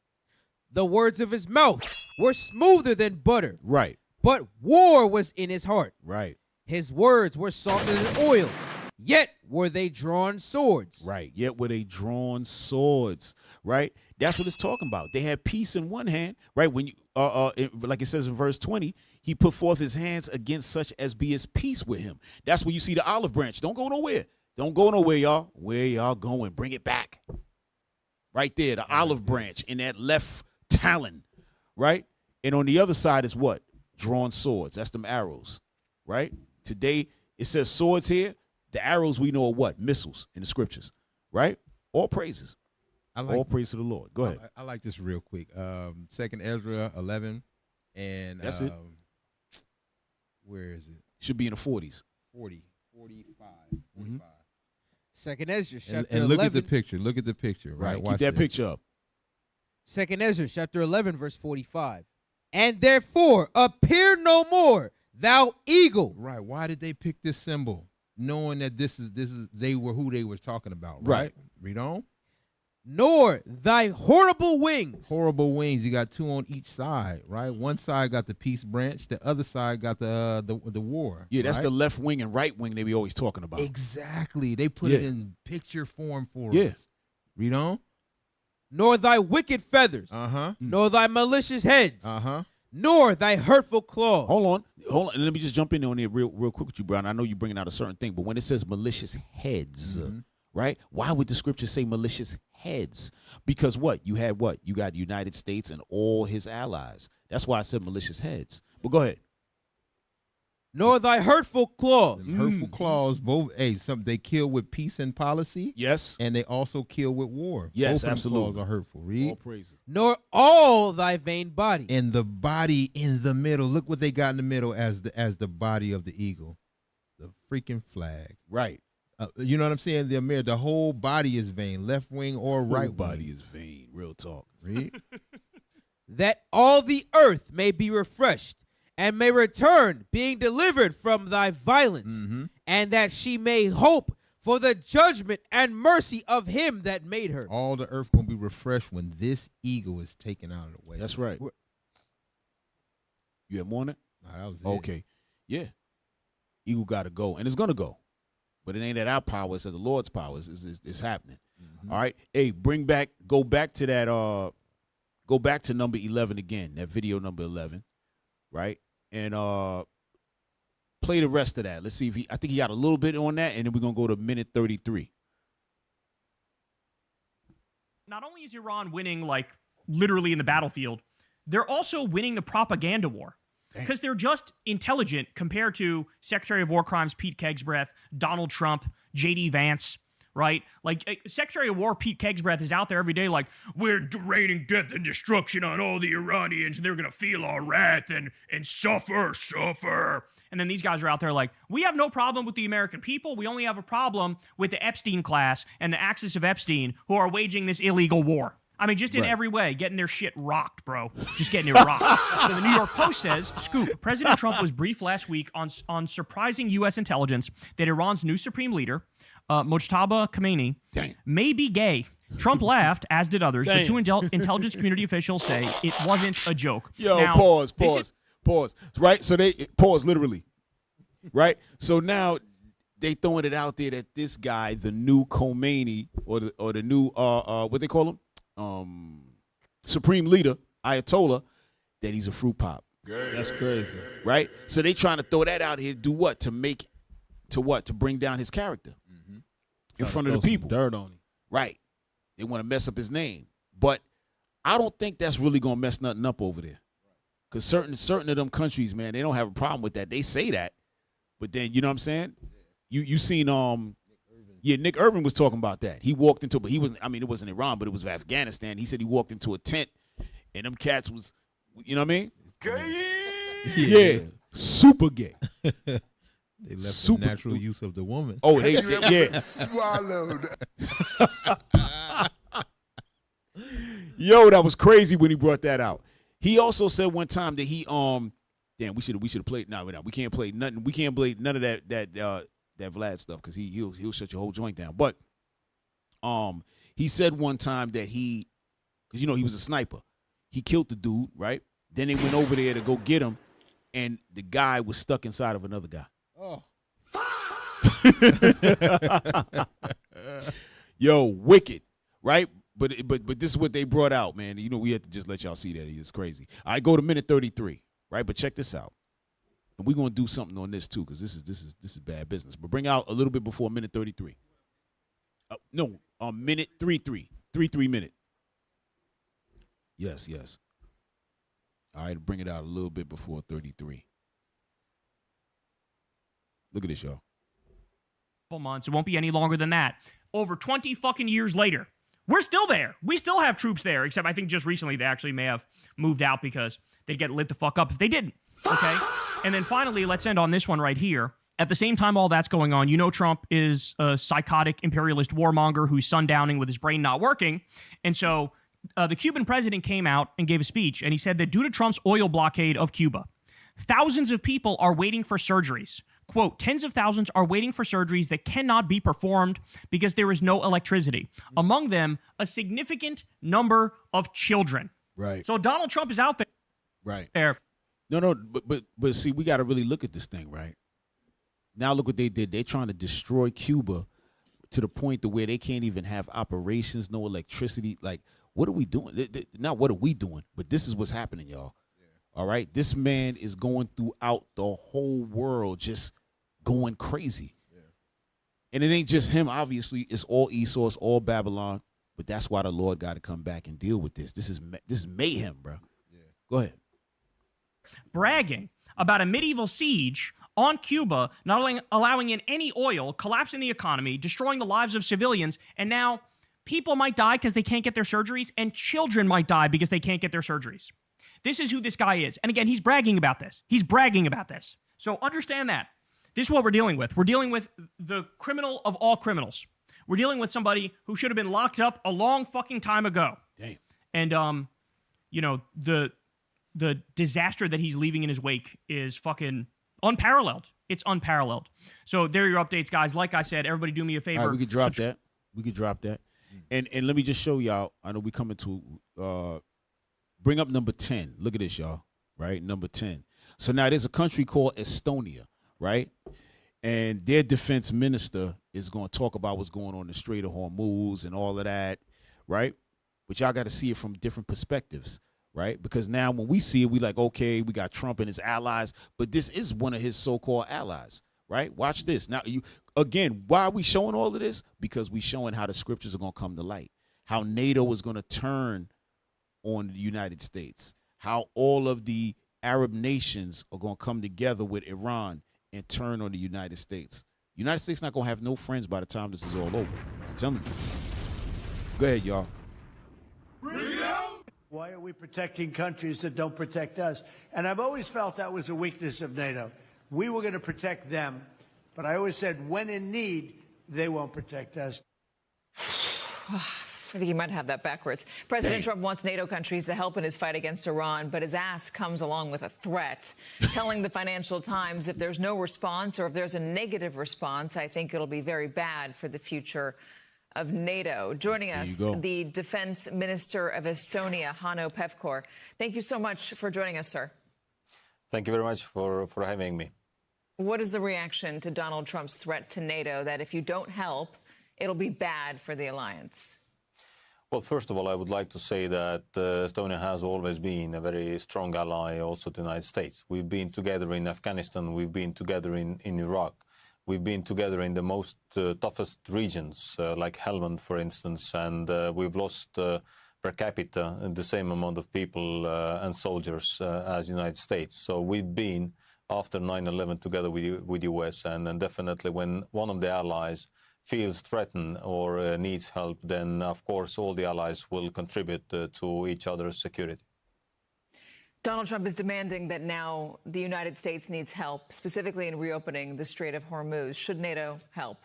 The words of his mouth were smoother than butter. Right. But war was in his heart. Right. His words were softer than oil. Yet were they drawn swords. Right. Yet were they drawn swords. Right. That's what it's talking about. They had peace in one hand. Right. When you like it says in verse 20, He put forth his hands against such as be his peace with him. That's where you see the olive branch. Don't go nowhere. Don't go nowhere, y'all. Where y'all going? Bring it back. right there, the olive branch in that left talon, right? And on the other side is what? Drawn swords. That's them arrows, right? Today, it says swords here. The arrows we know are what? Missiles in the scriptures, right? All praises. All praise to the Lord. Go ahead. I like this real quick. 2nd Ezra 11, and that's it. Where is it? Should be in the 40s. 45. Second Ezra chapter and look 11. at the picture. Look at the picture. Right. Keep Watch that this. picture up. Second Ezra chapter 11 verse 45. And therefore appear no more, thou eagle. Right. Why did they pick this symbol, knowing that this is they were who they were talking about? Right. Read on. Nor thy horrible wings. Horrible wings. You got 2 on each side, right? One side got the peace branch. The other side got the war. Yeah, that's right? the left wing and right wing they be always talking about. Exactly. They put it in picture form for Yeah. us. Read on. Nor thy wicked feathers. Nor thy malicious heads. Nor thy hurtful claws. Hold on. Let me just jump in on there real quick with you, Brown. I know you're bringing out a certain thing, but when it says malicious heads, right? Why would the scripture say malicious heads? Because what? You got the United States and all his allies. That's why I said malicious heads. But go ahead. Nor thy hurtful claws. Hurtful claws, both. They kill with peace and policy. Yes. And they also kill with war. Yes, both of them absolutely. claws are hurtful. Read. All praises. Nor all thy vain body. And the body in the middle. Look what they got in the middle as the body of the eagle. The freaking flag. Right. You know what I'm saying? The whole body is vain, left wing or right body wing. is vain. Real talk. Read. That all the earth may be refreshed, and may return, being delivered from thy violence, and that she may hope for the judgment and mercy of him that made her. All the earth gonna be refreshed when this eagle is taken out of the way. That's right. You have more on it? Nah, that was it. Okay. Yeah. Eagle got to go, and it's gonna go. But it ain't at our power, it's at the Lord's power. It's happening. All right. Hey, go back to number 11 again, that video number 11, right? And play the rest of that. Let's see if I think he got a little bit on that, and then we're going to go to minute 33. Not only is Iran winning, like, literally in the battlefield, they're also winning the propaganda war. Because they're just intelligent compared to Secretary of War Crimes Pete Kegsbreath, Donald Trump, J.D. Vance, right? Like, Secretary of War Pete Kegsbreath is out there every day like, we're raining death and destruction on all the Iranians, and they're going to feel our wrath and suffer. And then these guys are out there like, we have no problem with the American people. We only have a problem with the Epstein class and the axis of Epstein who are waging this illegal war. I mean, just in every way, getting their shit rocked, bro. Just getting it rocked. So the New York Post says, scoop, President Trump was briefed last week on surprising U.S. intelligence that Iran's new supreme leader, Mojtaba Khamenei, may be gay. Trump laughed, as did others, but two intelligence community officials say it wasn't a joke. Yo, now, pause. Right? So they pause literally. Right? So now they throwing it out there that this guy, the new Khomeini, or the new what they call him? Supreme leader, Ayatollah, that he's a fruit pop. That's crazy. Right? So they trying to throw that out here to do what? To bring down his character in front of the people. Dirt on him. Right. They want to mess up his name. But I don't think that's really going to mess nothing up over there. Because certain of them countries, man, they don't have a problem with that. They say that. But then, you know what I'm saying? You seen Nick Urban was talking about that. He walked into, but it wasn't Iran, but it was Afghanistan. He said he walked into a tent and them cats was, you know what I mean? Gay. Yeah. Super gay. They left the natural use of the woman. Oh, yeah. Swallowed. Yo, that was crazy when he brought that out. He also said one time that he damn, we should have played. No, we can't play nothing. We can't play none of that Vlad stuff because he'll shut your whole joint down. But he said one time that because he was a sniper. He killed the dude, right? Then they went over there to go get him, and the guy was stuck inside of another guy. Oh. Yo, wicked, right? But this is what they brought out, man. You know, we had to just let y'all see that. It's crazy. I go to minute 33, right? But check this out. And we're gonna do something on this too, because this is bad business. But bring out a little bit before minute 33. Minute 33. 33 minute. Yes, yes. All right, bring it out a little bit before 33. Look at this, y'all. Months. It won't be any longer than that. Over 20 fucking years later, we're still there. We still have troops there, except I think just recently they actually may have moved out because they'd get lit the fuck up if they didn't. Okay? And then finally, let's end on this one right here. At the same time all that's going on, you know Trump is a psychotic imperialist warmonger who's sundowning with his brain not working. And so the Cuban president came out and gave a speech, and he said that due to Trump's oil blockade of Cuba, thousands of people are waiting for surgeries. Quote, tens of thousands are waiting for surgeries that cannot be performed because there is no electricity. Among them, a significant number of children. Right. So Donald Trump is out there. Right. There. No, but see, we got to really look at this thing, right? Now look what they did. They're trying to destroy Cuba to the point to where they can't even have operations, no electricity. Like, what are we doing? Not what are we doing, but this is what's happening, y'all. All right? This man is going throughout the whole world just going crazy. Yeah. And it ain't just him, obviously. It's all Esau, it's all Babylon. But that's why the Lord got to come back and deal with this. This is mayhem, bro. Yeah. Go ahead. Bragging about a medieval siege on Cuba, not only allowing in any oil, collapsing the economy, destroying the lives of civilians, and now people might die because they can't get their surgeries, and children might die because they can't get their surgeries. This is who this guy is. And again, he's bragging about this. He's bragging about this. So understand that. This is what we're dealing with. We're dealing with the criminal of all criminals. We're dealing with somebody who should have been locked up a long fucking time ago. Damn. And, you know, the disaster that he's leaving in his wake is fucking unparalleled. It's unparalleled. So there are your updates, guys. Like I said, everybody do me a favor. All right, we could drop that. We could drop that. And let me just show y'all. I know we coming to bring up number 10. Look at this, y'all. Right? Number 10. So now there's a country called Estonia, right? And their defense minister is going to talk about what's going on in the Strait of Hormuz and all of that, right? But y'all got to see it from different perspectives, right? Because now when we see it, we like, okay, we got Trump and his allies, but this is one of his so-called allies, right? Watch this. Now, again, why are we showing all of this? Because we showing how the scriptures are going to come to light, how NATO is going to turn on the United States, how all of the Arab nations are going to come together with Iran and turn on the United States. United States not going to have no friends by the time this is all over. I'm telling you. Go ahead, y'all. Why are we protecting countries that don't protect us? And I've always felt that was a weakness of NATO. We were going to protect them, but I always said when in need, they won't protect us. I think you might have that backwards. President Trump wants NATO countries to help in his fight against Iran, but his ask comes along with a threat, telling the Financial Times if there's no response or if there's a negative response, I think it'll be very bad for the future of NATO. Joining us, the Defense Minister of Estonia, Hanno Pevkur. Thank you so much for joining us, sir. Thank you very much for having me. What is the reaction to Donald Trump's threat to NATO that if you don't help, it'll be bad for the alliance? Well, first of all, I would like to say that Estonia has always been a very strong ally also to the United States. We've been together in Afghanistan. We've been together in Iraq. We've been together in the most toughest regions, like Helmand, for instance, and we've lost per capita the same amount of people and soldiers as the United States. So we've been, after 9/11, together with U.S., and definitely when one of the allies feels threatened or needs help, then of course all the allies will contribute to each other's security. Donald Trump is demanding that now the United States needs help, specifically in reopening the Strait of Hormuz. Should NATO help?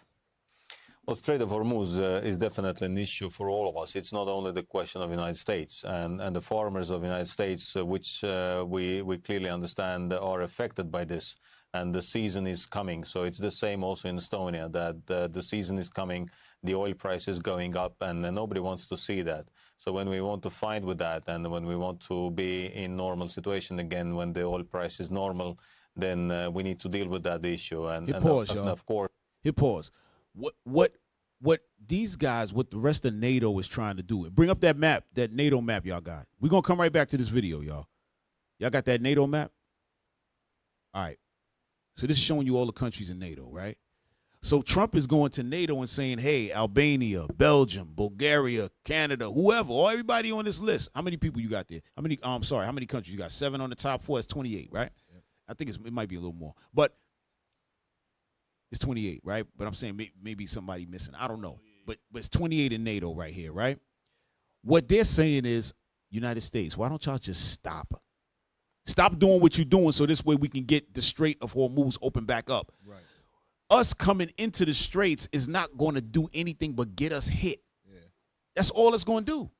Well, Strait of Hormuz is definitely an issue for all of us. It's not only the question of the United States and the farmers of the United States, which we clearly understand are affected by this. And the season is coming. So it's the same also in Estonia, that the season is coming, the oil price is going up, and nobody wants to see that. So when we want to fight with that, and when we want to be in normal situation again, when the oil price is normal, then we need to deal with that issue. And pause, y'all. Of course. Hit pause. What these guys, what the rest of NATO is trying to do, bring up that map, that NATO map y'all got. We're going to come right back to this video, y'all. Y'all got that NATO map? All right. So this is showing you all the countries in NATO, right? So Trump is going to NATO and saying, hey, Albania, Belgium, Bulgaria, Canada, whoever, or everybody on this list. How many people you got there? How many countries you got? 7 on the top 4. It's 28, right? Yeah. I think it might be a little more. But it's 28, right? But I'm saying maybe somebody missing. I don't know. But it's 28 in NATO right here, right? What they're saying is, United States, why don't y'all just stop? Stop doing what you're doing so this way we can get the Strait of Hormuz open back up. Right. Us coming into the straits is not going to do anything but get us hit. Yeah. That's all it's going to do.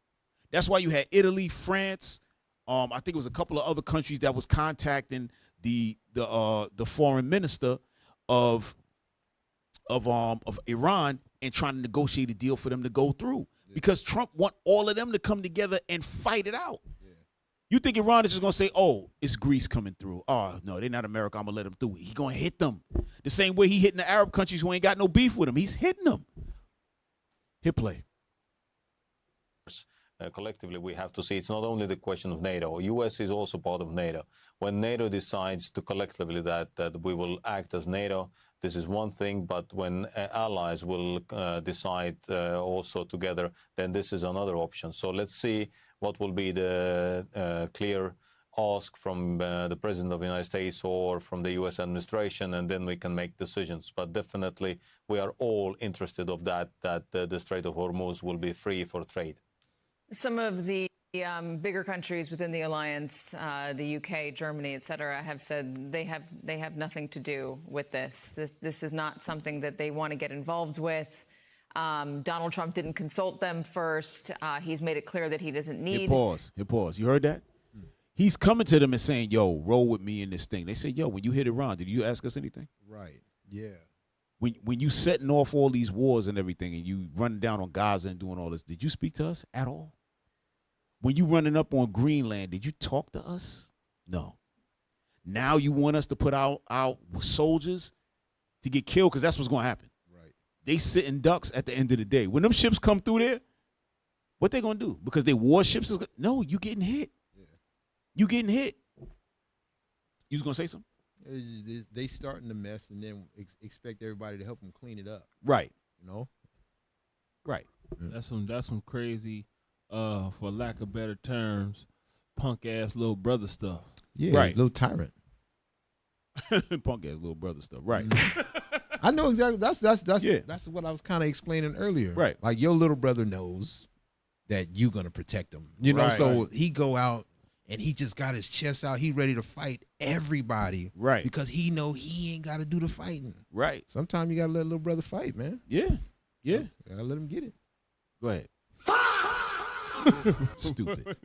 That's why you had Italy, France. I think it was a couple of other countries that was contacting the foreign minister of Iran and trying to negotiate a deal for them to go through. Yeah. Because Trump want all of them to come together and fight it out. Yeah. You think Iran is just going to say, oh, it's Greece coming through. Oh, no, they're not America. I'm going to let them through. He's going to hit them. The same way he hitting the Arab countries who ain't got no beef with him. He's hitting them. Hit play. Collectively, we have to see it's not only the question of NATO. U.S. is also part of NATO. When NATO decides to collectively that we will act as NATO, this is one thing. But when allies will decide also together, then this is another option. So let's see what will be the clear ask from the President of the United States or from the U.S. administration, and then we can make decisions. But definitely, we are all interested of that the Strait of Hormuz will be free for trade. Some of the bigger countries within the alliance, the UK, Germany, et cetera, have said they have nothing to do with this. This is not something that they want to get involved with. Donald Trump didn't consult them first. He's made it clear that he doesn't need. Hit pause. You heard that? He's coming to them and saying, yo, roll with me in this thing. They said, yo, when you hit Iran, did you ask us anything? Right. Yeah. When you setting off all these wars and everything and you running down on Gaza and doing all this, did you speak to us at all? When you running up on Greenland, did you talk to us? No. Now you want us to put our soldiers to get killed because that's what's going to happen. Right. They sitting ducks at the end of the day. When them ships come through there, what they going to do? Because they warships? No, you getting hit. Yeah. You getting hit. You was going to say something? They starting the mess and then expect everybody to help them clean it up. Right. You know? Right. That's some crazy, for lack of better terms, punk ass little brother stuff. Yeah, right. Little tyrant. Punk ass little brother stuff. Right. I know exactly. That's what I was kind of explaining earlier. Right. Like your little brother knows that you gonna protect him. You know, so he go out and he just got his chest out. He ready to fight everybody. Right. Because he know he ain't got to do the fighting. Right. Sometimes you got to let little brother fight, man. Yeah. Yeah. You got to let him get it. Go ahead. Stupid.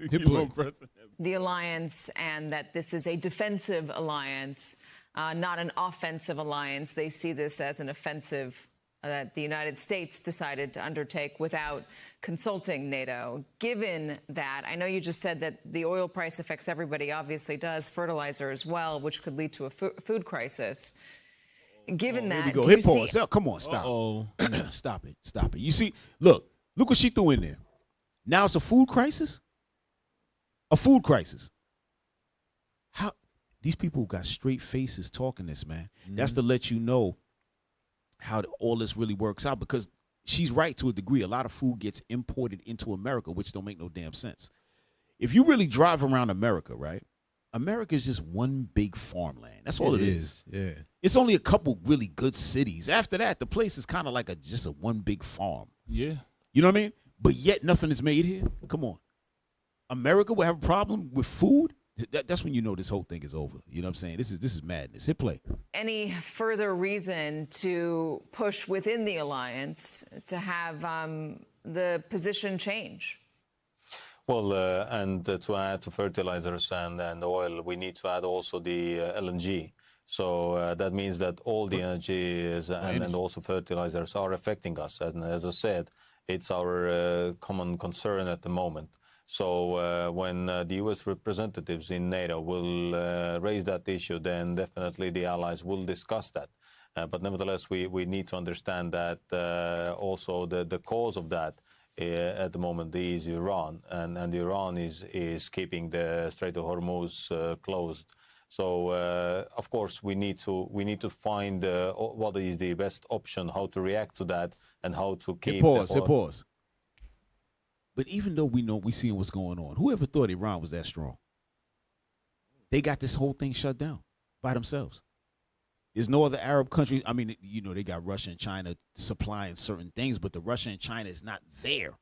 The alliance, and that this is a defensive alliance, not an offensive alliance. They see this as an offensive that the United States decided to undertake without consulting NATO. Given that, I know you just said that the oil price affects everybody, obviously does, fertilizer as well, which could lead to a food crisis. Given that, here we go. Hit pause. Come on, stop. Stop it. You see, look what she threw in there. Now it's a food crisis? A food crisis. How these people got straight faces talking this, man. Mm-hmm. That's to let you know how all this really works out, because she's right to a degree. A lot of food gets imported into America, which don't make no damn sense. If you really drive around America, right? America is just one big farmland. That's all it is. Yeah. It's only a couple really good cities. After that, the place is kind of like just a one big farm. Yeah. You know what I mean? But yet nothing is made here. Come on. America will have a problem with food? That's when you know this whole thing is over. You know what I'm saying? This is madness. Hit play. Any further reason to push within the alliance to have the position change? Well, and to add to fertilizers and oil, we need to add also the LNG. So that means that all the energy and also fertilizers are affecting us. And as I said, it's our common concern at the moment. So when the U.S. representatives in NATO will raise that issue, then definitely the allies will discuss that. But nevertheless, we need to understand that also the cause of that at the moment is Iran, and Iran is keeping the Strait of Hormuz closed. So of course we need to find what is the best option, how to react to that, and how to keep. Pause. But even though we seeing what's going on, whoever thought Iran was that strong? They got this whole thing shut down by themselves. There's no other Arab country. I mean, you know, they got Russia and China supplying certain things, but the Russia and China is not there.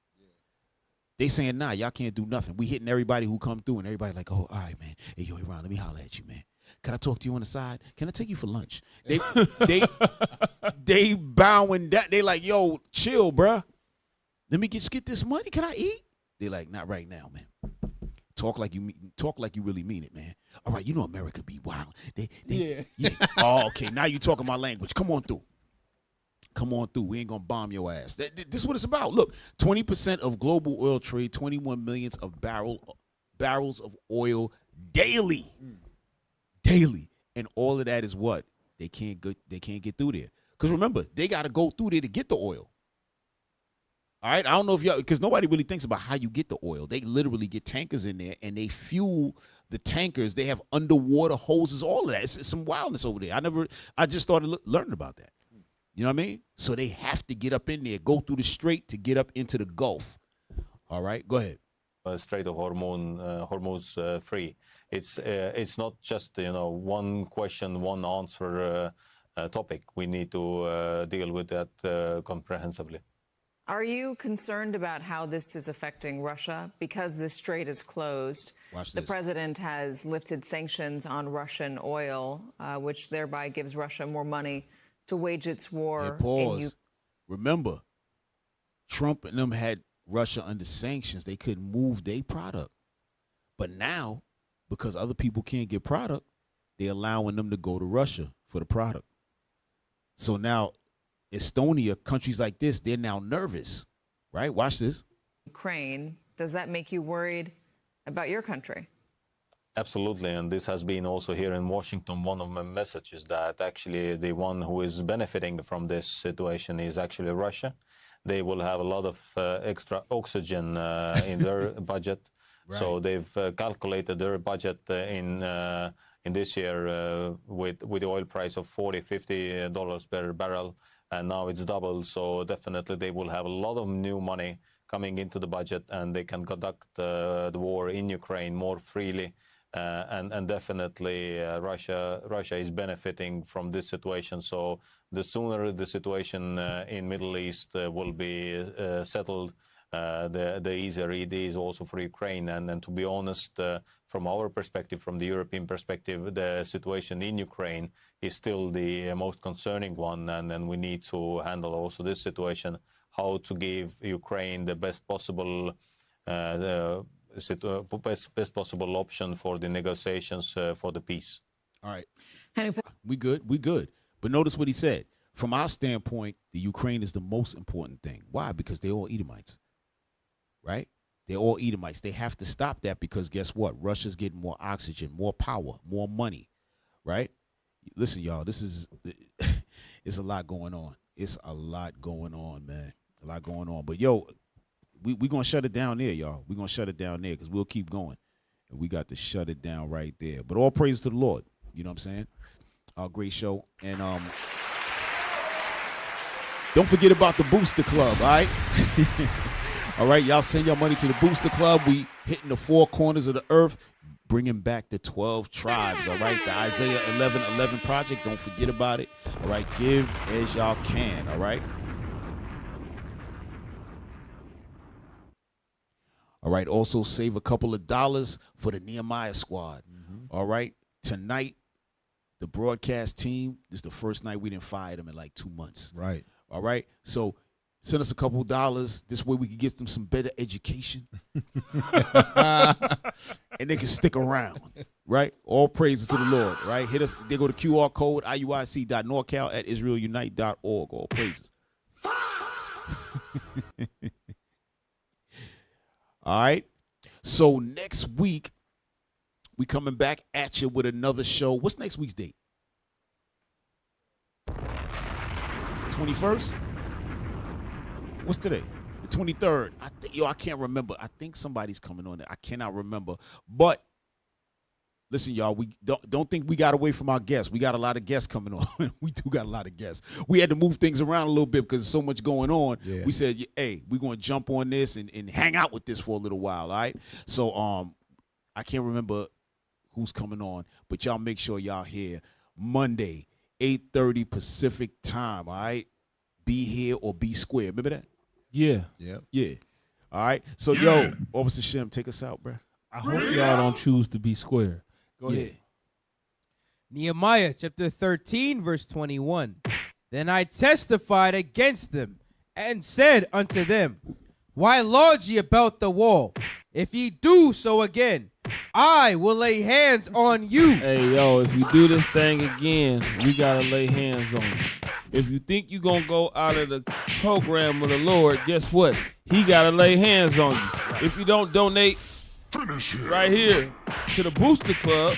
They saying, nah, y'all can't do nothing. We hitting everybody who come through, and everybody like, oh, all right, man. Hey, yo, Iran, let me holler at you, man. Can I talk to you on the side? Can I take you for lunch? They bowing down. They like, yo, chill, bruh. Let me get this money. Can I eat? They like, not right now, man. Talk like you really mean it, man. All right, you know America be wild. Yeah. Oh, okay. Now you talking my language. Come on through. We ain't gonna bomb your ass. This is what it's about. Look, 20% of global oil trade, 21 millions of barrels of oil daily. Daily. And all of that is what? They can't get through there. Because remember, they gotta go through there to get the oil. All right, I don't know if y'all, because nobody really thinks about how you get the oil. They literally get tankers in there and they fuel the tankers. They have underwater hoses, all of that. It's some wildness over there. I just started learning about that. You know what I mean? So they have to get up in there, go through the strait to get up into the Gulf. All right, go ahead. Strait of Hormuz free. It's not just one question, one answer topic. We need to deal with that comprehensively. Are you concerned about how this is affecting Russia? Because the strait is closed, the president has lifted sanctions on Russian oil, which thereby gives Russia more money to wage its war. Pause. Remember, Trump and them had Russia under sanctions. They couldn't move their product. But now, because other people can't get product, they're allowing them to go to Russia for the product. So now, Estonia, countries like this, they're now nervous, right? Watch this. Ukraine, does that make you worried about your country? Absolutely, and this has been also here in Washington one of my messages, that actually the one who is benefiting from this situation is actually Russia. They will have a lot of extra oxygen in their budget. Right. So they've calculated their budget in this year with the oil price of $40-50 per barrel. And now it's double, so definitely they will have a lot of new money coming into the budget, and they can conduct the war in Ukraine more freely. And definitely Russia is benefiting from this situation. So the sooner the situation in Middle East will be settled, the easier it is also for Ukraine. And to be honest, from our perspective, from the European perspective, the situation in Ukraine is still the most concerning one, and we need to handle also this situation, how to give Ukraine the best possible best possible option for the negotiations for the peace. All right. We good. But notice what he said. From our standpoint, the Ukraine is the most important thing. Why? Because they're all Edomites, right? They're all Edomites. They have to stop that because guess what? Russia's getting more oxygen, more power, more money, right? Listen, y'all, it's a lot going on. It's a lot going on, man. A lot going on. But, yo, we're going to shut it down there, y'all. We're going to shut it down there because we'll keep going. And we got to shut it down right there. But all praise to the Lord. You know what I'm saying? Great show. And don't forget about the Booster Club, all right? All right, y'all send your money to the Booster Club. We hitting the 4 corners of the earth, bringing back the 12 tribes, all right? The Isaiah 11:11 project, don't forget about it. All right, give as y'all can, all right? All right, also save a couple of dollars for the Nehemiah squad. All right, tonight, the broadcast team, this is the first night we didn't fire them in like 2 months. Right. All right, so send us a couple of dollars. This way we can get them some better education. And they can stick around, right? All praises to the Lord, right? Hit us. They go to QR code, iuic.norcal@israelunite.org. All praises. All right. So next week, we coming back at you with another show. What's next week's date? 21st? What's today? The 23rd. I can't remember. I think somebody's coming on there. I cannot remember. But Listen, y'all, we don't think we got away from our guests. We got a lot of guests coming on. We do got a lot of guests. We had to move things around a little bit because there's so much going on. Yeah. We said, hey, we're going to jump on this and hang out with this for a little while, all right? So I can't remember who's coming on, but y'all make sure y'all here Monday, 8:30 Pacific time, all right? Be here or be square. Remember that? Yeah. Yeah. All right. So, yo, Officer Shem, take us out, bro. I hope y'all don't choose to be square. Go ahead. Nehemiah chapter 13, verse 21. Then I testified against them and said unto them, why lodge ye about the wall? If ye do so again, I will lay hands on you. Hey, yo, if you do this thing again, we got to lay hands on you. If you think you're going to go out of the program of the Lord, guess what? He got to lay hands on you. If you don't donate right here to the Booster Club,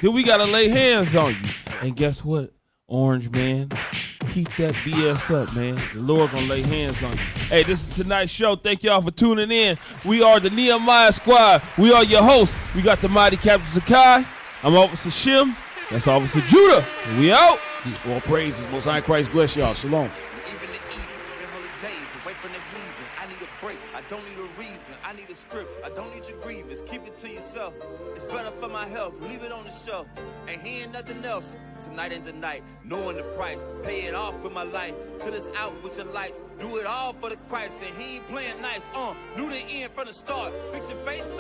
then we got to lay hands on you. And guess what, Orange Man? Keep that BS up, man. The Lord going to lay hands on you. Hey, this is tonight's show. Thank y'all for tuning in. We are the Nehemiah Squad. We are your hosts. We got the mighty Captain Zakai. I'm Officer Shim. That's Officer Judah. And we out. All praises. Most High Christ bless y'all. Shalom. I need a script, I don't need your grievance. Keep it to yourself. It's better for my health. Leave it on the shelf. Ain't hearing nothing else. Tonight and tonight, knowing the price. Pay it off for my life. Till it's out with your lights. Do it all for the Christ. And he ain't playing nice. Knew the end from the start. Fix your face like